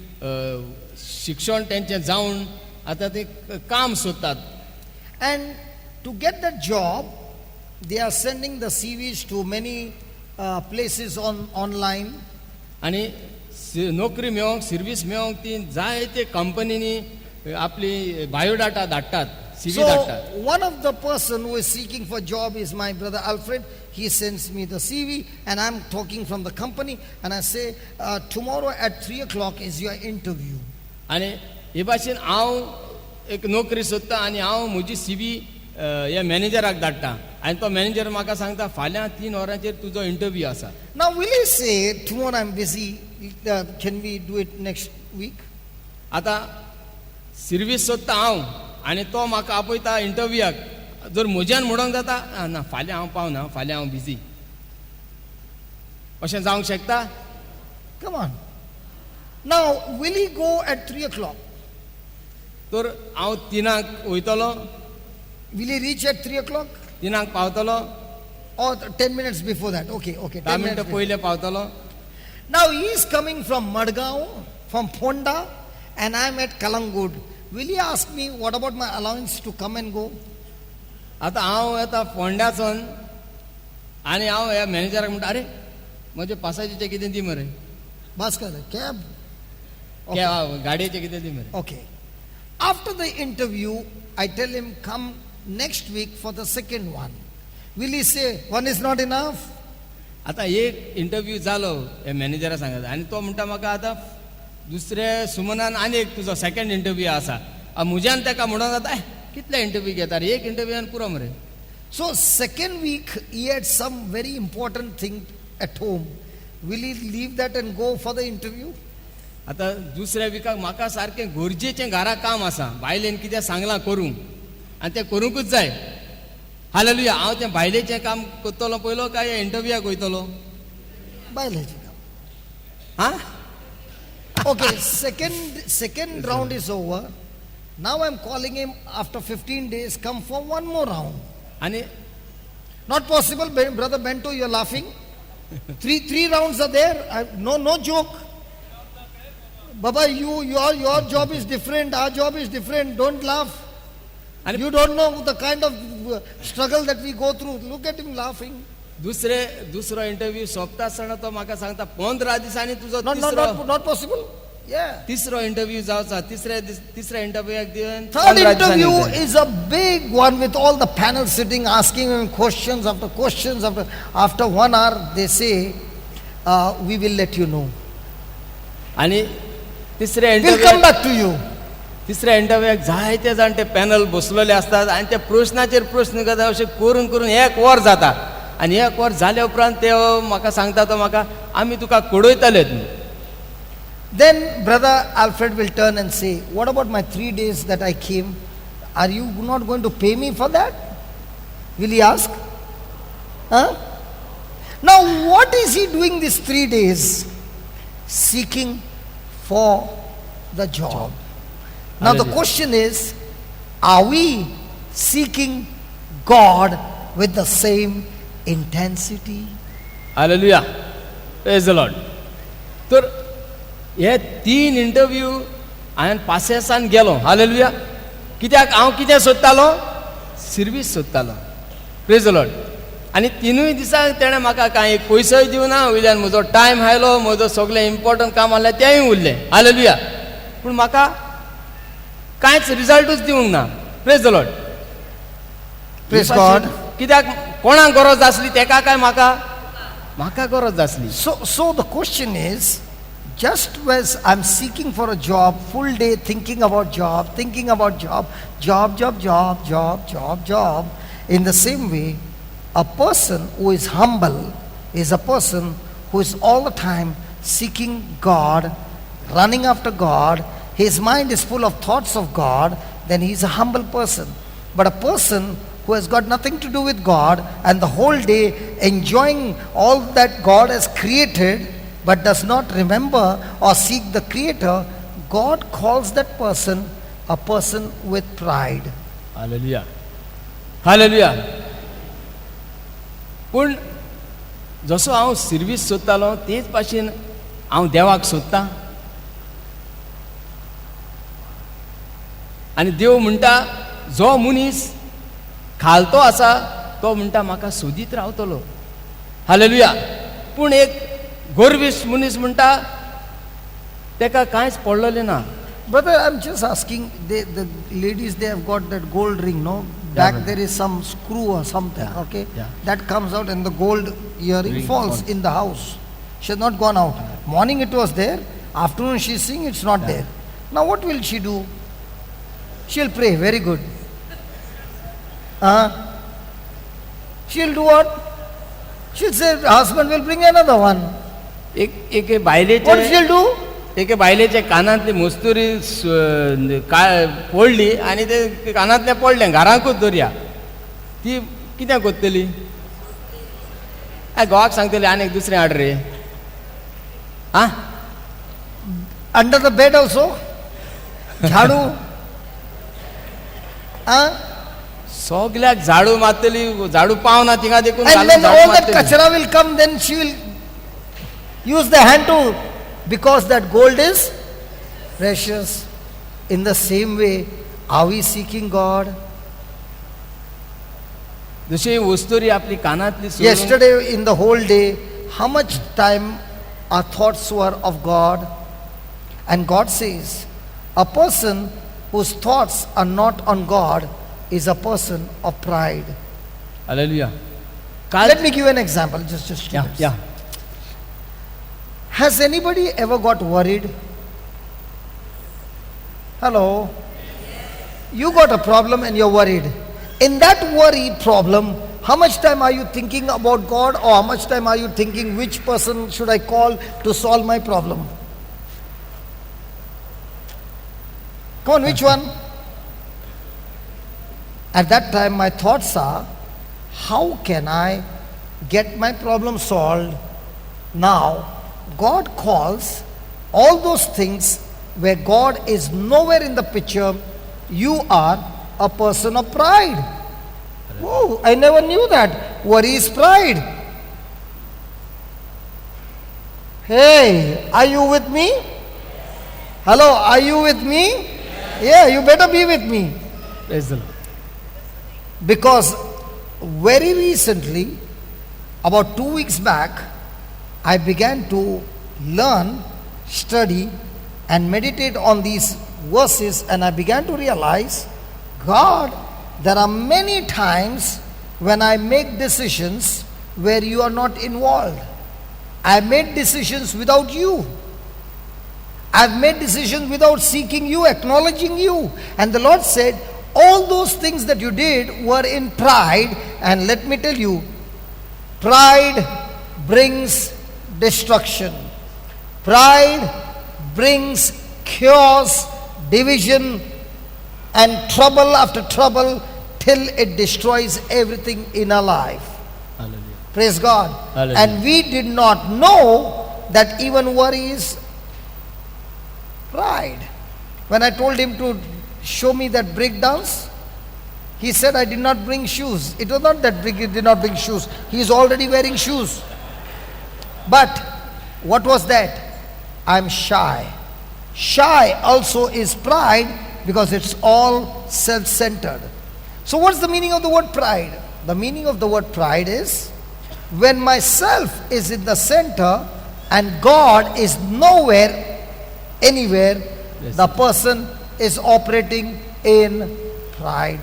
S1: शिक्षण तेंचें जावन आतां ते काम सोदतात.
S2: And to get that job, they are sending the CVs to many places online.
S1: आनी नोकरी मेळोंक, सर्वीस मेळोंक ती जायते कंपनीनी आपली बायोडाटा धाडटात, CV
S2: So
S1: धाडटात.
S2: one of the person who is seeking for job is my brother Alfred. He sends me the CV and I'm talking from the company and I say, tomorrow at 3 o'clock is your interview.
S1: आनी हे भाशेन हांव एक नोकरी सोदता आनी हांव म्हजी CV ह्या मॅनेजराक धाडटा आनी तो मॅनेजर म्हाका सांगता फाल्यां 3 वरांचेर तुजो इंटरव्यू आसा.
S2: Now will he say, tomorrow I'm busy, can we do it next week?
S1: आतां सर्वीस सोदता हांव आनी तो म्हाका आपयता इंटरव्यूक. जर म्हज्यान म्हणोंक जाता ना फाल्यां हांव पावना, फाल्यां हांव बिजी, अशें जावंक शकता?
S2: Come on. Now will he go at 3 o'clock?
S1: तर हांव 3 वयतलो,
S2: Will he reach at 3 o'clock?
S1: 3 पावतलो,
S2: Or 10 minutes before that? Okay.
S1: 10
S2: 10
S1: मिनटां
S2: minutes before.
S1: पयले पावतलो.
S2: Now he is coming from Madgaon, from Ponda, and I'm at Kalangud. Will he ask me what about my allowance to come and go?
S1: आतां हांव येता फोंड्याचोन आनी हांव ह्या मॅनेजराक म्हणटा, अरे म्हजे पासाचें कितें दी मरे,
S2: Bhaskar, cab?
S1: गाडयेचें कितें दी मरे.
S2: Okay. After the interview, I tell him, come next week for the second one. Will he say, one is not enough?
S1: आता एक इंटरव्यू जालो हे मॅनेजरा सांगता आनी तो म्हणटा म्हाका आतां दुसऱ्या सुमनान आनी एक तुजो सेकंड इंटरव्यू आसा म्हज्यान ताका म्हणून जाता कितले इंटरव्यू घेता रे एक इंटरव्यून पुरो मरे.
S2: So second week, he had some very important thing at home. Will he leave that and go for the interview?
S1: आता दुसऱ्या विकाक म्हाका सारकें गरजेचें घरा काम आसा बायलेन कितें सांगलां करूंक आनी तें करूंकूच जाय. हालेलुया. हांव तें बायलेचें काम करतलो पयलो काय इंटरव्यूक वयतलो?
S2: Biology.
S1: हा
S2: Okay, second round is over. Now I'm calling him after 15 days, come for one more round.
S1: आनी
S2: Not possible, Brother Bento, you're laughing. Three rounds are there. No joke. Baba, your job is different. Our job is different. Don't laugh.
S1: And
S2: you don't know the kind of struggle that we go through. Look at him laughing.
S1: दुसरो interview सोंपता आसतना तो म्हाका सांगता 15 दिसांनी तुजो
S2: Not possible. Yeah.
S1: तिसरो interview जावचा तिसऱ्या इंटरव्यूक दिवन
S2: Third interview is a big one with all the panel sitting asking him questions after questions. After 1 hour, they say, we will let you know.
S1: आणि तिसऱ्या
S2: We'll come back to you.
S1: तिसऱ्या इंटरव्यूक जायते जाण ते panel बसलेले असतात आणि त्या प्रश्नाचेर प्रश्न करता अशें करून करून 1 वर जाता आणि 1 वर जाल्या उपरांत ते म्हाका सांगता तो म्हाका आमी तुका कळयतलेत.
S2: Then Brother Alfred will turn and say, what about my 3 days that I came? Are you not going to pay me for that? Will he ask? Huh? Now what is he doing these 3 days? Seeking for the job. Now the question is, are we seeking God with the same intensity?
S1: Hallelujah. Praise the Lord. तर हे 3 interview हांवें पासेसान गेलो. Hallelujah. कित्याक हांव कितें सोदतालो? Service सोदतालो. Praise the Lord. आनी 3 दिसांक तेणें म्हाका कांय पयसोय दिवना वयल्यान म्हजो टायम हायलो म्हजो सगळें इम्पॉर्टंट काम आसलें तेंय उरलें. हालेलुया. पूण म्हाका कांयच रिजल्टूच दिवंक ना. Praise the Lord.
S2: Praise God.
S1: कित्याक कोणाक गरज आसली तेका काय म्हाका गरज आसली.
S2: So the question is, just as I'm seeking for a job, full day thinking about job, job, in the same way, a person who is humble is a person who is all the time seeking God, running after God, his mind is full of thoughts of God, then he is a humble person. But a person who has got nothing to do with God and the whole day enjoying all that God has created but does not remember or seek the Creator, God calls that person a person with pride.
S1: Hallelujah. Hallelujah. पूण जसो हांव service सोदतालो तेच भाशेन हांव देवाक सोदतां. आनी देव म्हणटा जो मनीस खालतो आसा तो म्हणटा म्हाका सोदीत रावतलो. हालेलुया. पूण एक गोरवीस मनीस म्हणटा तेका कांयच पडलेलें ना.
S2: Brother, I'm just asking, the ladies, they have got that gold ring, no? Back there is some screw or something, okay?
S1: Yeah.
S2: That comes out and the gold earring
S1: Ring
S2: falls
S1: falls.
S2: in the house. She has not gone out. Morning it was there, afternoon she's seeing it's not there. Now what will she do? She'll pray, very good. She'll do what? She'll say, husband will bring another one.
S1: एक
S2: What
S1: बायलेचे
S2: she'll do?
S1: एके बायलेचे कानांतली मस्तुरी काय पडली आनी ते कानांतलें पडलें घरांकूच दर्या. ती कितें करतली? घोवाक सांगतली आनी एक दुसरें हाड रे. आं
S2: Under the bed also? Jhadu?
S1: सगल्याक झाडू मारतली झाडू पावना थिंगा देखून
S2: And then
S1: झाडू
S2: all that
S1: मारतली.
S2: kachara will come, then she will use the hand to, because that gold is precious. In the same way, are we seeking God?
S1: जशी वस्तुरी आपली कानांतली सोडून
S2: Yesterday in the whole day, how much time our thoughts were of God? And God says, a person whose thoughts are not on God is a person of pride.
S1: Hallelujah.
S2: Let me give you an example. Just 2 minutes.
S1: या
S2: Has anybody ever got worried? Hello? You got a problem and you're worried. In that worry problem, how much time are you thinking about God, or how much time are you thinking which person should I call to solve my problem? Come on, which one? At that time, my thoughts are, how can I get my problem solved? Now, God calls all those things where God is nowhere in the picture. You are a person of pride. Oh, I never knew that. Worry is pride. Hey, are you with me? Hello, are you with me? Yeah, you better be with me.
S1: Praise the Lord.
S2: Because very recently, about 2 weeks back, I began to learn, study, and meditate on these verses, and I began to realize, God, there are many times when I make decisions where you are not involved. I made decisions without you. I've made decisions without seeking you, acknowledging you. And the Lord said, all those things that you did were in pride. And let me tell you, pride brings destruction. Pride brings chaos, division, and trouble after trouble till it destroys everything in our life.
S1: Hallelujah.
S2: Praise God.
S1: Hallelujah.
S2: And we did not know that even worry is pride. When I told him to show me that breakdowns, he said, I did not bring shoes. It was not that he did not bring shoes. He is already wearing shoes. But what was that? I'm shy. Shy also is pride, because it's all self-centered. So what's the meaning of the word pride? The meaning of the word pride is when myself is in the center and God is nowhere, anywhere,
S1: Yes.
S2: the person is operating in pride.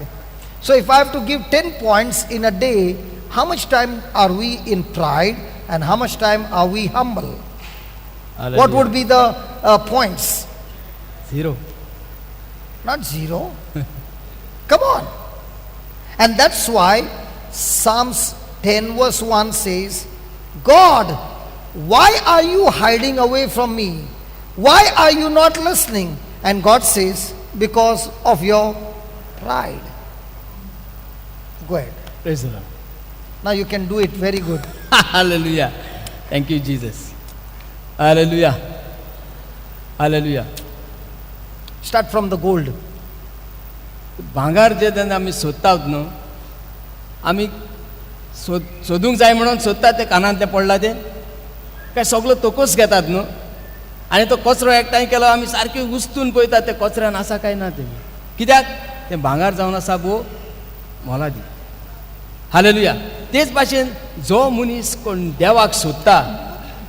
S2: So if I have to give 10 points in a day, how much time are we in pride and how much time are we humble?
S1: Hallelujah.
S2: What would be the points?
S1: 0.
S2: Not 0. Come on. And that's why Psalms 10 verse 1 says, God, why are you hiding away from me? Why are you not listening? And God says, because of your pride. Go ahead.
S1: Praise the Lord.
S2: Now you can do it very good.
S1: Hallelujah. Thank you, Jesus. Hallelujah. Hallelujah.
S2: Start from the gold.
S1: भांगार जे तेन्ना आमी सोदतात न्हू, आमी सोदूंक जाय म्हणून सोदतात ते कानांतले पडला ते काय सगळो तोकूच घेतात न्हू, आनी तो कचरो एकठांय केलो आमी सारके उस्तून पळयतात ते कचऱ्यान आसा काय ना ते, कित्याक ते भांगार जावन आसा बो मोलादी. हालेलुया. तेच भाशेन जो मनीस कोण देवाक सोदता,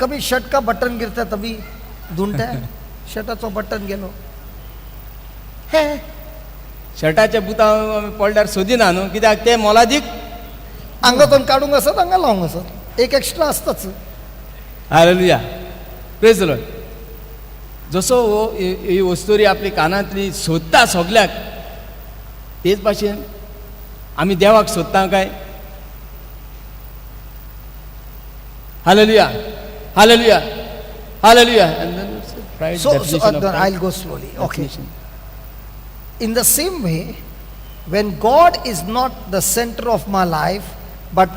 S2: कभी शर्ट का बटन गिरता तभी ढूंढता है. शर्टाचो बटन गेलो. हे
S1: शर्टाच्या बुता आमी पडल्यार सोदिना न्हू, कित्याक ते मोलादीक.
S2: अंगातून काढूंक असत, अंगा लावंक असत. एक एक्स्ट्रा असतच.
S1: हालेलुया. Praise the Lord. जसो ही वस्तुरी आपली कानांतली सोदता सगल्याक, तेच भाशेन आमी देवाक सोदता काय. Hallelujah. Hallelujah. Hallelujah.
S2: So I'll go slowly. Okay. In the same way, when God is not the center of my life, but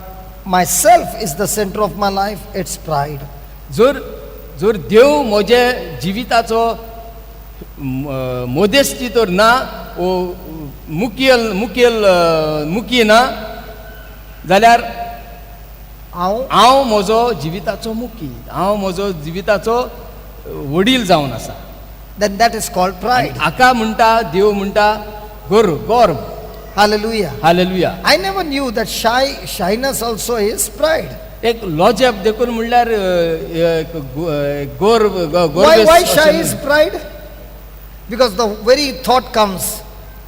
S2: myself is the center of my life, it's pride.
S1: जर देव म्हजे जिविताचो मोदेस्ती तर ना, ओ मुखेल ना, जाल्यार हांव म्हजो जिविताचो मुखी, हांव म्हजो जिविताचो वडील जावन आसा.
S2: Then that is called pride.
S1: हाका म्हणटा देव म्हणटा गर्व.
S2: Hallelujah.
S1: Hallelujah.
S2: I never knew that shyness also is pride.
S1: एक लॉजप देखून म्हणल्यार
S2: Why shy is pride? Because the very thought comes,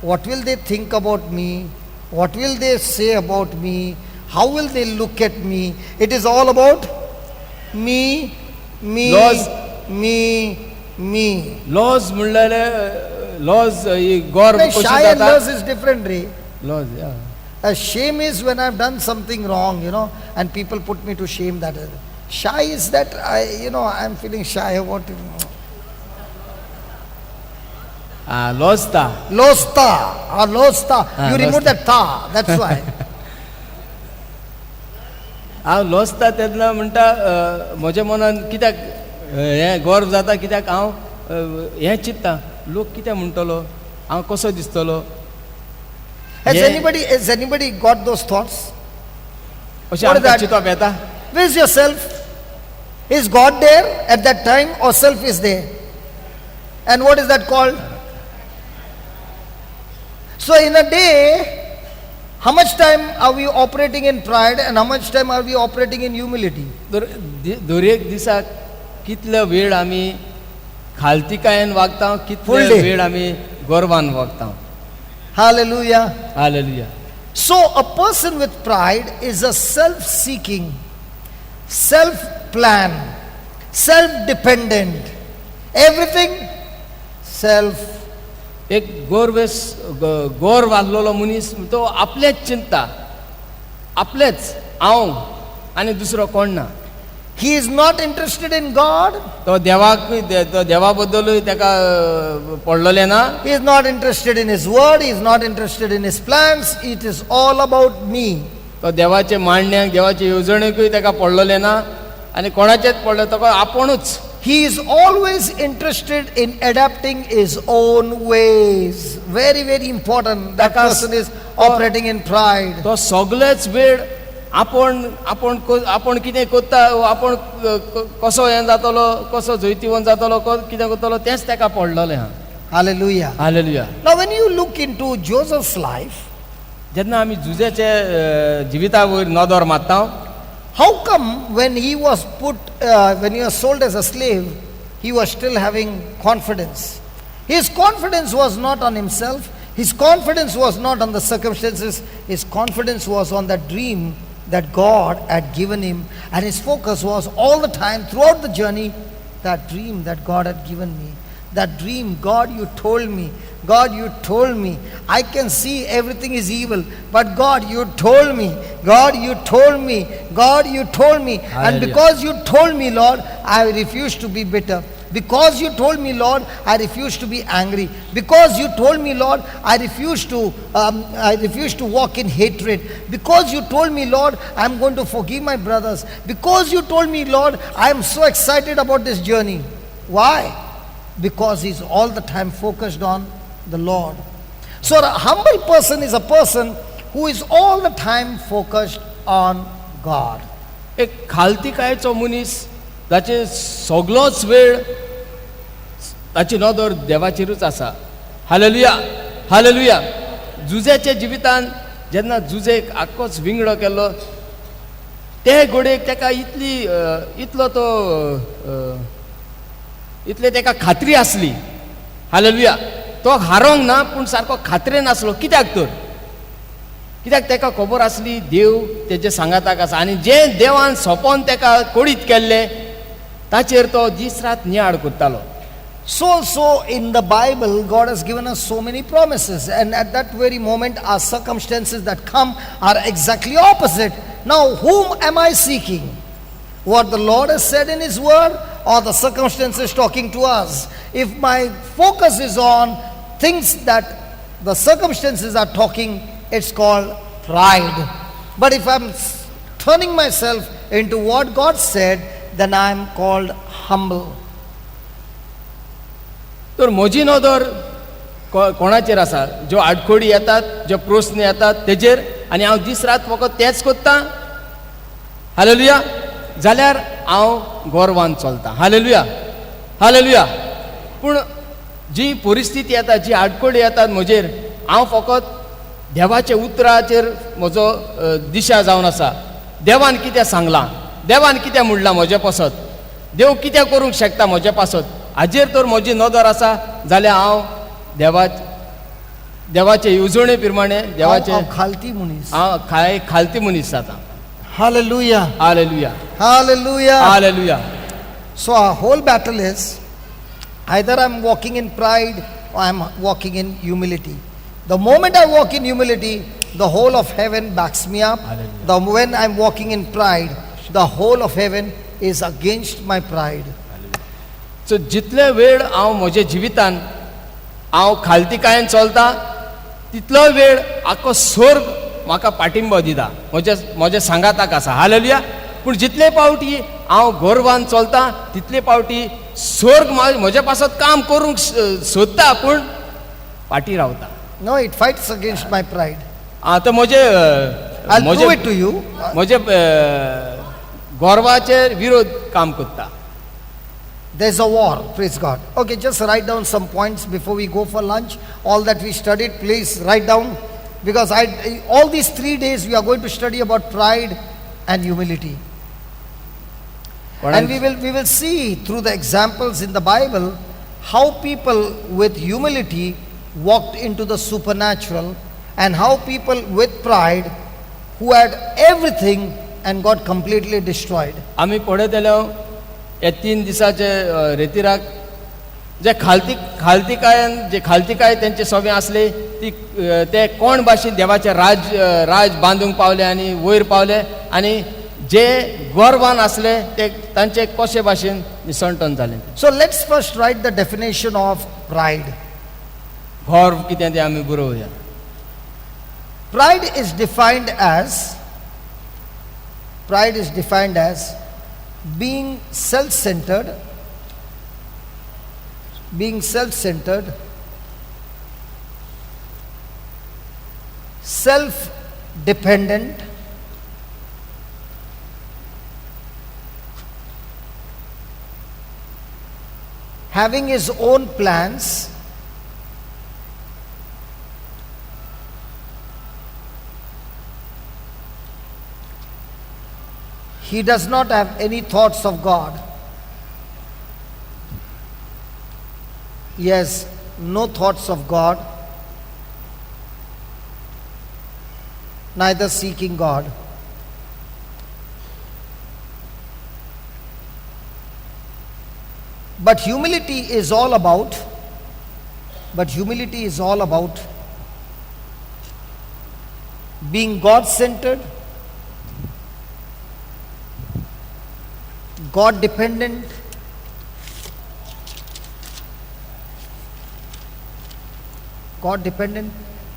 S2: what will they think about me? What will they say about me? How will they look at me? It is all about me, me,
S1: Laws.
S2: me.
S1: Laws म्हणल्यार laws ही गौर
S2: Like,
S1: कशी
S2: shy and
S1: जाता
S2: loss is different, Ray.
S1: Laws या
S2: Shame is when I've done something wrong, and people put me to shame. That is. Shy is that I'm feeling shy about it.
S1: लॉजता
S2: Losta. You remove
S1: losta.
S2: that ta. That's why.
S1: हांव लॉजता तेन्ना म्हणटा म्हज्या मनान कित्याक हें गर्व जाता कित्याक हांव हें चिंत्ता लोक कितें म्हणटलो हांव कसो दिसतलो
S2: Has
S1: Yeah.
S2: anybody got those thoughts?
S1: अशें
S2: What is
S1: आमकां
S2: that?
S1: चिंतप येता
S2: Where is yourself? Is God there at that time or self is there? And what is that called? So in a day, how much time are we operating in pride and how much time are we operating in humility?
S1: दरेक दिसाक कितलो वेळ आमी खालतिकायेन वागता
S2: Full
S1: कितलो
S2: day.
S1: वेळ आमी गर्वान वागता
S2: Hallelujah.
S1: Hallelujah
S2: So a person with pride is a self-seeking, self-plan, self-dependent, everything self.
S1: एक गौरव आसलेलो मनीस तो आपलेच चिंतता आपलेच हांव आनी दुसरो कोण ना
S2: He is not interested in God.
S1: तो देवा बद्दलूय ताका पडलेलें ना
S2: He is not interested in His word. He is not interested in His plans. It is all about me.
S1: तो देवाचे मांडण्याक देवाचे येवजणेकूय ताका पडलेलें ना आनी कोणाचेच पडलें ताका आपुणूच
S2: He is always interested in adapting his own ways. Very, very important. That
S1: Because-
S2: person is operating in pride.
S1: तो सगळेच वेळ आपण कितें कोत्ता आपण कसो हें जातलो कसो जैतिवंत जातलो कितें करतलो तेंच ताका पडलेलें हा
S2: Hallelujah.
S1: Hallelujah
S2: Now, when you look into Joseph's life,
S1: जेन्ना आमी जुजेचे जिविता वयर नदर मारता
S2: how come when he was when he was sold as a slave, he was still having confidence? His confidence was not on himself. His confidence was not on the circumstances. His confidence was on that dream that God had given him. And his focus was all the time throughout the journey, that dream that God had given me. That dream, God, you told me. God, you told me. I can see everything is evil. But God, you told me. God, you told me. God, you told me. And
S1: Hallelujah.
S2: because you told me, Lord, I refuse to be bitter. Because you told me, Lord, I refuse to be angry. Because you told me, Lord, I refuse to walk in hatred. Because you told me, Lord, I'm going to forgive my brothers. Because you told me, Lord, I am so excited about this journey. Why? Because he's all the time focused on the Lord. So a humble person is a person who is all the time focused on God.
S1: एक खालतिकायेचो मनीस जाचे सगळोच वेळ ताची नदर देवाचेरूच आसा hallelujah hallelujah जुजेच्या जिवितान जेन्ना जुजेक आख्खोच विंगडो केल्लो ते घोडेक ताका इतले ताका खात्री आसली हालेलुया तो हारोंक ना पूण सारको खात्रेन आसलो कित्याक ताका खबर आसली देव तेजे सांगाताक आसा आनी जे देवान सोपोन ताका कोडीत केल्ले ताचेर तो दीस रात नियाळ करतालो
S2: So in the Bible, God has given us so many promises, and at that very moment, our circumstances that come are exactly opposite. Now, whom am I seeking? What the Lord has said in His word, or the circumstances talking to us? If my focus is on things that the circumstances are talking, it's called pride. But if I'm turning myself into what God said, then I'm called humble.
S1: तर म्हजी नदर कोणाचेर आसा ज्यो आडखोडी येतात ज्यो प्रस्न येतात तेजेर आनी हांव दीस रात फकत तेंच कोत्ता हालेलुया जाल्यार हांव गोरवान चलता हालेलुया हालेलुया पूण जी परिस्थिती येता जी आडखोडी येतात म्हजेर हांव फकत देवाच्या उतराचेर म्हजो दिशा जावन आसा देवान कितें सांगलां देवान कितें म्हणलां म्हजे पासत देव कितें करूंक शकता म्हजे पासत हाजेर तर म्हजी नदर आसा जाल्यार हांव देवाचे येवजणे प्रमाणे देवाचे
S2: हांव खालती मनीस.
S1: हांव खालती मनीस जाता.
S2: Hallelujah.
S1: Hallelujah
S2: Hallelujah.
S1: Hallelujah.
S2: So our whole battle is either I'm walking in pride or I'm walking in humility. The moment I walk in humility, the whole of heaven backs me up.
S1: Hallelujah.
S2: When I'm walking in pride, the whole of heaven is against my pride.
S1: सो जितले वेळ हांव म्हज्या जिवितान हांव खालतीकायेन चलता तितलो वेळ आख्खो स्वर्ग म्हाका पाठिंबो दिता, म्हज्या सांगाताक आसा. हालेलुया. पूण जितले पावटी हांव गर्वान चलता तितले पावटी स्वर्ग म्हज्या पासत काम करूंक सोदता पूण फाटी रावता.
S2: No, it fights against my pride.
S1: आतां
S2: I'll prove it to you.
S1: म्हजे गर्वाचेर विरोध काम करता.
S2: There's a war, praise God. Okay, just write down some points before we go for lunch. All that we studied, please write down. Because all these 3 days we are going to study about pride and humility. And we will see through the examples in the Bible how people with humility walked into the supernatural and how people with pride who had everything and got completely destroyed.
S1: आमी पळयतलो हे 3 दिसाचे रेतिराक जे खालतीकाय त्यांचे सवे असले ते कोण भाशेन देवाचे राज बांधूंक पावले आनी वयर पावले आनी जे गर्वान असले ते तांचे कशे भाशेन निसंटन जाले.
S2: So let's first write the definition of pride.
S1: गर्व कितें तें आमी बरोवया.
S2: Pride is defined as being self-centered, self-dependent, having his own plans, he does not have any thoughts of God. He has no thoughts of God, neither seeking God. But humility is all about being God-centered, God-dependent,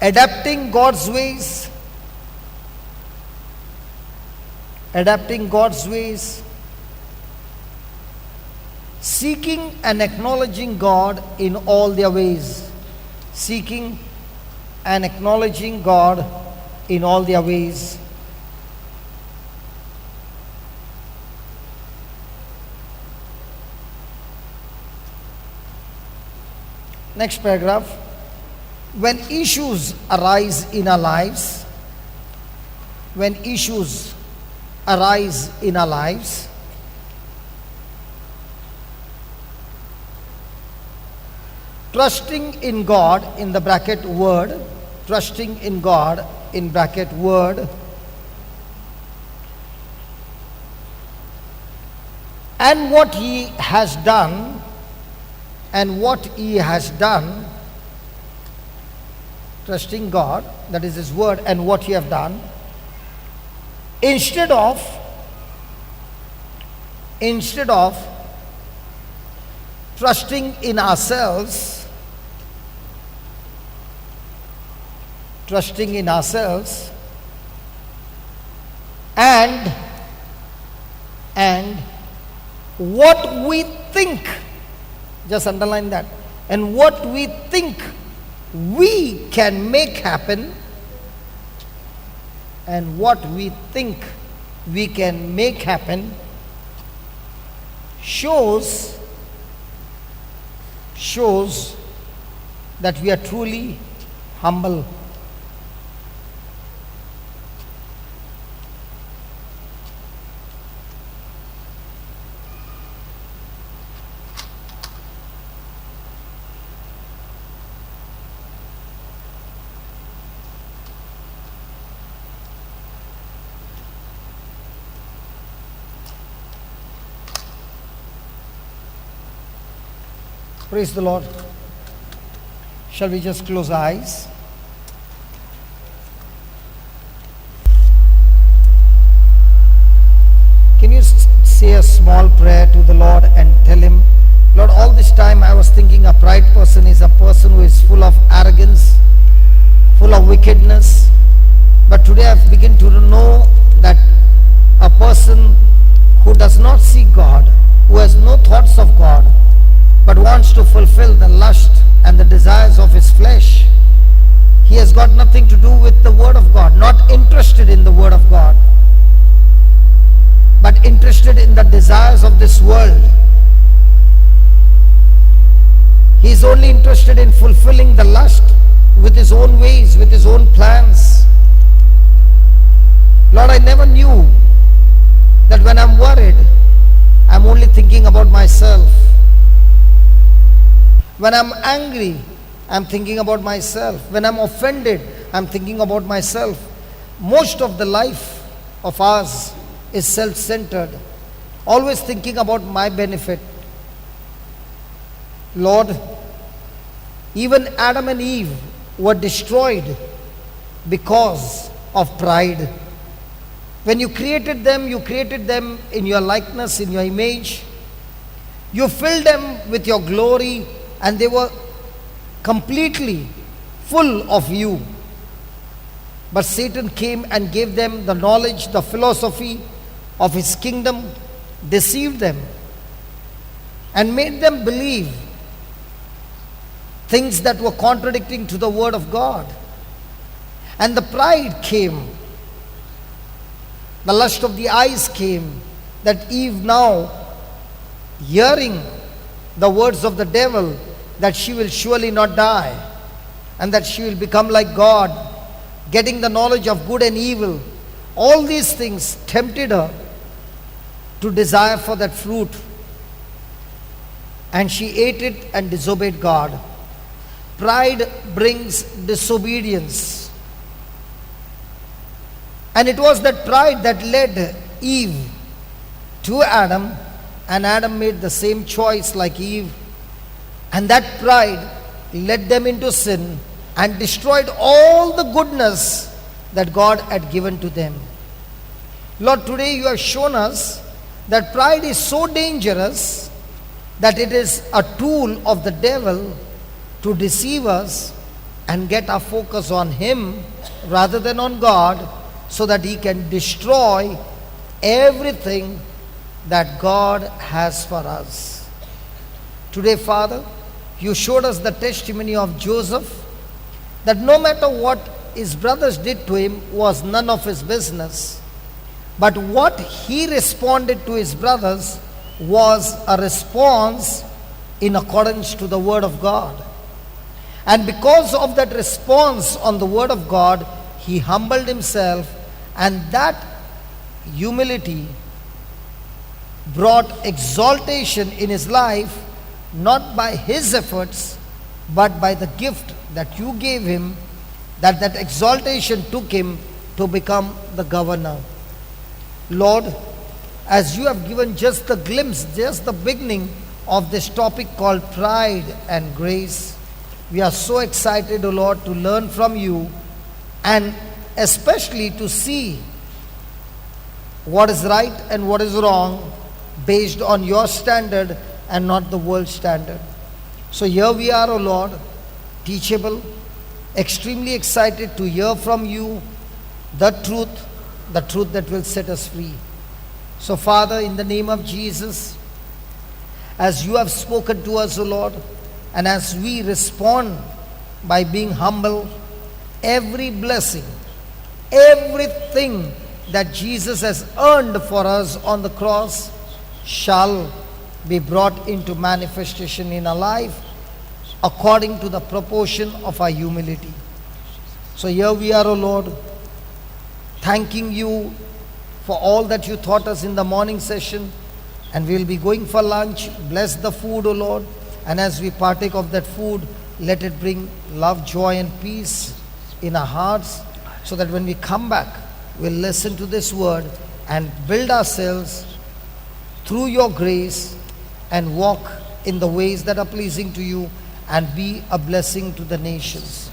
S2: adapting God's ways, seeking and acknowledging God in all their ways, Next paragraph. When issues arise in our lives, trusting in God in the bracket word, and what he has done, trusting God, that is his word, and what he have done, instead of trusting in ourselves, and what we think, just underline that, and what we think we can make happen, shows that we are truly humble. Praise the Lord. Shall we just close our eyes? Can you say a small prayer to the Lord and tell Him, Lord, all this time I was thinking a pride person is a person who is full of arrogance, full of wickedness. But today I've begun to know that a person who does not see God, who has no thoughts of God, but wants to fulfill the lust and the desires of his flesh, he has got nothing to do with the Word of God, not interested in the Word of God, but interested in the desires of this world. He is only interested in fulfilling the lust with his own ways, with his own plans. Lord, I never knew that when I'm worried, I'm only thinking about myself. When I'm angry, I'm thinking about myself. When I'm offended, I'm thinking about myself. Most of the life of ours is self-centered, always thinking about my benefit. Lord, even Adam and Eve were destroyed because of pride. When you created them in your likeness, in your image. You filled them with your glory, and they were completely full of you. But Satan came and gave them the knowledge, the philosophy of his kingdom, deceived them, and made them believe things that were contradicting to the Word of God. And the pride came. The lust of the eyes came, that Eve now, hearing the words of the devil, that she will surely not die, and that she will become like God, getting the knowledge of good and evil. All these things tempted her to desire for that fruit. And she ate it and disobeyed God. Pride brings disobedience. And it was that pride that led Eve to Adam, and Adam made the same choice like Eve. And that pride led them into sin and destroyed all the goodness that God had given to them. Lord, today you have shown us that pride is so dangerous that it is a tool of the devil to deceive us and get our focus on him rather than on God, so that he can destroy everything that God has for us. Today, Father, you showed us the testimony of Joseph, that no matter what his brothers did to him was none of his business. But what he responded to his brothers was a response in accordance to the Word of God. And because of that response on the Word of God, he humbled himself, and that humility brought exaltation in his life, not by his efforts, but by the gift that you gave him, that exaltation took him to become the governor. Lord, as you have given just the glimpse, just the beginning of this topic called pride and grace, we are so excited, O Lord, to learn from you, and especially to see what is right and what is wrong based on your standard and not the world standard. So here we are, O Lord, teachable, extremely excited to hear from you the truth that will set us free. So Father, in the name of Jesus, as you have spoken to us, O Lord, and as we respond by being humble, every blessing, everything that Jesus has earned for us on the cross shall be brought into manifestation in our life according to the proportion of our humility. So here we are, O Lord, thanking you for all that you taught us in the morning session, and we will be going for lunch. Bless the food, O Lord, and as we partake of that food, let it bring love, joy and peace in our hearts, so that when we come back, we'll listen to this word and build ourselves through your grace and walk in the ways that are pleasing to you and be a blessing to the nations.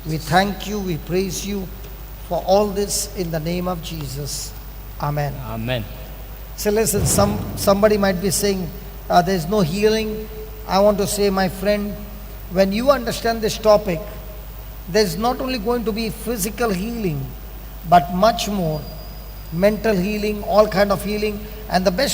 S2: We thank you, we praise you for all this in the name of Jesus. Amen.
S1: Amen.
S2: So listen, somebody might be saying, there's no healing. I want to say, my friend, when you understand this topic, there's not only going to be physical healing, but much more mental healing, all kind of healing. And the best